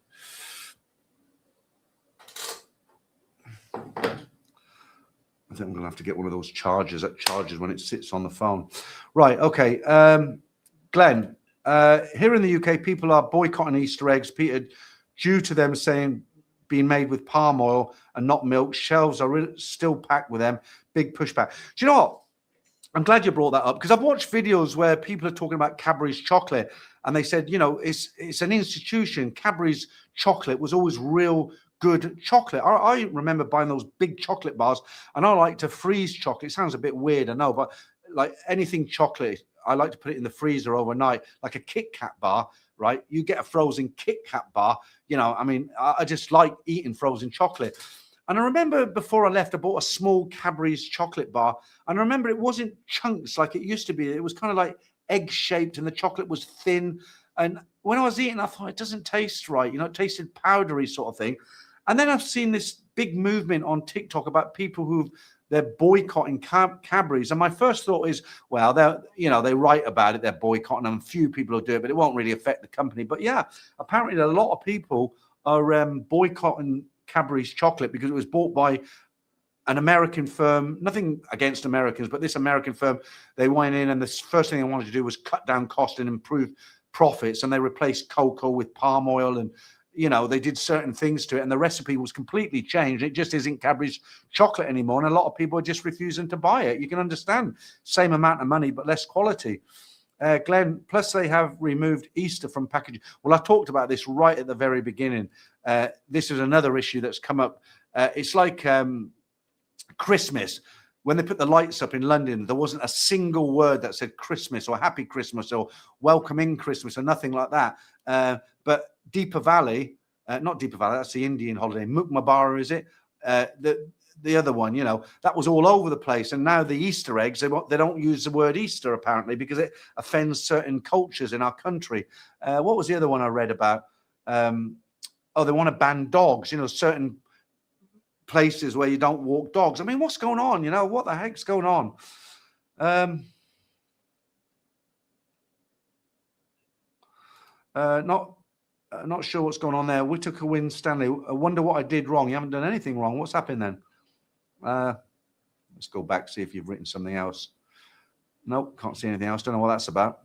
I think I'm going to have to get one of those chargers that charges when it sits on the phone. Right, okay. Glenn, here in the UK, people are boycotting Easter eggs, Peter, due to them saying being made with palm oil and not milk. Shelves are still packed with them. Big pushback. Do you know what? I'm glad you brought that up, because I've watched videos where people are talking about Cadbury's chocolate and they said, you know, it's an institution. Cadbury's chocolate was always real good chocolate. I remember buying those big chocolate bars and I like to freeze chocolate. It sounds a bit weird, I know, but like anything chocolate, I like to put it in the freezer overnight, like a Kit Kat bar, right? You get a frozen Kit Kat bar, you know, I mean, I just like eating frozen chocolate. And I remember before I left, I bought a small Cadbury's chocolate bar. And I remember it wasn't chunks like it used to be. It was kind of like egg-shaped and the chocolate was thin. And when I was eating, I thought, it doesn't taste right. You know, it tasted powdery sort of thing. And then I've seen this big movement on TikTok about people they're boycotting Cadbury's. And my first thought is, well, they write about it, they're boycotting them. Few people will do it, but it won't really affect the company. But yeah, apparently a lot of people are boycotting Cadbury's chocolate because it was bought by an American firm, nothing against Americans, but this American firm, they went in and the first thing they wanted to do was cut down cost and improve profits. And they replaced cocoa with palm oil, and, they did certain things to it. And the recipe was completely changed. It just isn't Cadbury's chocolate anymore. And a lot of people are just refusing to buy it. You can understand, same amount of money, but less quality. Glenn, plus they have removed Easter from packaging. Well, I talked about this right at the very beginning. This is another issue that's come up. It's like Christmas. When they put the lights up in London, there wasn't a single word that said Christmas or Happy Christmas or Welcoming Christmas or nothing like that. But Deepa Valley, not Deepa Valley, that's the Indian holiday. Mukmabara, is it? The other one, that was all over the place. And now the Easter eggs, they don't use the word Easter, apparently, because it offends certain cultures in our country. What was the other one I read about? They want to ban dogs, certain places where you don't walk dogs. I mean, what's going on? What the heck's going on? Not sure what's going on there. Whitaker wins Stanley. I wonder what I did wrong. You haven't done anything wrong. What's happened then? Let's go back, see if you've written something else. Nope, can't see anything else. Don't know what that's about.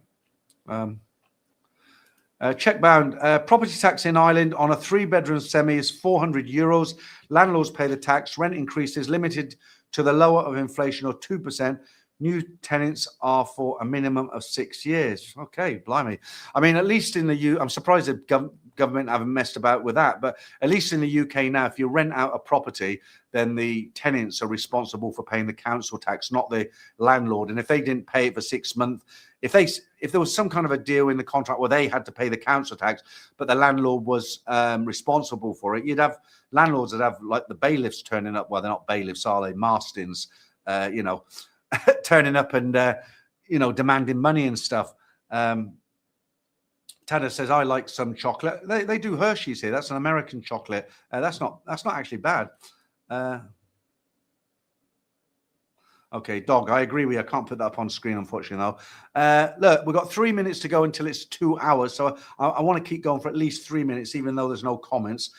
Check bound. Property tax in Ireland on a 3-bedroom semi is €400. Landlords pay the tax. Rent increases limited to the lower of inflation or 2%. New tenants are for a minimum of 6 years. Okay, blimey. I mean, at least in the I'm surprised the government haven't messed about with that. But at least in the UK now, if you rent out a property, then the tenants are responsible for paying the council tax, not the landlord. And if they didn't pay it for 6 months, if there was some kind of a deal in the contract where they had to pay the council tax, but the landlord was responsible for it, you'd have landlords that have like the bailiffs turning up. Well, they're not bailiffs, are they? Marstons, turning up and demanding money and stuff. Tada says, I like some chocolate. They do Hershey's here. That's an American chocolate. That's not actually bad. Okay, dog, I agree with you. I can't put that up on screen, unfortunately, though. Look, we've got 3 minutes to go until it's 2 hours. So I want to keep going for at least 3 minutes, even though there's no comments.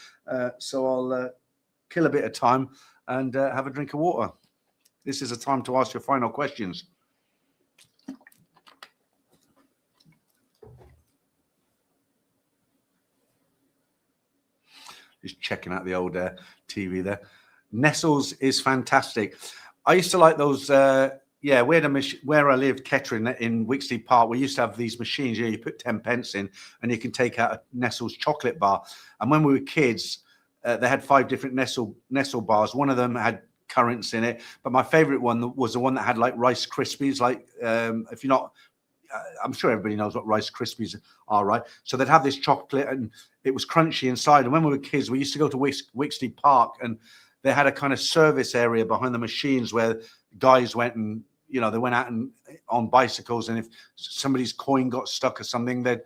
So I'll kill a bit of time and have a drink of water. This is a time to ask your final questions. Just checking out the old TV there. Nestles is fantastic. I used to like those. Where I lived, Kettering, in Wixley Park, we used to have these machines. You put 10 pence in, and you can take out a Nestle's chocolate bar. And when we were kids, they had 5 different Nestle bars. One of them had currants in it, but my favorite one was the one that had like Rice Krispies. Like, if you're not, I'm sure everybody knows what Rice Krispies are, right? So they'd have this chocolate, and it was crunchy inside. And when we were kids, we used to go to Wixley Park, and they had a kind of service area behind the machines where guys went and, they went out and on bicycles. And if somebody's coin got stuck or something, they'd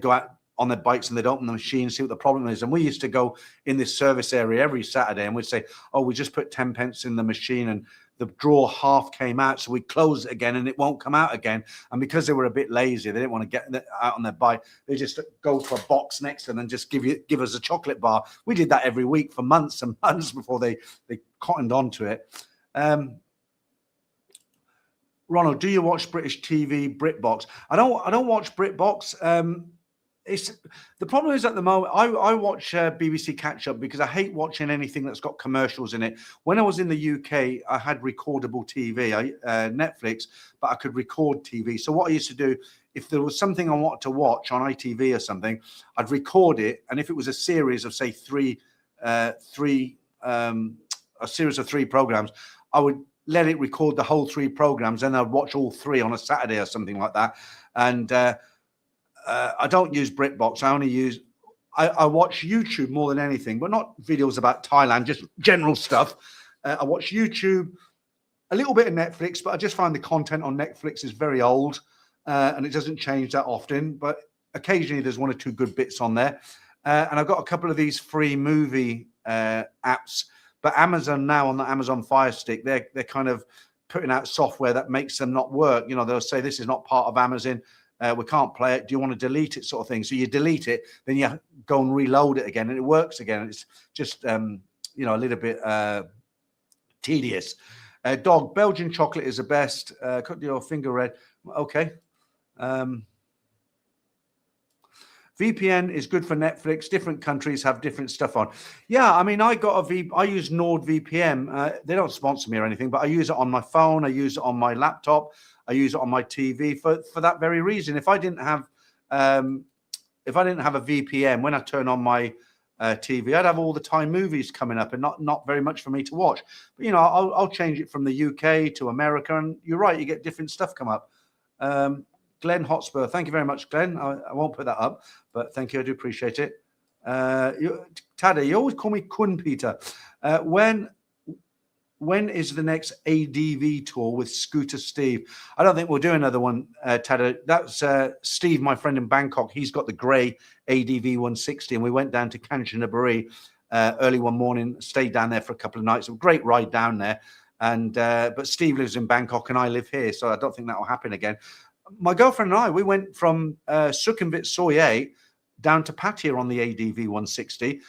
go out on their bikes and they'd open the machine, see what the problem is. And we used to go in this service area every Saturday, and we'd say, oh, we just put 10 pence in the machine and the drawer half came out. So we close it again and it won't come out again. And because they were a bit lazy, they didn't want to get out on their bike. They just go to a box next to them and just give us a chocolate bar. We did that every week for months and months before they cottoned onto it. Ronald, do you watch British TV, BritBox? I don't watch BritBox. The problem is at the moment, I watch BBC Catch Up because I hate watching anything that's got commercials in it. When I was in the UK, I had recordable TV, Netflix, but I could record TV. So what I used to do, if there was something I wanted to watch on ITV or something, I'd record it. And if it was a series of, say, a series of 3 programs, I would let it record the whole 3 programs, and I'd watch all 3 on a Saturday or something like that. And I don't use BritBox. I watch YouTube more than anything, but not videos about Thailand, just general stuff. I watch YouTube, a little bit of Netflix, but I just find the content on Netflix is very old, and it doesn't change that often. But occasionally there's 1 or 2 good bits on there. And I've got a couple of these free movie apps. But Amazon now, on the Amazon Fire Stick, they're kind of putting out software that makes them not work. They'll say this is not part of Amazon. We can't play it. Do you want to delete it, sort of thing? So you delete it, then you go and reload it again, and it works again. It's just, a little bit Tedious. Dog, Belgian chocolate is the best. Cut your finger red. Okay. VPN is good for Netflix. Different countries have different stuff on. Yeah, I mean, I use NordVPN. They don't sponsor me or anything, but I use it on my phone. I use it on my laptop. I use it on my TV for that very reason. If I didn't have a VPN, when I turn on my TV, I'd have all the Thai movies coming up and not very much for me to watch. But I'll change it from the UK to America, and you're right, you get different stuff come up. Glenn Hotspur, thank you very much, Glenn. I won't put that up, but thank you. I do appreciate it. Tada, you always call me Kun Peter. When is the next ADV tour with Scooter Steve? I don't think we'll do another one, Tada. That's Steve, my friend in Bangkok. He's got the grey ADV 160, and we went down to Kanchanaburi early one morning, stayed down there for a couple of nights. A great ride down there. And but Steve lives in Bangkok and I live here, so I don't think that will happen again. My girlfriend and I, we went from Sukhumvit Soye down to Pattaya on the ADV 160,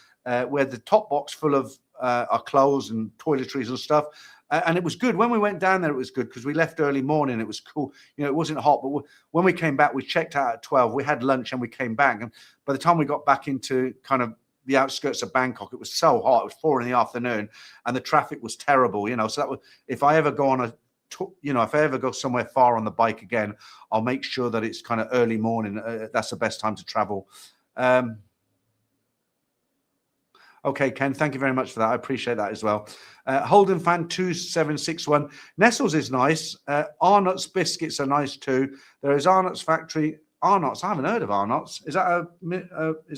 where the top box full of our clothes and toiletries and stuff. And it was good. When we went down there, it was good because we left early morning. It was cool. It wasn't hot, but when we came back, we checked out at 12. We had lunch and we came back. And by the time we got back into kind of the outskirts of Bangkok, it was so hot. It was 4 PM, and the traffic was terrible. So that was, if I ever go somewhere far on the bike again, I'll make sure that it's kind of early morning. That's the best time to travel. Okay, Ken, thank you very much for that. I appreciate that as well. Holden fan 2761. Nestles is nice. Arnott's biscuits are nice too. There is Arnott's factory. Arnott's. I haven't heard of Arnott's. Is that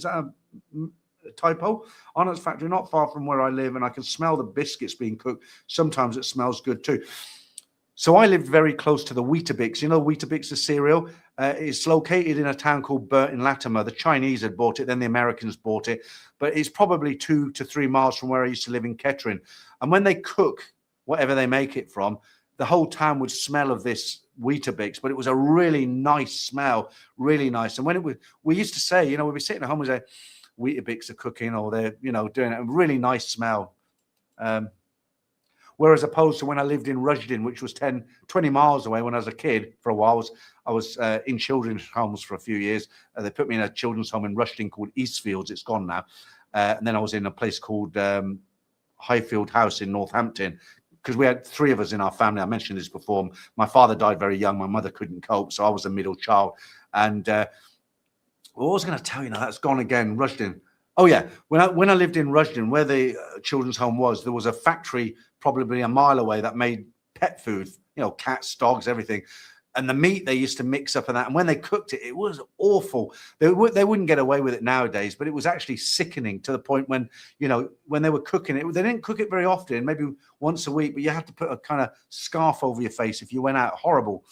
a typo? Arnott's factory, not far from where I live, and I can smell the biscuits being cooked. Sometimes it smells good too. So I lived very close to the Weetabix. Weetabix, the cereal. It's located in a town called Burton Latimer. The Chinese had bought it, then the Americans bought it. But it's probably 2 to 3 miles from where I used to live in Kettering. And when they cook whatever they make it from, the whole town would smell of this Weetabix. But it was a really nice smell, really nice. And when we used to say, we'd be sitting at home and say, Weetabix are cooking, or they're, doing it. A really nice smell. Whereas opposed to when I lived in Rushden, which was 20 miles away when I was a kid for a while, I was in children's homes for a few years. They put me in a children's home in Rushden called Eastfields. It's gone now. And then I was in a place called Highfield House in Northampton, because we had 3 of us in our family. I mentioned this before. My father died very young. My mother couldn't cope, so I was a middle child. And what was I going to tell you now? That's gone again, Rushden. Oh, yeah. When I lived in Rushden, where the children's home was, there was a factory probably a mile away that made pet food, cats, dogs, everything. And the meat they used to mix up and that. And when they cooked it, it was awful. They wouldn't get away with it nowadays, but it was actually sickening to the point when, when they were cooking it, they didn't cook it very often, maybe once a week, but you had to put a kind of scarf over your face if you went out. Horrible.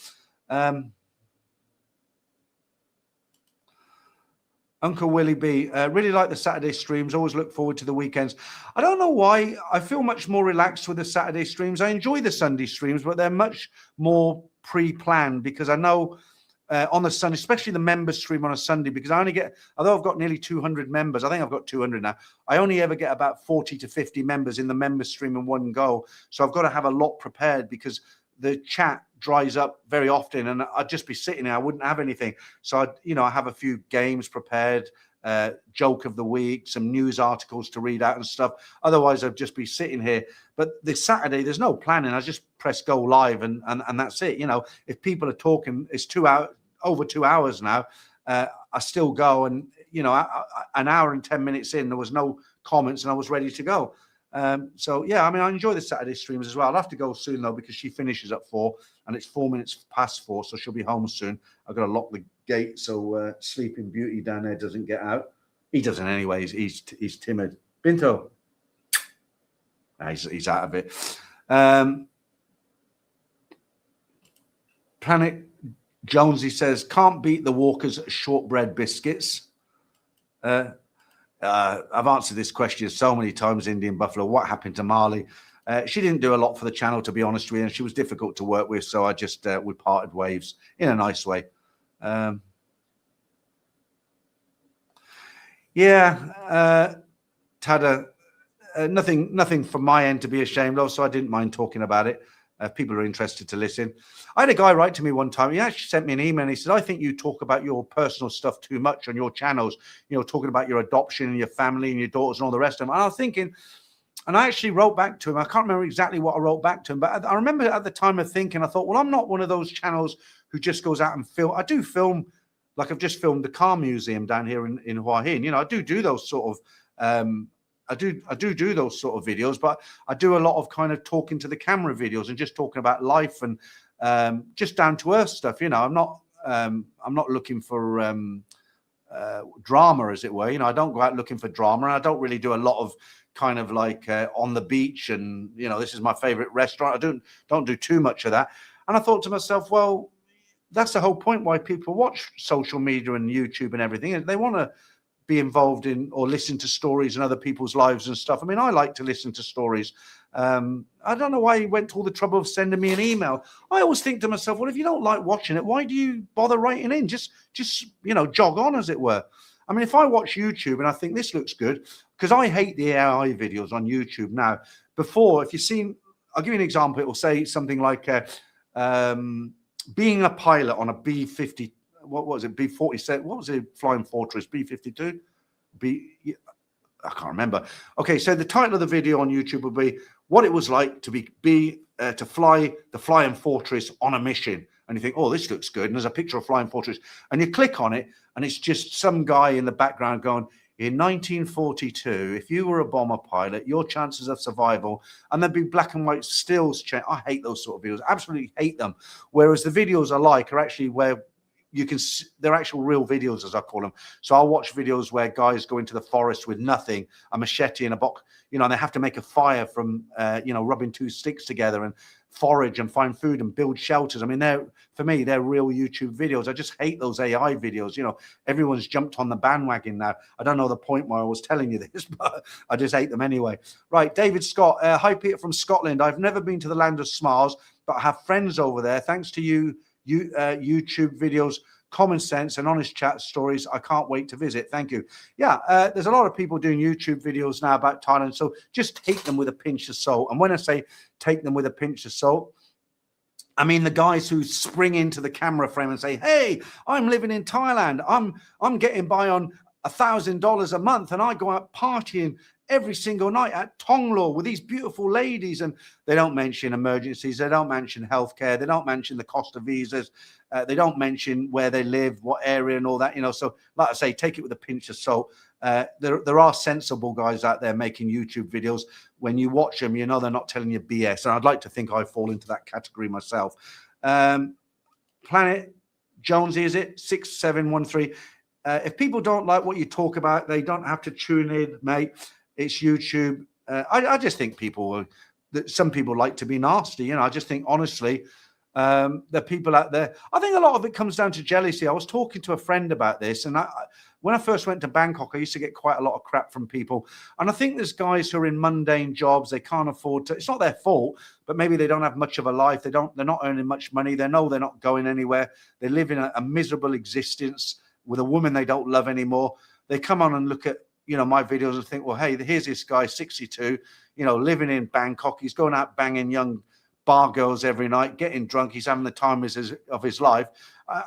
Uncle Willie B, really like the Saturday streams. Always look forward to the weekends. I don't know why. I feel much more relaxed with the Saturday streams. I enjoy the Sunday streams, but they're much more pre-planned because I know on the Sunday, especially the members stream on a Sunday, because I only get, although I've got nearly 200 members, I think I've got 200 now. I only ever get about 40 to 50 members in the members stream in one go. So I've got to have a lot prepared because the chat dries up very often and I'd just be sitting there. I wouldn't have anything. So I have a few games prepared, joke of the week, some news articles to read out and stuff. Otherwise I'd just be sitting here. But this Saturday, there's no planning. I just press go live and that's it. If people are talking, it's over 2 hours now. I still go and, an hour and 10 minutes in, there was no comments and I was ready to go. So yeah, I enjoy the Saturday streams as well. I'll have to go soon though, because she finishes at 4 and it's 4 minutes past 4. So she'll be home soon. I've got to lock the gate so Sleeping Beauty down there doesn't get out. He doesn't anyways. He's timid. Binto. He's out of it. Planet Jonesy says, can't beat the Walker's shortbread biscuits. I've answered this question so many times, Indian Buffalo. What happened to Marley? She didn't do a lot for the channel, to be honest with you, and she was difficult to work with, so I just we parted ways in a nice way. Tada, nothing from my end to be ashamed of, so I didn't mind talking about it. People are interested to listen. I had a guy write to me one time. He actually sent me an email and he said, I think you talk about your personal stuff too much on your channels, talking about your adoption and your family and your daughters and all the rest of them. And I was thinking, and I actually wrote back to him. I can't remember exactly what I wrote back to him, but I remember at the time of thinking, I thought, well, I'm not one of those channels who just goes out and film. I do film, like I've just filmed the car museum down here in Hua Hin. I do those sort of, I do those sort of videos, but I do a lot of kind of talking to the camera videos and just talking about life and just down to earth stuff. I'm not looking for drama, as it were. I don't go out looking for drama, and I don't really do a lot of kind of like on the beach and this is my favorite restaurant. I don't do too much of that. And I thought to myself, well, that's the whole point why people watch social media and YouTube and everything, and they want to be involved in or listen to stories and other people's lives and stuff. I mean, I like to listen to stories. I don't know why he went to all the trouble of sending me an email. I always think to myself, well, if you don't like watching it, why do you bother writing in? Just jog on, as it were. I mean, if I watch YouTube and I think this looks good, because I hate the AI videos on YouTube now. Before, if you've seen, I'll give you an example. It will say something like being a pilot on a B-50. What was it? B-47. What was it? Flying Fortress B-52. I can't remember. Okay, so the title of the video on YouTube would be what it was like to to fly the Flying Fortress on a mission. And you think, oh, this looks good. And there's a picture of Flying Fortress, and you click on it, and it's just some guy in the background going, in 1942, if you were a bomber pilot, your chances of survival, and there'd be black and white stills. I hate those sort of videos. Absolutely hate them. Whereas the videos I like are actually where you can, they're actual real videos, as I call them. So I'll watch videos where guys go into the forest with nothing, a machete and a box, and they have to make a fire from, rubbing two sticks together and forage and find food and build shelters. I mean, for me, they're real YouTube videos. I just hate those AI videos. Everyone's jumped on the bandwagon now. I don't know the point why I was telling you this, but I just hate them anyway. Right, David Scott. Hi, Peter from Scotland. I've never been to the land of smiles, but I have friends over there. Thanks to you, YouTube videos, common sense and honest chat stories. I can't wait to visit. Thank you. Yeah, there's a lot of people doing YouTube videos now about Thailand, so just take them with a pinch of salt. And when I say take them with a pinch of salt, I mean the guys who spring into the camera frame and say, hey, I'm living in Thailand, I'm getting by on $1,000 a month, and I go out partying every single night at Tonglo with these beautiful ladies. And they don't mention emergencies, they don't mention healthcare, they don't mention the cost of visas, they don't mention where they live, what area and all that. So like I say, take it with a pinch of salt. There are sensible guys out there making YouTube videos. When you watch them, they're not telling you BS, and I'd like to think I fall into that category myself. Planet Jonesy, is it 6713? If people don't like what you talk about, they don't have to tune in, mate. It's YouTube. I just think some people like to be nasty. I just think, honestly, the people out there, I think a lot of it comes down to jealousy. I was talking to a friend about this, and when I first went to Bangkok, I used to get quite a lot of crap from people. And I think there's guys who are in mundane jobs. They can't afford to, it's not their fault, but maybe they don't have much of a life. They're not earning much money. They know they're not going anywhere. They live in a miserable existence with a woman they don't love anymore. They come on and look at, my videos and think, well, hey, here's this guy, 62, living in Bangkok. He's going out banging young bar girls every night, getting drunk. He's having the time of his life.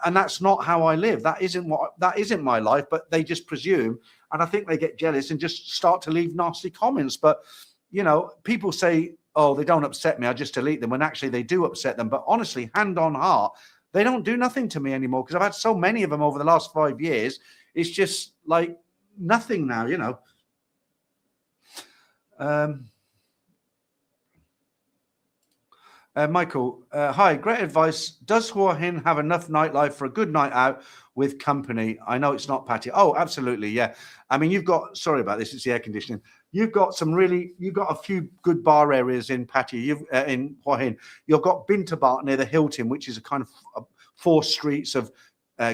And that's not how I live. That isn't my life, but they just presume. And I think they get jealous and just start to leave nasty comments. But, people say, oh, they don't upset me, I just delete them, when actually they do upset them. But honestly, hand on heart, they don't do nothing to me anymore, because I've had so many of them over the last 5 years. It's just like nothing now, Michael, hi, great advice. Does Hua Hin have enough nightlife for a good night out with company? I know it's not Pattaya. Oh, absolutely, yeah. I mean, sorry about this, it's the air conditioning. You've got a few good bar areas in Pattaya, in Hua Hin. You've got Bintabat near the Hilton, which is a kind of 4 streets of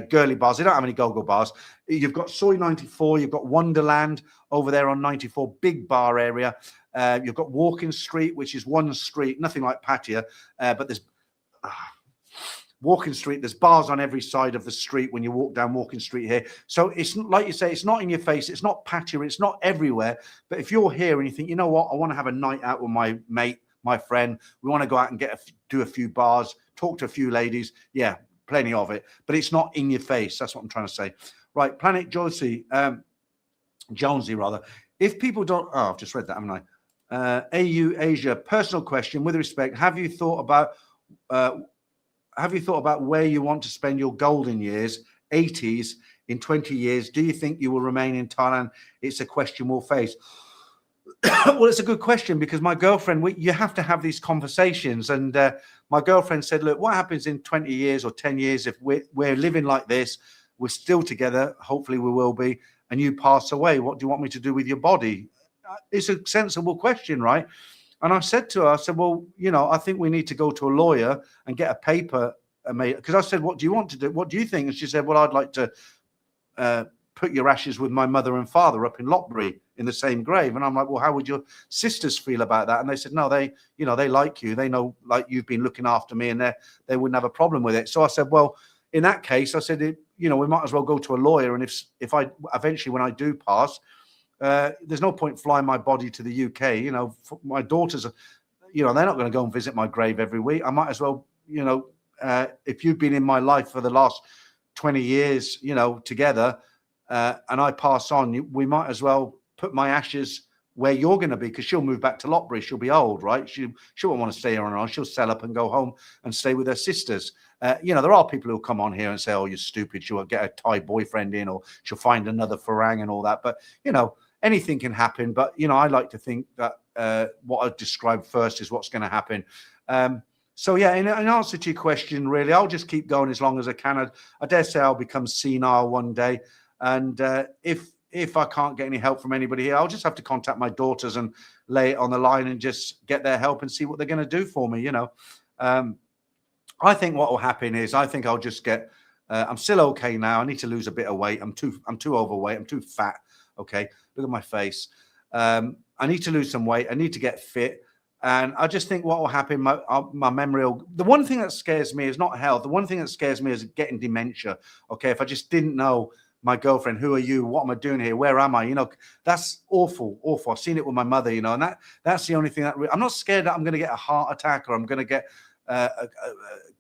girly bars. They don't have any go-go bars. You've got Soy 94, you've got Wonderland over there on 94, big bar area. You've got Walking Street, which is one street, nothing like Pattaya, but there's Walking Street, there's bars on every side of the street when you walk down Walking Street here. So it's like you say, it's not in your face, it's not Pattaya, it's not everywhere. But if you're here and you think, you know what, I want to have a night out with my mate, my friend, we want to go out and do a few bars, talk to a few ladies, yeah, plenty of it. But it's not in your face. That's what I'm trying to say. Right, Planet Jonesy, rather. If people don't, I've just read that, haven't I? AU Asia, personal question with respect. Have you thought about where you want to spend your golden years, 80s, in 20 years? Do you think you will remain in Thailand? It's a question we'll face. Well, it's a good question because my girlfriend, you have to have these conversations. And my girlfriend said, look, what happens in 20 years or 10 years if we're living like this, we're still together, hopefully we will be, and you pass away? What do you want me to do with your body? It's a sensible question, right? And I said to her, I said, well, you know, I think we need to go to a lawyer and get a paper made. Because I said, what do you want to do? What do you think? And she said, well, I'd like to put your ashes with my mother and father up in Lopbury in the same grave. And I'm like, well, how would your sisters feel about that? And they said, no, they like you. They know, like, you've been looking after me, and they wouldn't have a problem with it. So I said, well, in that case, I said, we might as well go to a lawyer. And if I eventually, when I do pass, there's no point flying my body to the UK. You know, my daughters, they're not going to go and visit my grave every week. I might as well, if you've been in my life for the last 20 years, together, and I pass on, we might as well put my ashes where you're going to be, because she'll move back to Lopbury. She'll be old, right? She won't want to stay here on her own. She'll sell up and go home and stay with her sisters. There are people who come on here and say, oh, you're stupid. She'll get a Thai boyfriend in, or she'll find another Farang and all that. But, anything can happen. But, I like to think that what I've described first is what's going to happen. So, yeah, in answer to your question, really, I'll just keep going as long as I can. I dare say I'll become senile one day. And if I can't get any help from anybody here, I'll just have to contact my daughters and lay it on the line and just get their help and see what they're going to do for me, I think what will happen is, I think I'll just get, I'm still okay now. I need to lose a bit of weight. I'm too overweight. I'm too fat. Okay. Look at my face. I need to lose some weight. I need to get fit. And I just think what will happen, my memory the one thing that scares me is not health. The one thing that scares me is getting dementia. Okay. If I just didn't know my girlfriend, who are you? What am I doing here? Where am I? That's awful. I've seen it with my mother, and that's the only thing that I'm not scared that I'm going to get a heart attack, or I'm going to get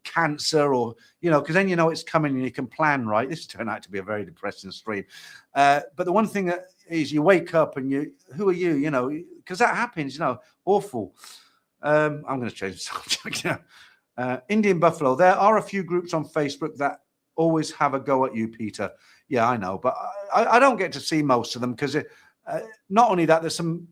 cancer, or because then it's coming and you can plan, right? This turned out to be a very depressing stream, but the one thing that is, you wake up and who are you? Because that happens, awful. I'm going to change the subject now. Indian Buffalo, there are a few groups on Facebook that always have a go at you, Peter. Yeah, I know, but I don't get to see most of them, because not only that, there's some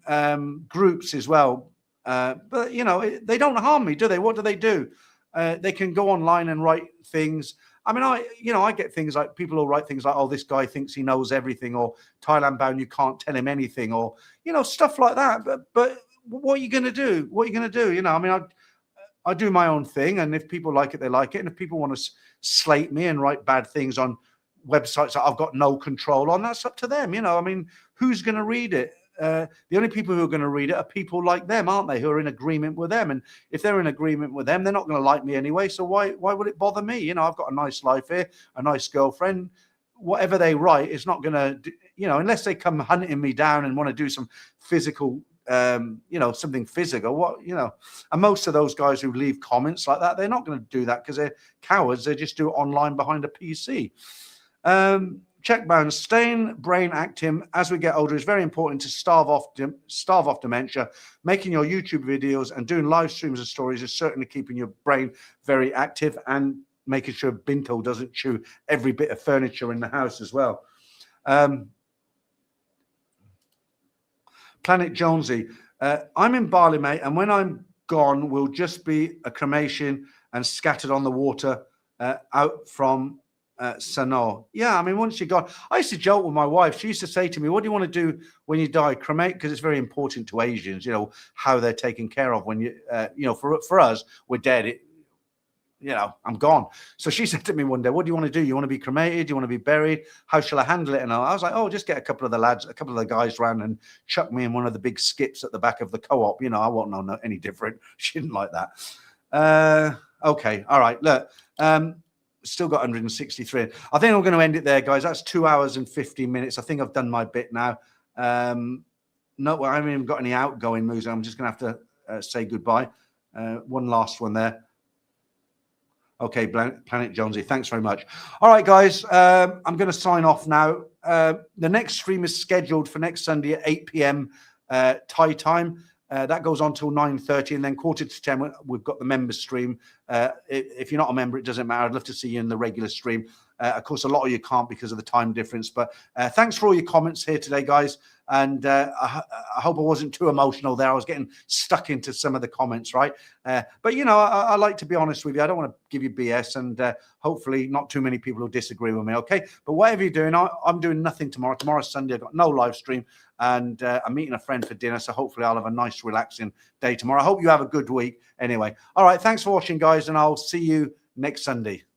groups as well. But they don't harm me, do they? What do they do? They can go online and write things. I mean, I get things like, people will write things like, oh, this guy thinks he knows everything, or Thailand bound, you can't tell him anything, or stuff like that. But what are you going to do? What are you going to do? I mean, I do my own thing, and if people like it, they like it. And if people want to slate me and write bad things on websites that I've got no control on, that's up to them. I mean, who's going to read it? The only people who are going to read it are people like them, aren't they? Who are in agreement with them. And if they're in agreement with them, they're not going to like me anyway. So why would it bother me? I've got a nice life here, a nice girlfriend. Whatever they write is not going to, unless they come hunting me down and want to do some physical, something physical, and most of those guys who leave comments like that, they're not going to do that because they're cowards. They just do it online behind a PC. Checkbound, staying brain active as we get older is very important to starve off dementia. Making your YouTube videos and doing live streams and stories is certainly keeping your brain very active, and making sure Binto doesn't chew every bit of furniture in the house as well. Planet Jonesy, I'm in Bali, mate, and when I'm gone, we'll just be a cremation and scattered on the water out from Sanaa. Yeah, I mean, once you're gone, I used to joke with my wife. She used to say to me, what do you want to do when you die? Cremate, because it's very important to Asians, how they're taken care of when for us, we're dead. I'm gone. So she said to me one day, what do you want to do? You want to be cremated? Do you want to be buried? How shall I handle it? And I was like, oh, just get a couple of the guys around and chuck me in one of the big skips at the back of the co-op. I won't know any different. She didn't like that. Okay. All right. Look, still got 163. I think I'm going to end it there, guys. That's 2 hours and 50 minutes. I think I've done my bit now. No, I haven't even got any outgoing moves. I'm just going to have to say goodbye. One last one there. Okay, Planet Jonesy, thanks very much. All right, guys, I'm going to sign off now. The next stream is scheduled for next Sunday at 8 p.m. Thai time. That goes on till 9:30, and then quarter to 10, we've got the member stream. If you're not a member, it doesn't matter. I'd love to see you in the regular stream. Of course, a lot of you can't because of the time difference. But thanks for all your comments here today, guys. And I hope I wasn't too emotional there. I was getting stuck into some of the comments, right? But, you know, I like to be honest with you. I don't want to give you BS, and hopefully not too many people will disagree with me, okay? But whatever you're doing, I'm doing nothing tomorrow. Tomorrow's Sunday. I've got no live stream, and I'm meeting a friend for dinner, so hopefully I'll have a nice, relaxing day tomorrow. I hope you have a good week anyway. All right, thanks for watching, guys, and I'll see you next Sunday.